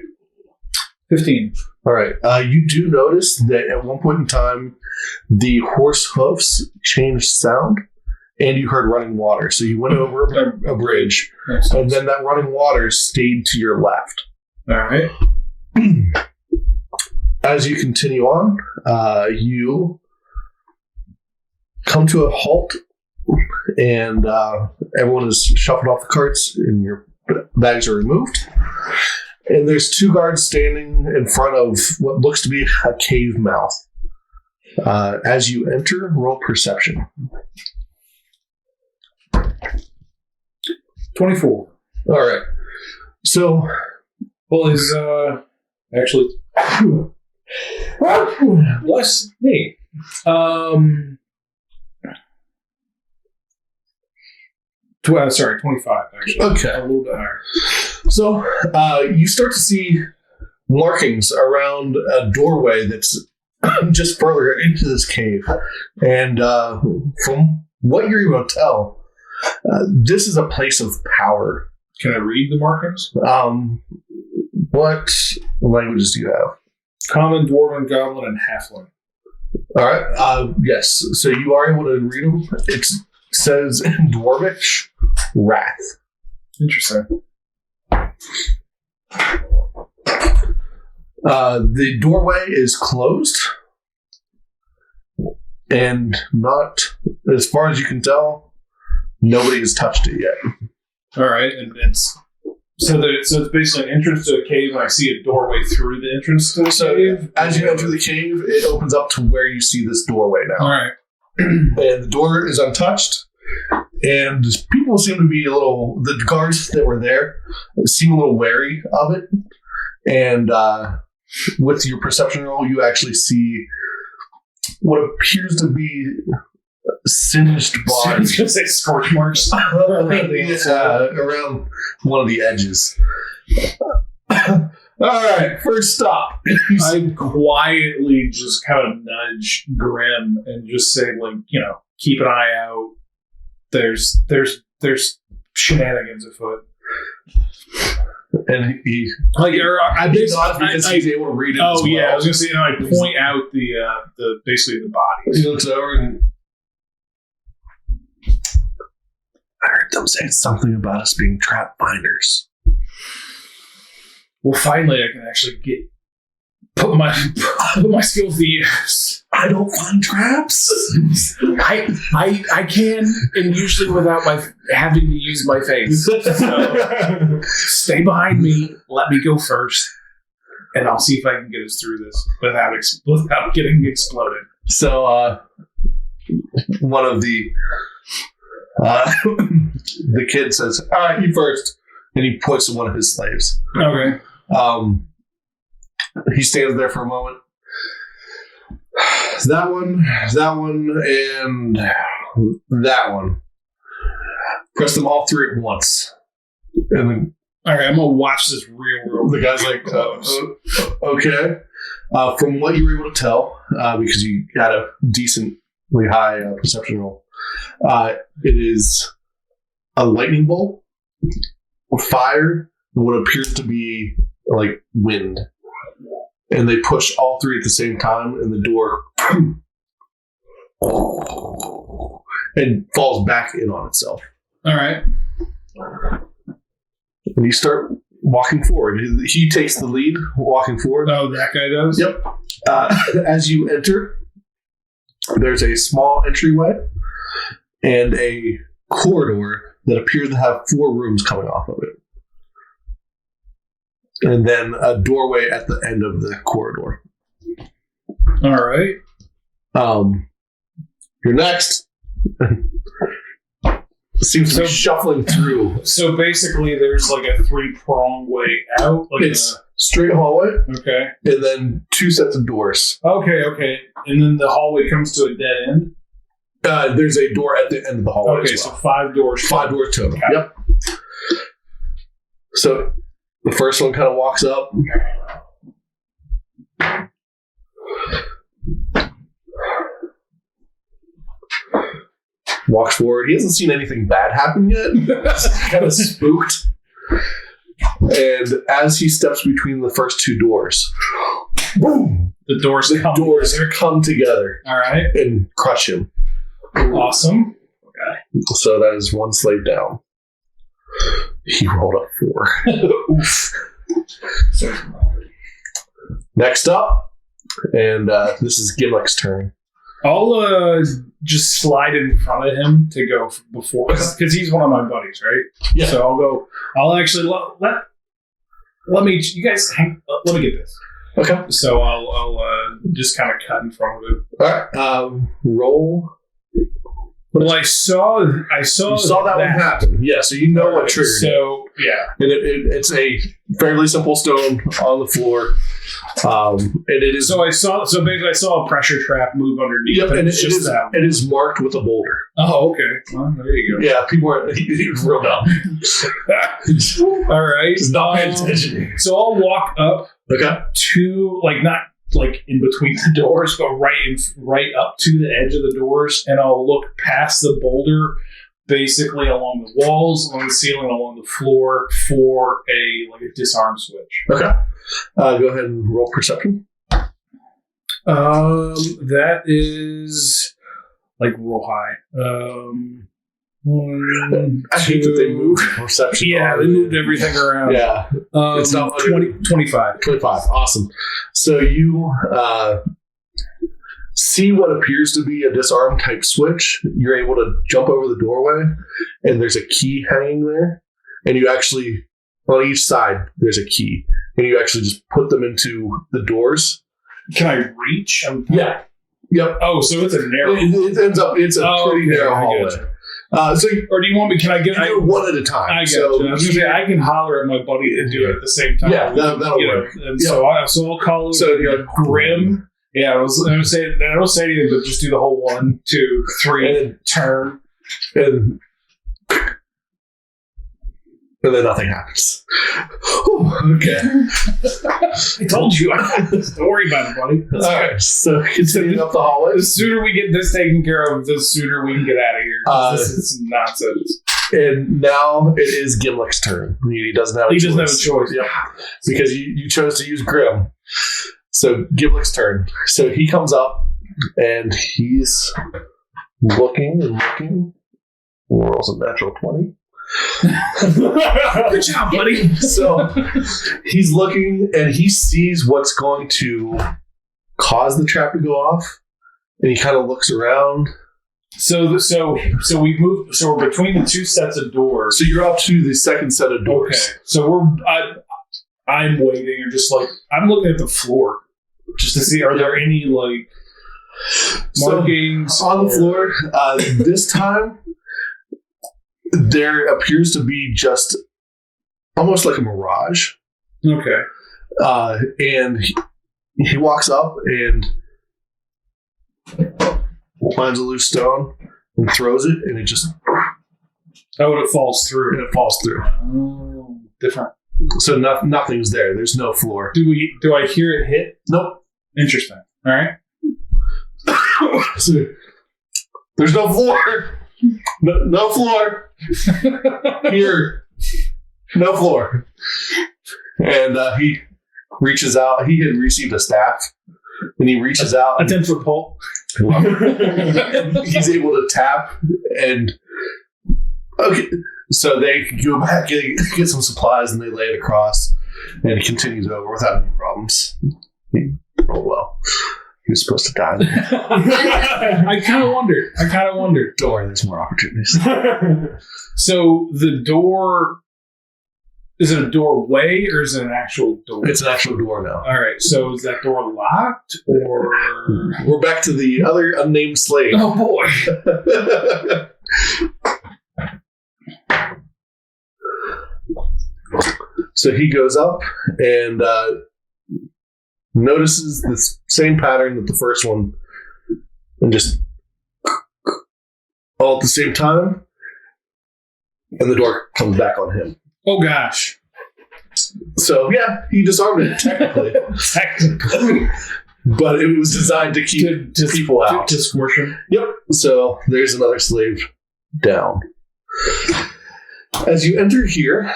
15. All right. You do notice that at one point in time, the horse hoofs changed sound, and you heard running water. So you went over a bridge, and then that running water stayed to your left. All right. As you continue on, you come to a halt, and everyone is shuffled off the carts, and your bags are removed. And there's 2 guards standing in front of what looks to be a cave mouth. As you enter, roll perception. 24. All right. So, Well, is actually bless me. Sorry, 25. Actually, okay. A little bit higher. So, you start to see markings around a doorway that's just further into this cave. And from what you're able to tell, this is a place of power. Can I read the markings? What languages do you have? Common, Dwarven, Goblin, and Halfling. All right. Yes. So you are able to read them. It says in Dwarvish, wrath. Interesting. The doorway is closed, and not, as far as you can tell, nobody has touched it yet. All right, and it's so it's basically an entrance to a cave, and I see a doorway through the entrance to the cave. As you enter the cave, it opens up to where you see this doorway now. All right, And the door is untouched, and people seem to be the guards that were there seem a little wary of it. And with your perception roll, you actually see what appears to be singed I was bodies gonna say scorch marks around one of the edges. All right, first stop. I quietly just kind of nudge Grim and just say, like, keep an eye out. There's shenanigans afoot. And he I nods because he's able to read it. Oh as well. yeah, I was gonna say, I point out the basically the bodies. He looks over and I heard them say something about us being trap finders. Well, finally, I can actually put my skills to use. I don't find traps. I can, and usually without having to use my face. So stay behind me. Let me go first, And I'll see if I can get us through this without getting exploded. So, one of the kid says, "All right, you first," and he points to one of his slaves. Okay. He stands there for a moment. That one, and that one. Press them all through at once. And then All right, I'm gonna watch this real world. the guy's like, okay. From what you were able to tell, because you had a decently high perception roll, it is a lightning bolt, fire, and what appears to be like wind. And they push all three at the same time, and the door and falls back in on itself. All right. And you start walking forward. He takes the lead, walking forward. Oh, that guy does? Yep. As you enter, there's a small entryway and a corridor that appears to have 4 rooms coming off of it. And then a doorway at the end of the corridor. All right. You're next. Seems to be shuffling through. So basically, there's like a 3-pronged way out. Like It's straight hallway, okay. and then 2 sets of doors. Okay. And then the hallway comes to a dead end? There's a door at the end of the hallway Okay, as well. so 5 doors. 5 doors total. Okay. Yep. So the first one kind of walks up. Walks forward. He hasn't seen anything bad happen yet. He's kind of spooked. And as he steps between the first 2 doors, boom! The doors come together. All right. And crush him. Awesome. So that is 1 slave down. He rolled up 4. Oof. Next up, and this is Gimlick's turn. I'll just slide in front of him to go before, because he's one of my buddies, right? Yeah. So I'll go. I'll actually let me. You guys let me get this. Okay. So I'll just kind of cut in front of him. All right. Roll. Well, I saw You saw that one happen. Yeah, so you know what triggered it. So yeah, And it's a fairly simple stone on the floor. And it is. So basically, I saw a pressure trap move underneath. Yep, and it's just that. it is marked with a boulder. Oh, okay. Well, there you go. Yeah, people are he was real dumb. All right. Just not paying attention. So I'll walk up Okay. to not in between the doors, but right up to the edge of the doors, and I'll look past the boulder, basically along the walls, along the ceiling, along the floor for a disarm switch. Okay. Go ahead and roll perception. That is real high. I hate that they moved perception. Yeah, they moved everything around. Yeah. It's not 25. 25. Awesome. So you see what appears to be a disarm type switch. You're able to jump over the doorway, and there's a key hanging there. And you actually, on each side, there's a key. And you actually just put them into the doors. Can I reach? Yeah. Yep. Oh, so it's a narrow. It ends up, it's a pretty narrow hallway. Or do you want me? Can I get? Do one at a time. I got so you. I was gonna say I can holler at my buddy to do it at the same time. Yeah, that'll work. And so I'll call him. So you're Grim. Yeah, I was gonna say. I don't say anything, but just do the whole 1, 2, 3 and turn, and then nothing happens. Whew, okay. I told you. Don't worry about it, buddy. All right. So continuing up the hallway. The sooner we get this taken care of, the sooner we can get out of here. This is some nonsense. And now it is Gimlick's turn. He doesn't have a choice. He doesn't have a choice. Yep. Because you chose to use Grim. So Gimlick's turn. So he comes up and he's looking and looking. Rolls a natural 20. Good job, buddy. So he's looking and he sees what's going to cause the trap to go off, and he kind of looks around. So we moved. So we're between the 2 sets of doors. So you're up to the second set of doors. Okay. So I'm waiting, or just I'm looking at the floor, just to see are there any markings on the floor. This time. There appears to be just almost like a mirage. Okay. And he walks up and finds a loose stone and throws it, and it just... Oh, and it falls through. And it falls through. Oh, different. So nothing's there. There's no floor. Do I hear it hit? Nope. Interesting. All right. So, there's no floor. No floor. Here. No floor. And he reaches out. He had received a staff. And he reaches out. A 10-foot pole. And he's able to tap. And okay. So they go back and get some supplies and they lay it across, and it continues over without any problems. He rolled well. He was supposed to die. I kind of wondered. Don't worry, there's more opportunities. So the door, is it a doorway or is it an actual door? It's an actual door now. All right. So is that door locked or? We're back to the other unnamed slave. Oh boy. So he goes up and notices this same pattern that the first one, and just all at the same time, and the door comes back on him. Oh gosh. So yeah, he disarmed it technically, but it was designed to keep people out. To squish him. Yep. So there's another slave down. As you enter here,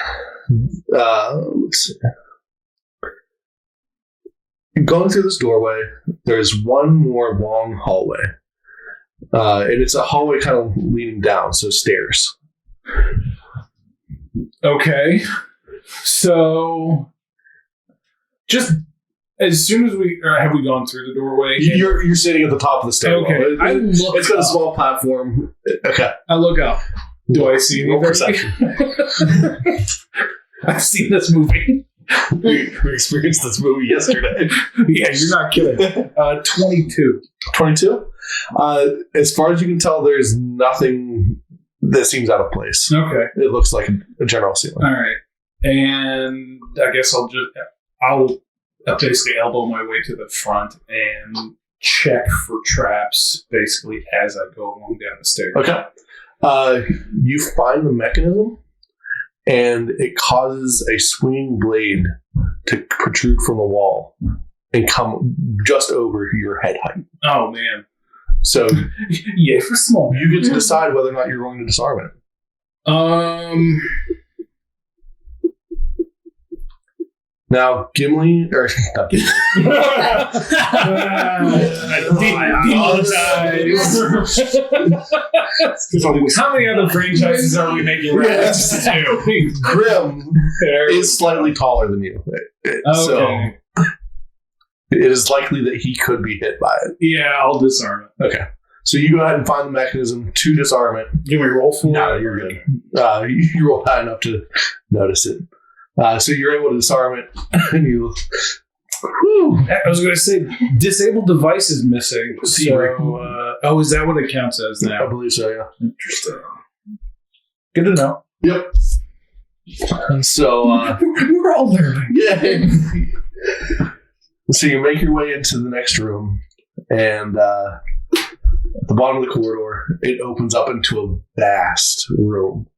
let's see. Going through this doorway, there's one more long hallway. And it's a hallway kind of leaning down, so stairs. Okay. So, just as soon as have we gone through the doorway? You're sitting at the top of the stairwell. Okay. It's got a small platform. Okay. I look up. Do I see Roll anything? perception. I've seen this movie. We experienced this movie yesterday. Yeah, you're not kidding. 22. 22? As far as you can tell, there's nothing that seems out of place. Okay. It looks like a general ceiling. All right. And I guess I'll basically elbow my way to the front and check for traps basically as I go along down the stairs. Okay. You find the mechanism, and it causes a swinging blade to protrude from the wall and come just over your head height. Oh, man. So yeah, for small. You get to decide whether or not you're going to disarm it. Now, Gimli, or not Gimli. How many other franchises are we making references to? Grim is slightly taller than you. So it is likely that he could be hit by it. Yeah, I'll disarm it. Okay. So you go ahead and find the mechanism to disarm it. Can we roll for it? No, you're good. You roll high enough to notice it. So you're able to disarm it, and you. Whew. I was going to say, disabled device is missing. So, is that what it counts as now? I believe so. Yeah. Interesting. Good to know. Yep. And so we're all learning. Yeah. So you make your way into the next room, and at the bottom of the corridor, it opens up into a vast room.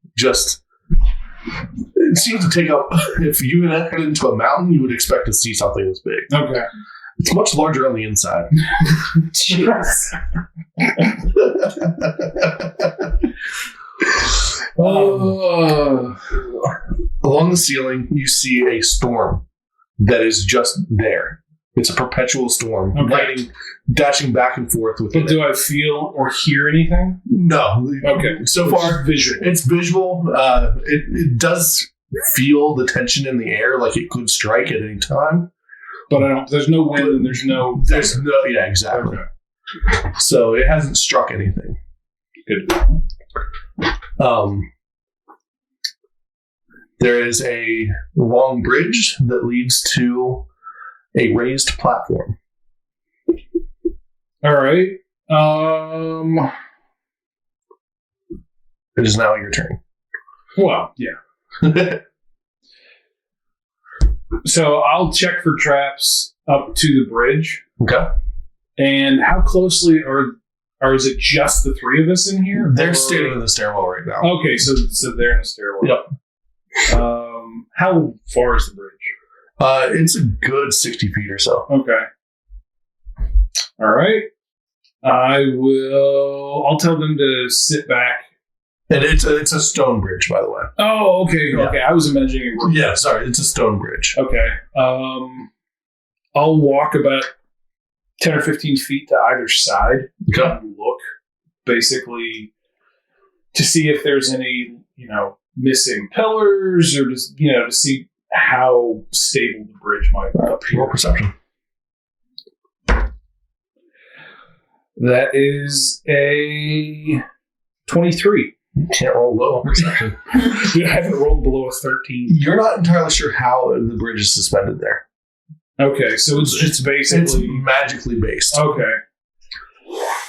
It seems to take up. If you had entered into a mountain, you would expect to see something this big. Okay. It's much larger on the inside. Along the ceiling, you see a storm that is just there. It's a perpetual storm, lightning dashing back and forth with it. But do I feel or hear anything? No. Okay. So far, visual. It's visual. It does feel the tension in the air, like it could strike at any time. But there's no wind and there's no. Yeah, exactly. Okay. So it hasn't struck anything. Good. There is a long bridge that leads to a raised platform. All right. It is now your turn. Well, yeah. So I'll check for traps up to the bridge. Okay. And how closely or is it just the three of us in here? They're standing in the stairwell right now. Okay, so they're in the stairwell. Yep. How far is the bridge? It's a good 60 feet or so. Okay. All right. I'll tell them to sit back. And it's a stone bridge, by the way. Oh, okay. Yeah. Okay. I was imagining it. Yeah, sorry. It's a stone bridge. Okay. I'll walk about 10 or 15 feet to either side. Okay. And look, basically, to see if there's any, missing pillars, or just to see how stable the bridge might appear. Roll perception. That is a 23. You can't roll low on perception. I haven't rolled below a 13. You're not entirely sure how the bridge is suspended there. Okay, so it's It's basically magically based. okay.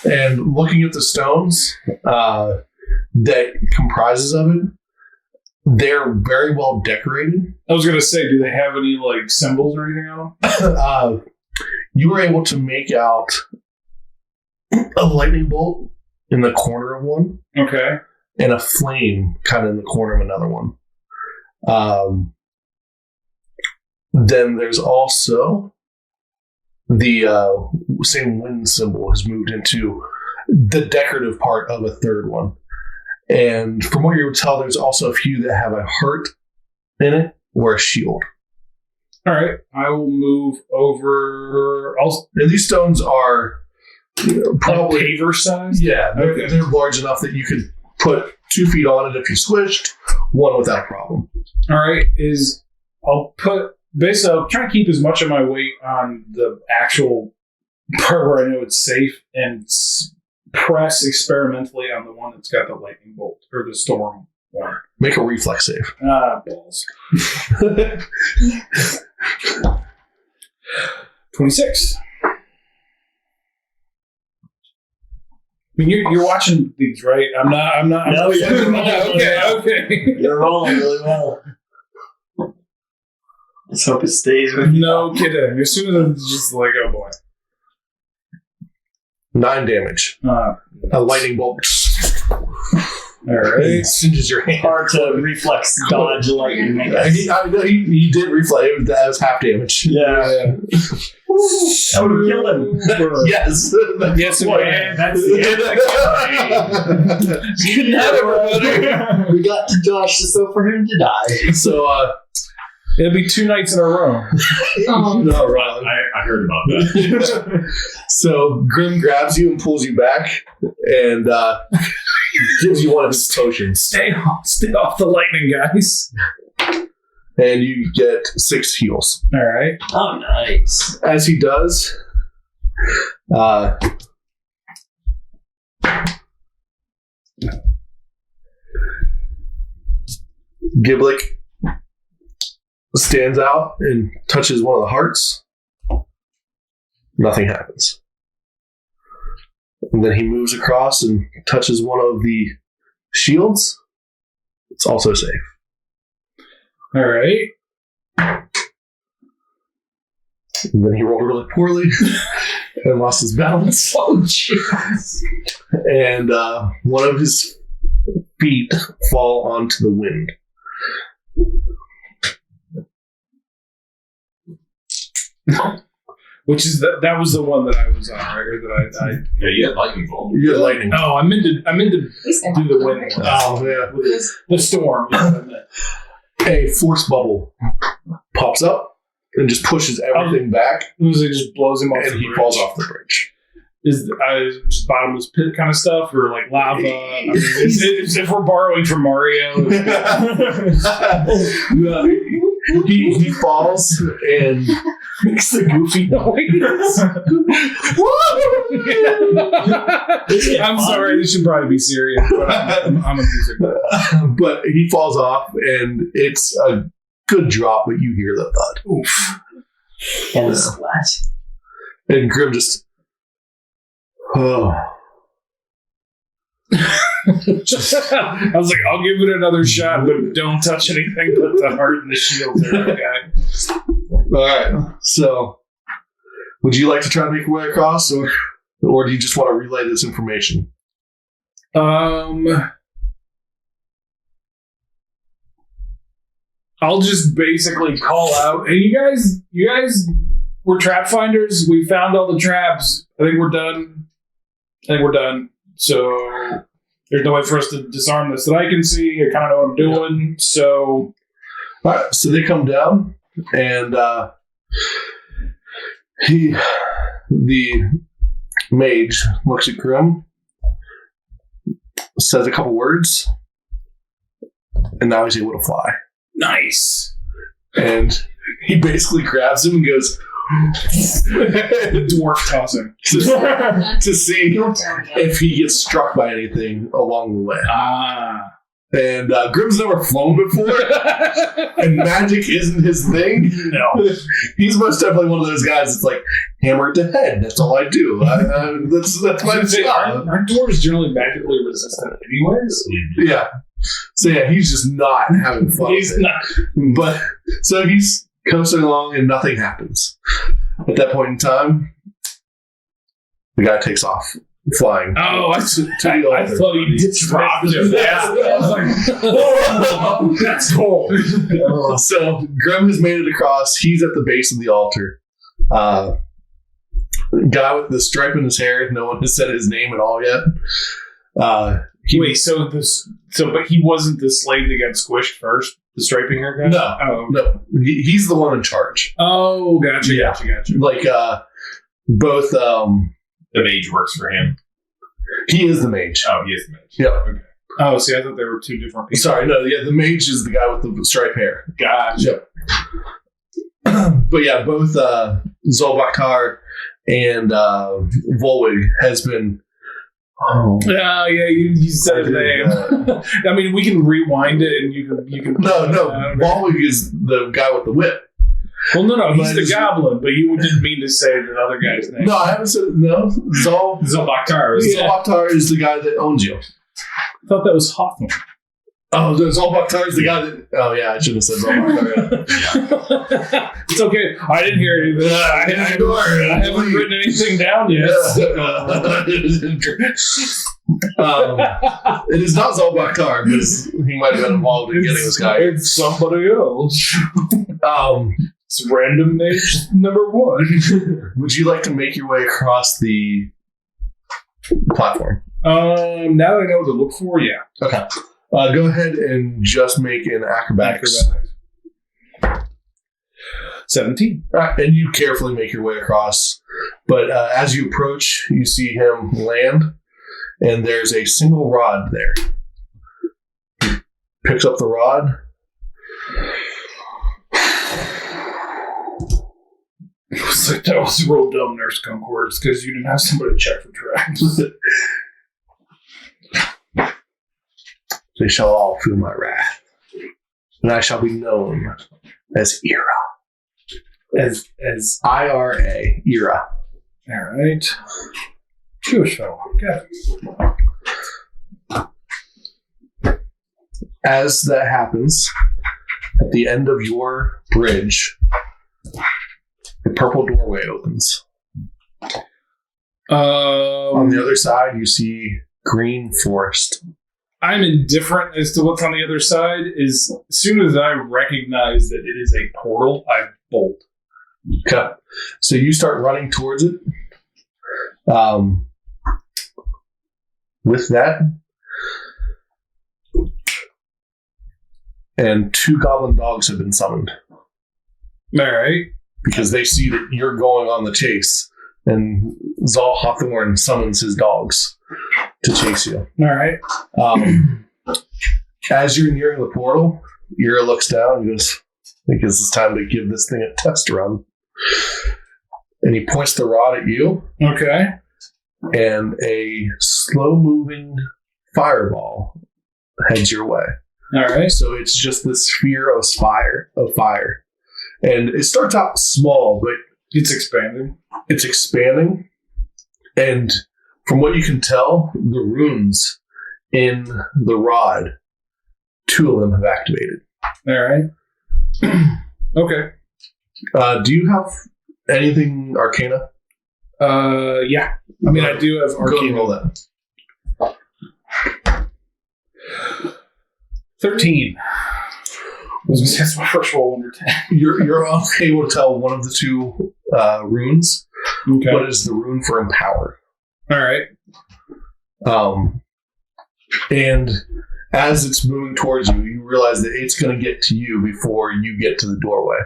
And looking at the stones that comprises of it, they're very well decorated. I was gonna say, do they have any like symbols or anything on them? You were able to make out a lightning bolt in the corner of one, Okay. and a flame kind of in the corner of another one. Then there's also the same wind symbol has moved into the decorative part of a third one. And from what you would tell, there's also a few that have a heart in it or a shield. All right. I will move over. And these stones are probably paver size. Yeah, Okay. they're large enough that you could put 2 feet on it if you squished, one without a problem. All right. I'll try to keep as much of my weight on the actual part where I know it's safe and press experimentally on the one that's got the lightning bolt or the storm one. Make a reflex save. Balls. 26. I mean, you're watching these, right? I'm not. No, you're rolling. Okay. You're rolling really well. Let's hope it stays with you. No kidding. As soon as it's just like, oh boy. 9 damage. A lightning bolt All right. singes your hand. Hard to reflex dodge lightning. I guess. He did reflect. That was half damage. Yeah. That would have killed him. Yes. Yes, Boy, man. that's the end of the campaign. You couldn't have it, brother. We got to Josh just so for him to die. So, It'll be 2 nights in a row. no, right. I heard about that. So Grim grabs you and pulls you back and gives you one of his potions. Stay off the lightning, guys. And you get 6 heals. All right. Oh, nice. As he does, Giblick stands out and touches one of the hearts. Nothing happens. And then he moves across and touches one of the shields. It's also safe. All right. And then he rolled really poorly and lost his balance. Oh, jeez. And one of his feet fall onto the wind. Which is that was the one that I was on, right? Or that I Yeah, you had lightning bolt. You get lightning. Oh, I meant to do the wind one. Oh, yeah. The storm. You know what I meant. A force bubble pops up and just pushes everything back, It just blows him off and the he bridge. falls off the bridge. Is just bottomless pit kind of stuff, or like lava? I mean, if we're borrowing from Mario, He falls and makes the goofy noise. I'm sorry, this should probably be serious, but I'm a music guy. but he falls off, and it's a good drop, but you hear the thud. Oof. And a splat. And Grim just, oh. I was like, I'll give it another shot, but don't touch anything but the heart and the shield there, okay? All right. So, would you like to try to make your way across, or do you just want to relay this information? I'll just basically call out, hey, you guys were trap finders. We found all the traps. I think we're done. So there's no way for us to disarm this that I can see. I kind of know what I'm doing. So, All right. So they come down, and the mage looks at Grim, says a couple words, and now he's able to fly. Nice. And he basically grabs him and goes Dwarf tossing. to see if he gets struck by anything along the way. Ah. And Grim's never flown before, and magic isn't his thing. No. He's most definitely one of those guys that's like, hammer to head. That's all I do. That's my job. Aren't dwarves generally magically resistant anyways? Yeah. So yeah, he's just not having fun. He's with it. not. But so he's coasting along and nothing happens. At that point in time, the guy takes off flying. Oh, I altar. thought he dropped him. Yeah. I was like, oh, that's cool. So Grim has made it across. He's at the base of the altar. Guy with the stripe in his hair. No one has said his name at all yet. Wait, but he wasn't the slave that got squished first? The striping hair guy? No. Oh, No, he's the one in charge. oh, gotcha. Like both. The mage works for him. He is the mage. Oh, he is the mage. Yeah. Okay. Oh, see, I thought they were two different people. Sorry, no. Yeah, the mage is the guy with the striped hair. Gotcha. Yep. But yeah, both Zolbakar and Volwig has been. Oh. Yeah, you said his name. I mean, we can rewind it and you can. No. Volwig is the guy with the whip. Well, no, he's But the it's- goblin, but you didn't mean to say the other guy's name. No, I haven't said no. Zolbakar. Zolbakar is the guy that owns you. I thought that was Hawthorne. Oh, Zolbakar is the guy that. Oh yeah, I should have said Zolbakar. Yeah. It's okay. I didn't hear anything. I haven't written anything down yet. It is not Zolbakar, but he might have been involved in getting this guy. It's somebody else. It's random mage number 1. Would you like to make your way across the platform? Now that I know what to look for, yeah. Okay. Go ahead and just make an acrobatics. 17. And you carefully make your way across. But as you approach, you see him land, and there's a single rod there. He picks up the rod. It was like, that was real dumb, Nurse Concord, because you didn't have somebody to check for traps. They shall all feel my wrath, and I shall be known as Ira. As IRA, Ira. all right. Jewish fellow. Got it. As that happens, at the end of your bridge, a purple doorway opens. On the other side, you see green forest. I'm indifferent as to what's on the other side. As soon as I recognize that it is a portal, I bolt. Okay. So you start running towards it. With that, and 2 goblin dogs have been summoned All right. because they see that you're going on the chase, and Zal Hawthorne summons his dogs to chase you. All right. As you're nearing the portal, Ira looks down and goes, I think it's time to give this thing a test run. And he points the rod at you, Okay. and a slow-moving fireball heads your way. All right. So it's just this sphere of fire. And it starts out small, but It's expanding. it's expanding. And from what you can tell, the runes in the rod, 2 of them have activated. All right. Okay. Do you have anything Arcana? Yeah. I mean, I do have Go and Arcana. roll that. 13. That's my first roll under 10. You're able to tell one of the 2 runes, Okay. but it's the rune for empower. All right. And as it's moving towards you, you realize that it's going to get to you before you get to the doorway.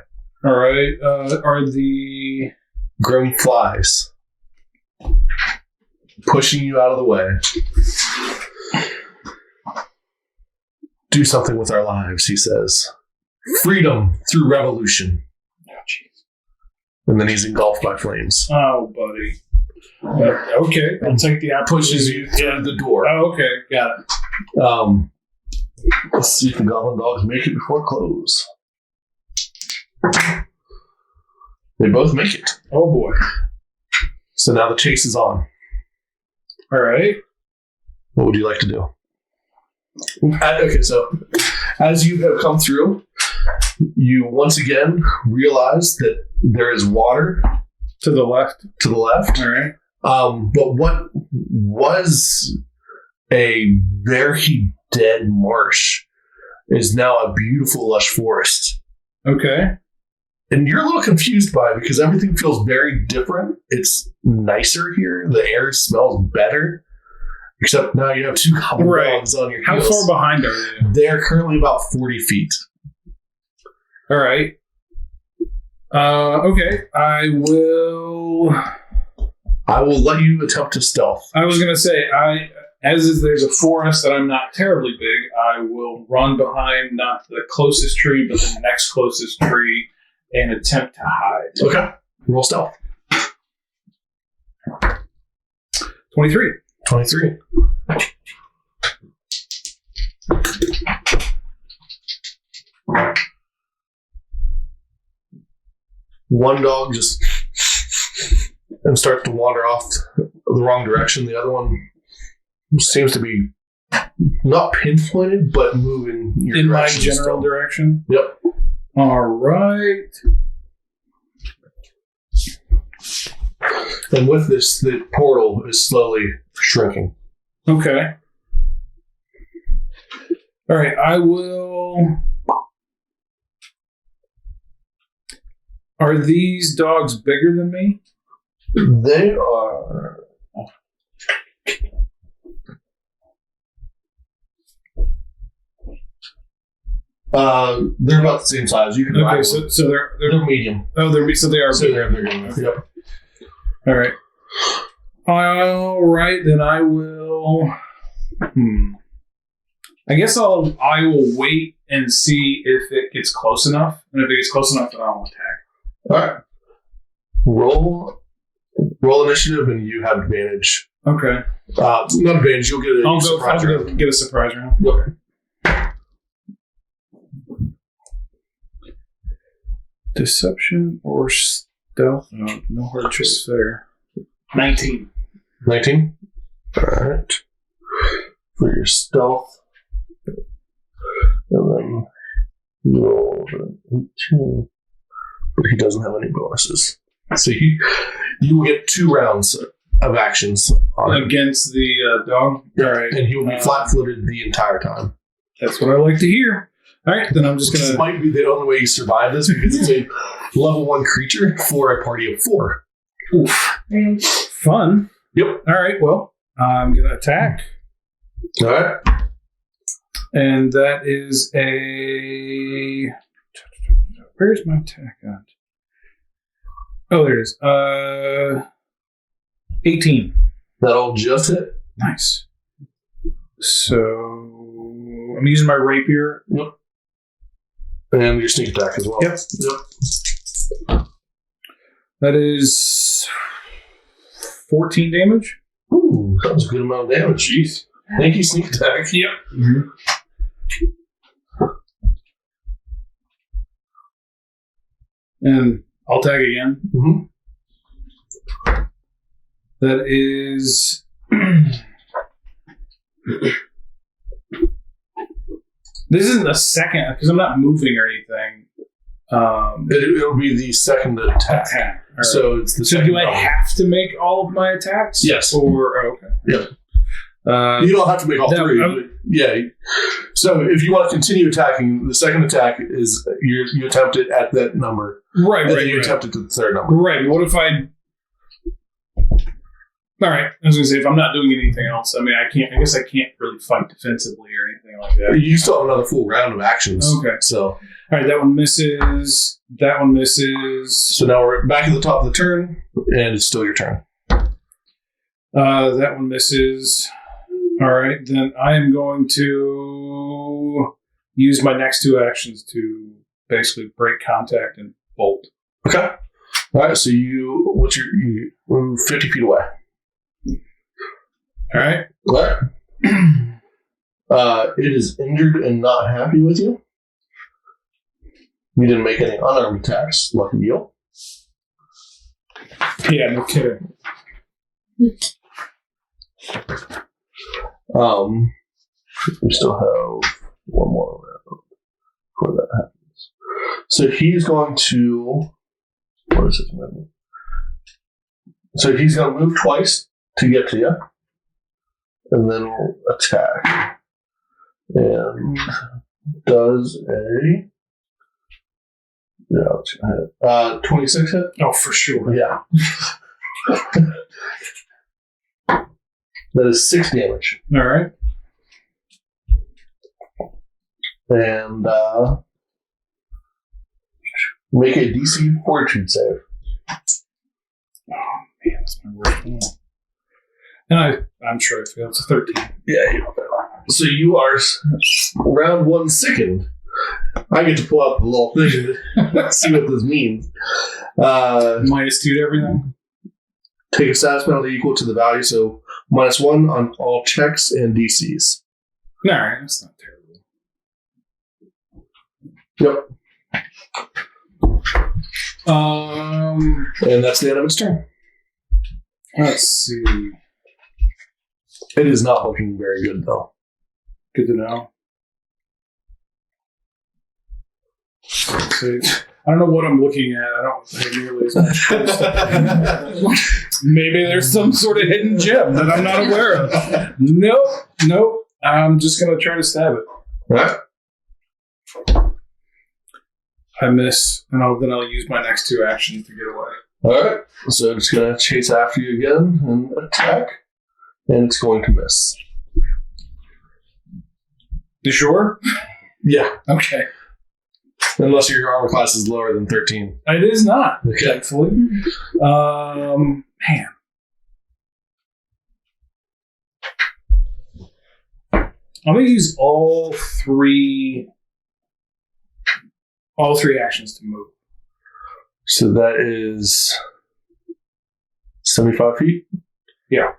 All right. Are the... Grim flies, pushing you out of the way. do something with our lives, he says. Freedom through revolution. Oh, jeez. And then he's engulfed by flames. Oh, buddy. Okay, I'll take the apple. Pushes you through the door. Oh, okay, got it. Let's see if the goblin dogs make it before close. They both make it. Oh, boy. So now the chase is on. All right. What would you like to do? Okay, so as you have come through, you once again realize that there is water To the left. to the left. All right. But what was a very dead marsh is now a beautiful, lush forest. Okay. And you're a little confused by it because everything feels very different. It's nicer here. The air smells better. Except now you have two goblin dogs on your How heels. far behind are they? They're currently about 40 feet. All right. Okay. I will let you attempt to stealth. I was gonna say, there's a forest that I'm not terribly big, I will run behind not the closest tree, but the next closest tree, and attempt to hide. Okay. Roll stealth. 23. 23. One dog just and starts to wander off the wrong direction. The other one seems to be not pinpointed, but moving your In my direction general still. direction. Yep. All right. And with this, the portal is slowly shrinking. Okay. All right. I will. Are these dogs bigger than me? They are. They're about the same size. You can Okay, ride so them. they're They're medium. so they are So bigger. they're bigger. Yep. All right. All right, then I will. I guess I will wait and see if it gets close enough, and if it gets close enough, then I'll attack. All right. Roll initiative, and you have advantage. Okay. Not advantage. You'll get a I'll surprise go round. get a surprise round. Okay. Deception or stealth? No hard choice there. 19. 19. All right. For your stealth, and then you roll an 18. But he doesn't have any bonuses. So you will get 2 rounds of actions on him. Against the dog? Yeah, All right. and he will be flat-footed the entire time. That's what I like to hear. All right, then I'm just This going to... might be the only way you survive this because it's a level 1 creature for a party of 4. Fun. Yep. All right, well, I'm going to attack. All right. And that is a... Where's my attack at? Oh, there it is. 18. That'll just hit. Nice. So I'm using my rapier. Yep. And your sneak attack as well. Yep. That is 14 damage. Ooh, that was a good amount of damage. Jeez. Thank you, sneak attack. Yep. And I'll tag again. Mm-hmm. That is. This isn't the second because I'm not moving or anything. It'll be the second attack. All right. So it's the So second do I round. have to make all of my attacks? Yes. Or okay. Yeah. You You don't have to make all that- 3. I'm- But yeah. So if you want to continue attacking, the second attack is you attempt it at that number. right, And right, then you right. attempt it to the third number. Right. What if I? All right. I was going to say if I'm not doing anything else, I mean, I can't. I guess I can't really fight defensively or anything like that. You still have another full round of actions. Okay. So All right. That one misses. That one misses. so now we're back at the top of the turn, and it's still your turn. That one misses. All right. Then I am going to use my next 2 actions to basically break contact and bolt. Okay. All right. So you move 50 feet away. All right. What? It is injured and not happy with you. You didn't make any unarmed attacks. Lucky you. Yeah, no kidding. We still have one more round before that happens. So he's going to. What is his movement? So he's going to move twice to get to you, and then we'll attack. And does a 26 hit? Oh, for sure. Yeah. That is 6 damage. All right. And make a DC Fortitude save. Oh, man, that's my worst one. And I'm sure I failed. It's a 13. Yeah, so you are round 1 sickened. I get to pull out the little thing and see what this means. -2 to everything. Take a status penalty equal to the value, so -1 on all checks and DCs. All right, that's not terrible. Yep. And that's the end of its turn. Let's see. It is not looking very good, though. Good to know. Let's see. I don't know what I'm looking at. I don't pay nearly as much attention. Maybe there's some sort of hidden gem that I'm not aware of. Nope. I'm just going to try to stab it. Right. I miss, and then I'll use my next 2 actions to get away. All right. So it's going to chase after you again and attack, and it's going to miss. You sure? Yeah. Okay. Unless your armor class is lower than 13. It is not, Okay. thankfully. Man. I'm going to use all three actions to move. So that is 75 feet? Yeah.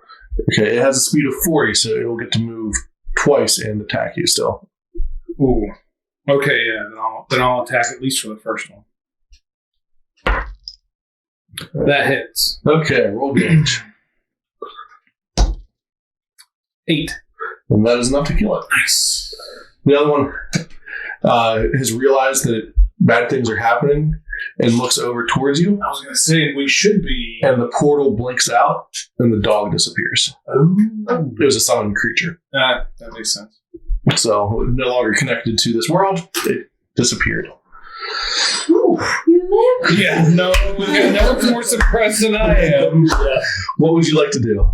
Okay, it has a speed of 40, so it'll get to move twice and attack you still. Ooh. Okay, yeah, then I'll attack at least for the first one. That hits. Okay, roll damage. 8. And that is enough to kill it. Nice. The other one has realized that bad things are happening and looks over towards you, I was going to say, we should be... and the portal blinks out, and the dog disappears. Oh. It was a summoned creature. That makes sense. So, no longer connected to this world, it disappeared. You live? Yeah, no one's more surprised than I am. What would you like to do?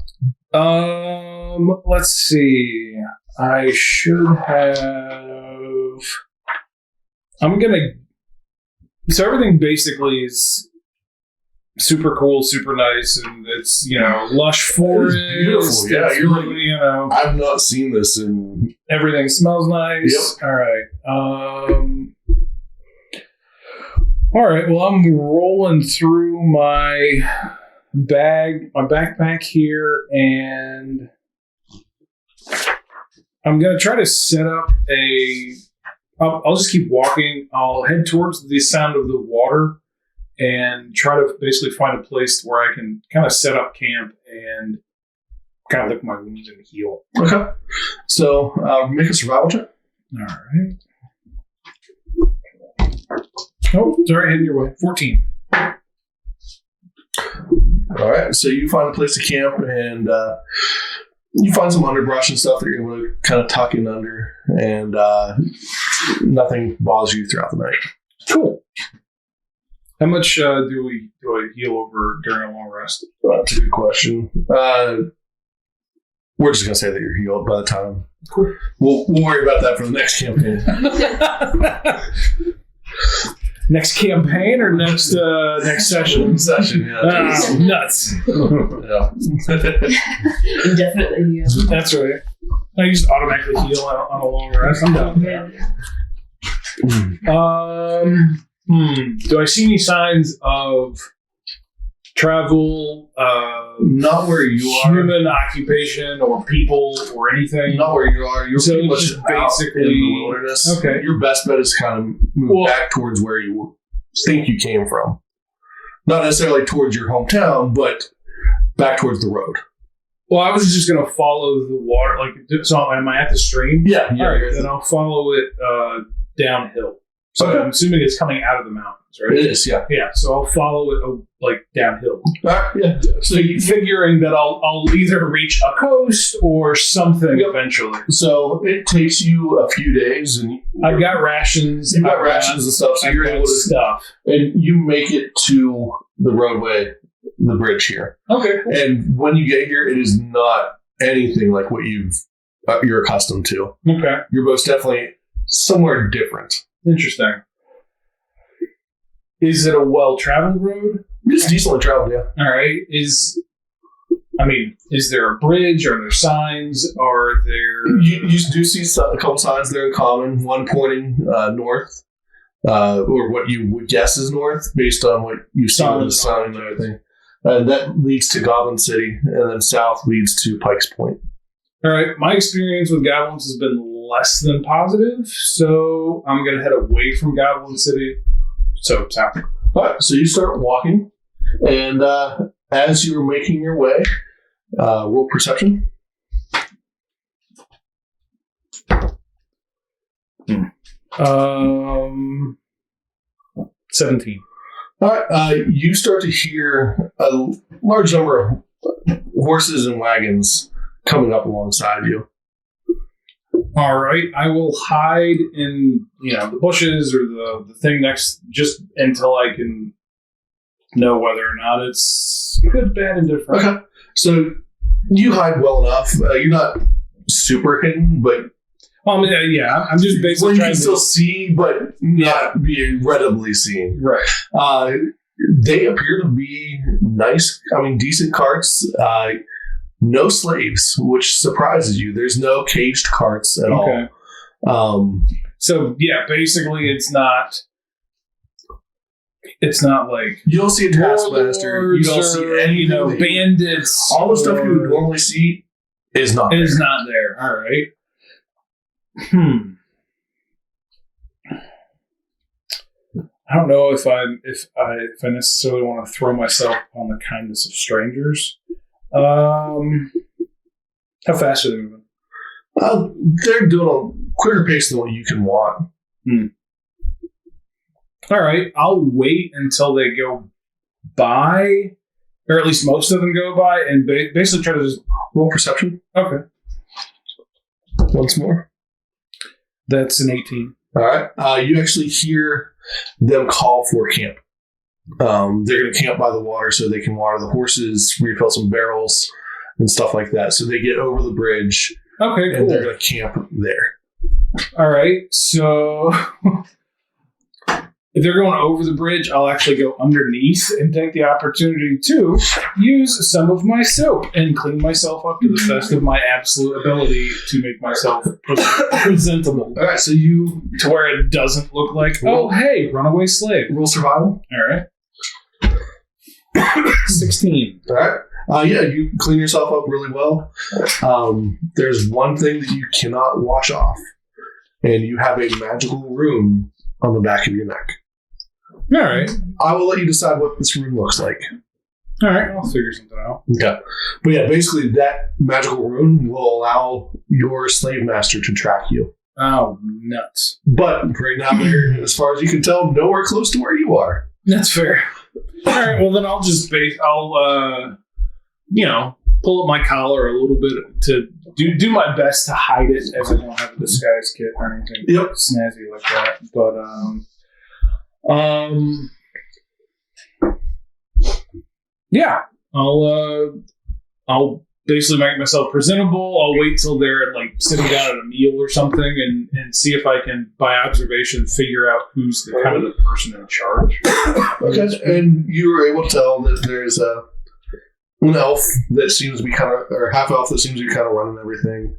Let's see. I should have... So everything basically is super cool, super nice, and it's, lush forest. It's beautiful, yeah. It's You're really, I've not seen this in... everything smells nice. Yep. All right. All right. Well, I'm rolling through my backpack here, and I'm gonna try to set up I'll just keep walking. I'll head towards the sound of the water and try to basically find a place where I can kind of set up camp and kind of lick my wounds and heal. Okay. So, make a survival check. All right. Oh, sorry, heading your way. 14. All right. So you find a place to camp, and you find some underbrush and stuff that you're able to kind of tuck in under, and nothing bothers you throughout the night. Cool. How much do I heal over during a long rest? That's a good question. We're just going to say that you're healed by the time. Cool. We'll worry about that for the next campaign. Next campaign or next session? Session, yeah. Nuts. Yeah. Indefinitely. Yeah. That's right. I just automatically heal on a long rest. I'm done. Yeah. Do I see any signs of travel? Not where you are. Human occupation or people or anything? Not where you are. You're So pretty much just basically in the wilderness. Okay. Your best bet is kind of move back towards where you think you came from. Not necessarily towards your hometown, but back towards the road. Well, I was just going to follow the water. So am I at the stream? Yeah. All right, then I'll follow it downhill. So Okay. I'm assuming it's coming out of the mountains, right? It is, yeah. Yeah, so I'll follow it downhill. Yeah. So Figuring that I'll either reach a coast or something Yep. eventually. So it takes you a few days, and I've got rations. you've got I've rations and stuff, so I've you're got able to stuff. and you make it to the roadway, the bridge here. Okay. And when you get here, it is not anything like what you're accustomed to. Okay. You're most definitely somewhere different. Interesting. Is it a well-traveled road? It's decently traveled, yeah. All right. Is there a bridge? Are there signs? Are there... You do see a couple signs there in common. One pointing north, or what you would guess is north, based on what you've seen on the sign and everything. And that leads to Goblin City, and then south leads to Pikes Point. All right. My experience with goblins has been less than positive, so I'm going to head away from Goblin City. So south. All right, so you start walking, and as you're making your way, roll perception. 17. All right, you start to hear a large number of horses and wagons coming up alongside you. All right. I will hide in the bushes or the thing next, just until I can know whether or not it's good, bad, and different. Okay, so you hide well enough. You're not super hidden, but I'm just basically well, you trying can to still see, but not be readily seen. right. They appear to be nice, decent carts. No slaves, which surprises you. There's no caged carts at Okay. all. So basically, it's not like You don't see a taskmaster. You don't see any bandits. all the stuff you would normally see is not. It is there. not there. All right. I don't know if I necessarily want to throw myself on the kindness of strangers. How fast are they moving? They're doing a quicker pace than what you can want. All right, I'll wait until they go by, or at least most of them go by, and basically try to just Roll perception okay. once more. That's an 18. All right. You actually hear them call for camp. They're going to camp by the water so they can water the horses, refill some barrels, and stuff like that. So they get over the bridge, Okay, and cool. they're going to camp there. All right, so if they're going over the bridge, I'll actually go underneath and take the opportunity to use some of my soap and clean myself up to the best of my absolute ability to make myself presentable. All right. So you To where it doesn't look like, oh, hey, runaway slave. roll survival. All right. 16. All right. You clean yourself up really well. There's one thing that you cannot wash off, and you have a magical rune on the back of your neck. All right. I will let you decide what this rune looks like. All right. I'll figure something out. Okay. But yeah, basically that magical rune will allow your slave master to track you. Oh, nuts. But right now, they're, as far as you can tell, nowhere close to where you are. That's fair. All right. Well, then I'll just pull up my collar a little bit to do my best to hide it, as I don't have a disguise kit or anything snazzy like that. But I'll basically make myself presentable. I'll wait till they're like sitting down at a meal or something, and see if I can, by observation, figure out who's the kind of the person in charge. Okay. And you were able to tell that there's an elf that seems to be or half elf that seems to be kind of running everything.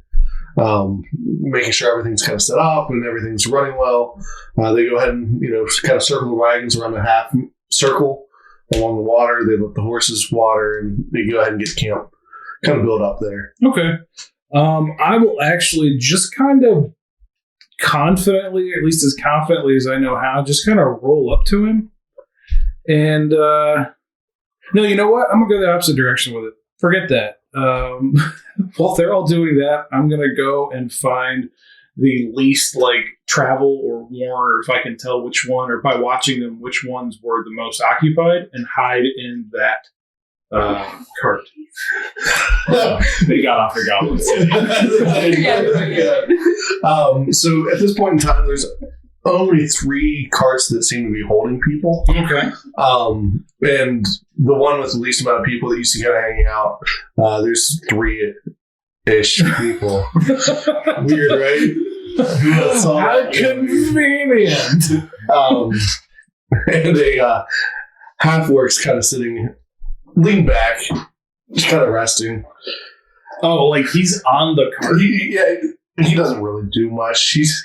making sure everything's kind of set up and everything's running well. They go ahead and kind of circle the wagons around a half circle along the water. They let the horses water, and they go ahead and get camp kind of build up there. Okay. I will actually just kind of confidently, at least as confidently as I know how, just kind of roll up to him. And, no, you know what? I'm going to go the opposite direction with it. Forget that. While they're all doing that, I'm going to go and find the least, travel or worn, or if I can tell which one, or by watching them, which ones were the most occupied, and hide in that cart. They got off the Goblin City. So at this point in time, there's only 3 carts that seem to be holding people. Okay. And the one with the least amount of people that you see kind of hanging out, there's 3-ish people. Weird, right? How convenient. And a half-orc's kind of sitting, leaned back, just kind of resting. Oh, he's on the cart. He doesn't really do much. He's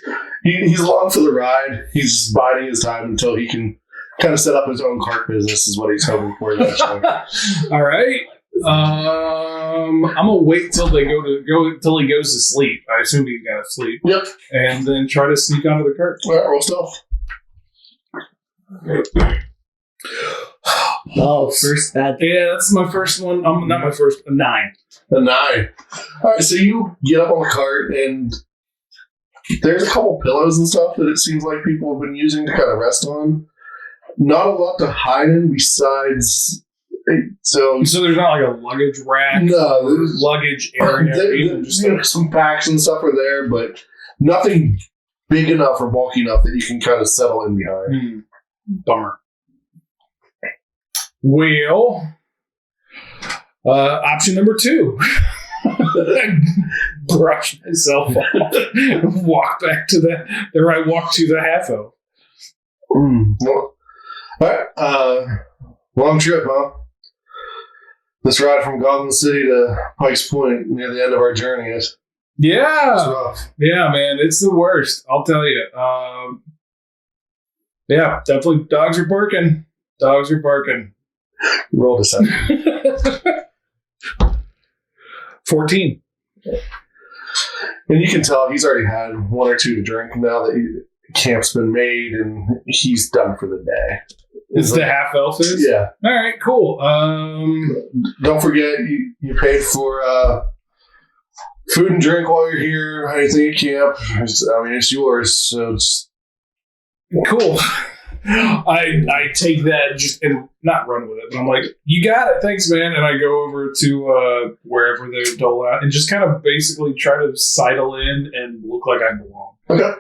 along for the ride. He's just biding his time until he can kind of set up his own cart business, is what he's hoping for eventually. All right. I'm gonna wait till he goes to sleep. I assume he's gonna sleep. Yep. And then try to sneak onto the cart. All right, roll stealth. Oh, first bad. Yeah, that's my first one. Not my first. A 9. A 9. All right, so you get up on the cart, and there's a couple pillows and stuff that it seems like people have been using to kind of rest on. Not a lot to hide in besides. So there's not a luggage rack. No, there's luggage area. Some packs and stuff are there, but nothing big enough or bulky enough that you can kind of settle in behind. Bummer. Well, option number 2. Brush myself off and walk back to I walk to the half-o. Well, all right. Long trip, huh? This ride from Goblin City to Pike's Point near the end of our journey is rough. Yeah, man, it's the worst. I'll tell you. Yeah, definitely. Dogs are barking. Roll deception. 14. And you can tell he's already had 1 or 2 to drink now that camp's been made, and he's done for the day. Is the half elf is? Yeah. All right, cool. Don't forget, you paid for food and drink while you're here. Anything at camp, it's yours. So it's cool. I take that and not run with it, but I'm like, you got it, thanks, man. And I go over to wherever they're dole out and just kind of basically try to sidle in and look like I belong. Okay.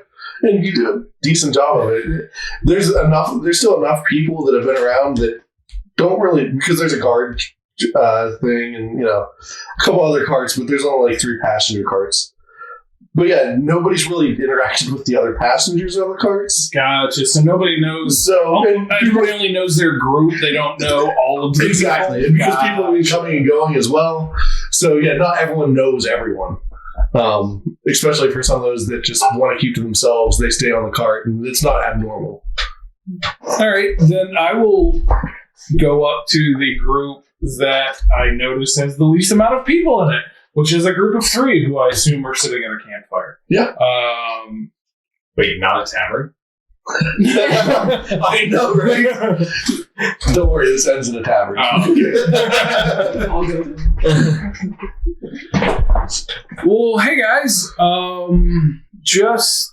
And you do a decent job of it. There's still enough people that have been around that don't really, because there's a guard thing and a couple other carts, but there's only 3 passenger carts. But yeah, nobody's really interacted with the other passengers on the carts. Gotcha. So nobody knows. Everybody only knows their group. They don't know all of the exactly, people. Because people have been coming and going as well. So yeah, not everyone knows everyone. Especially for some of those that just want to keep to themselves, they stay on the cart, and it's not abnormal. All right, then I will go up to the group that I notice has the least amount of people in it, which is a group of 3 who I assume are sitting at a campfire. Yeah. Wait, not a tavern? I know, right? Don't worry, this ends in a tavern. Well, hey guys, just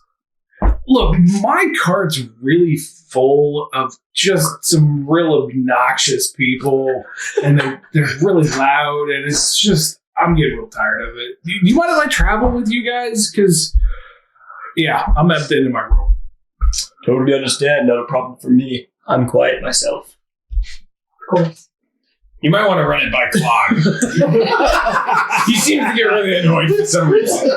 look, my cart's really full of just some real obnoxious people, and they're really loud, and it's just, I'm getting real tired of it. Do you mind if I travel with you guys? Because, yeah, I'm at the end of my rope. Totally understand. Not a problem for me. I'm quiet myself. Of course. You might want to run it by Clog. He seems to get really annoyed for some reason.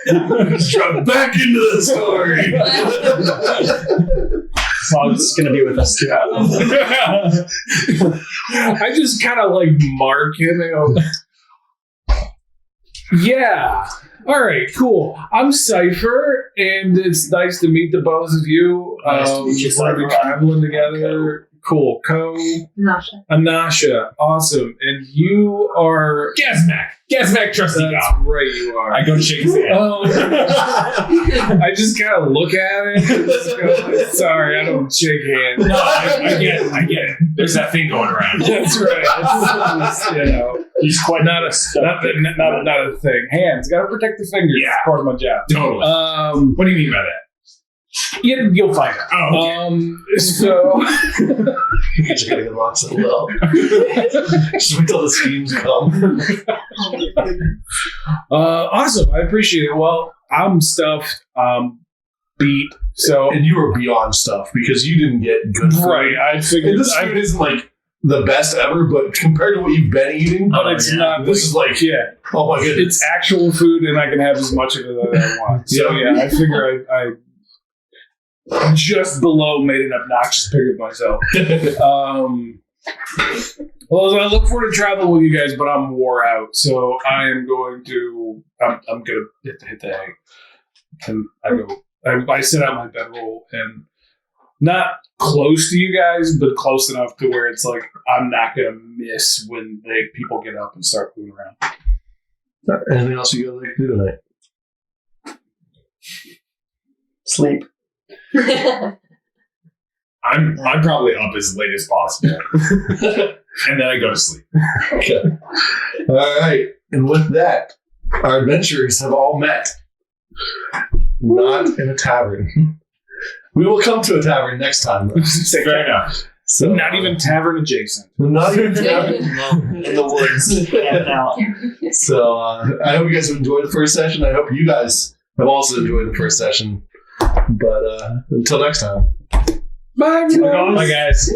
Let's drop back into the story. Clog's going to be with us too. I just kind of mark him and go, Yeah. All right, cool. I'm Cypher, and it's nice to meet the both of you. Nice to meet you, We're going to be Cypher. traveling together. Cool. Nasha. Anasha. Awesome. And you are... Gasmac trusty That's guy. right, you are. I go to shake his hand. I just kind of look at it and just go, like, sorry, I don't shake hands. No, I get it. There's that thing going around. That's right. It's, you know, He's quite not a thing. Hands. Got to protect the fingers. Yeah. It's part of my job. Totally. What do you mean by that? You'll find out. Oh, okay. So... You just gotta get lots of love. Just wait till the schemes come. Awesome. I appreciate it. Well, I'm stuffed. Beat. So... And you were beyond stuff because you didn't get good food. Right. I figured... And this food isn't like the best ever, but compared to what you've been eating, But it's not... this is like, Yeah. oh my goodness. It's actual food, and I can have as much of it as I want. So, yeah, I figure I just below made an obnoxious pig of myself. Well, I look forward to traveling with you guys, but I'm wore out, so I am going to. I'm going to hit the hay, and I sit out my bedroll and not close to you guys, but close enough to where it's like I'm not going to miss when people get up and start moving around. Anything else you guys like to do tonight? sleep. I'm probably up as late as possible, and then I go to sleep. Okay. All right. And with that, our adventurers have all met. Not in a tavern. We will come to a tavern next time. Though. Fair enough. So, Not even tavern adjacent. Not even tavern. In the woods. Camping out. So I hope you guys have enjoyed the first session. I hope you guys have also enjoyed the first session. But until next time. Bye, everyone. Bye, guys.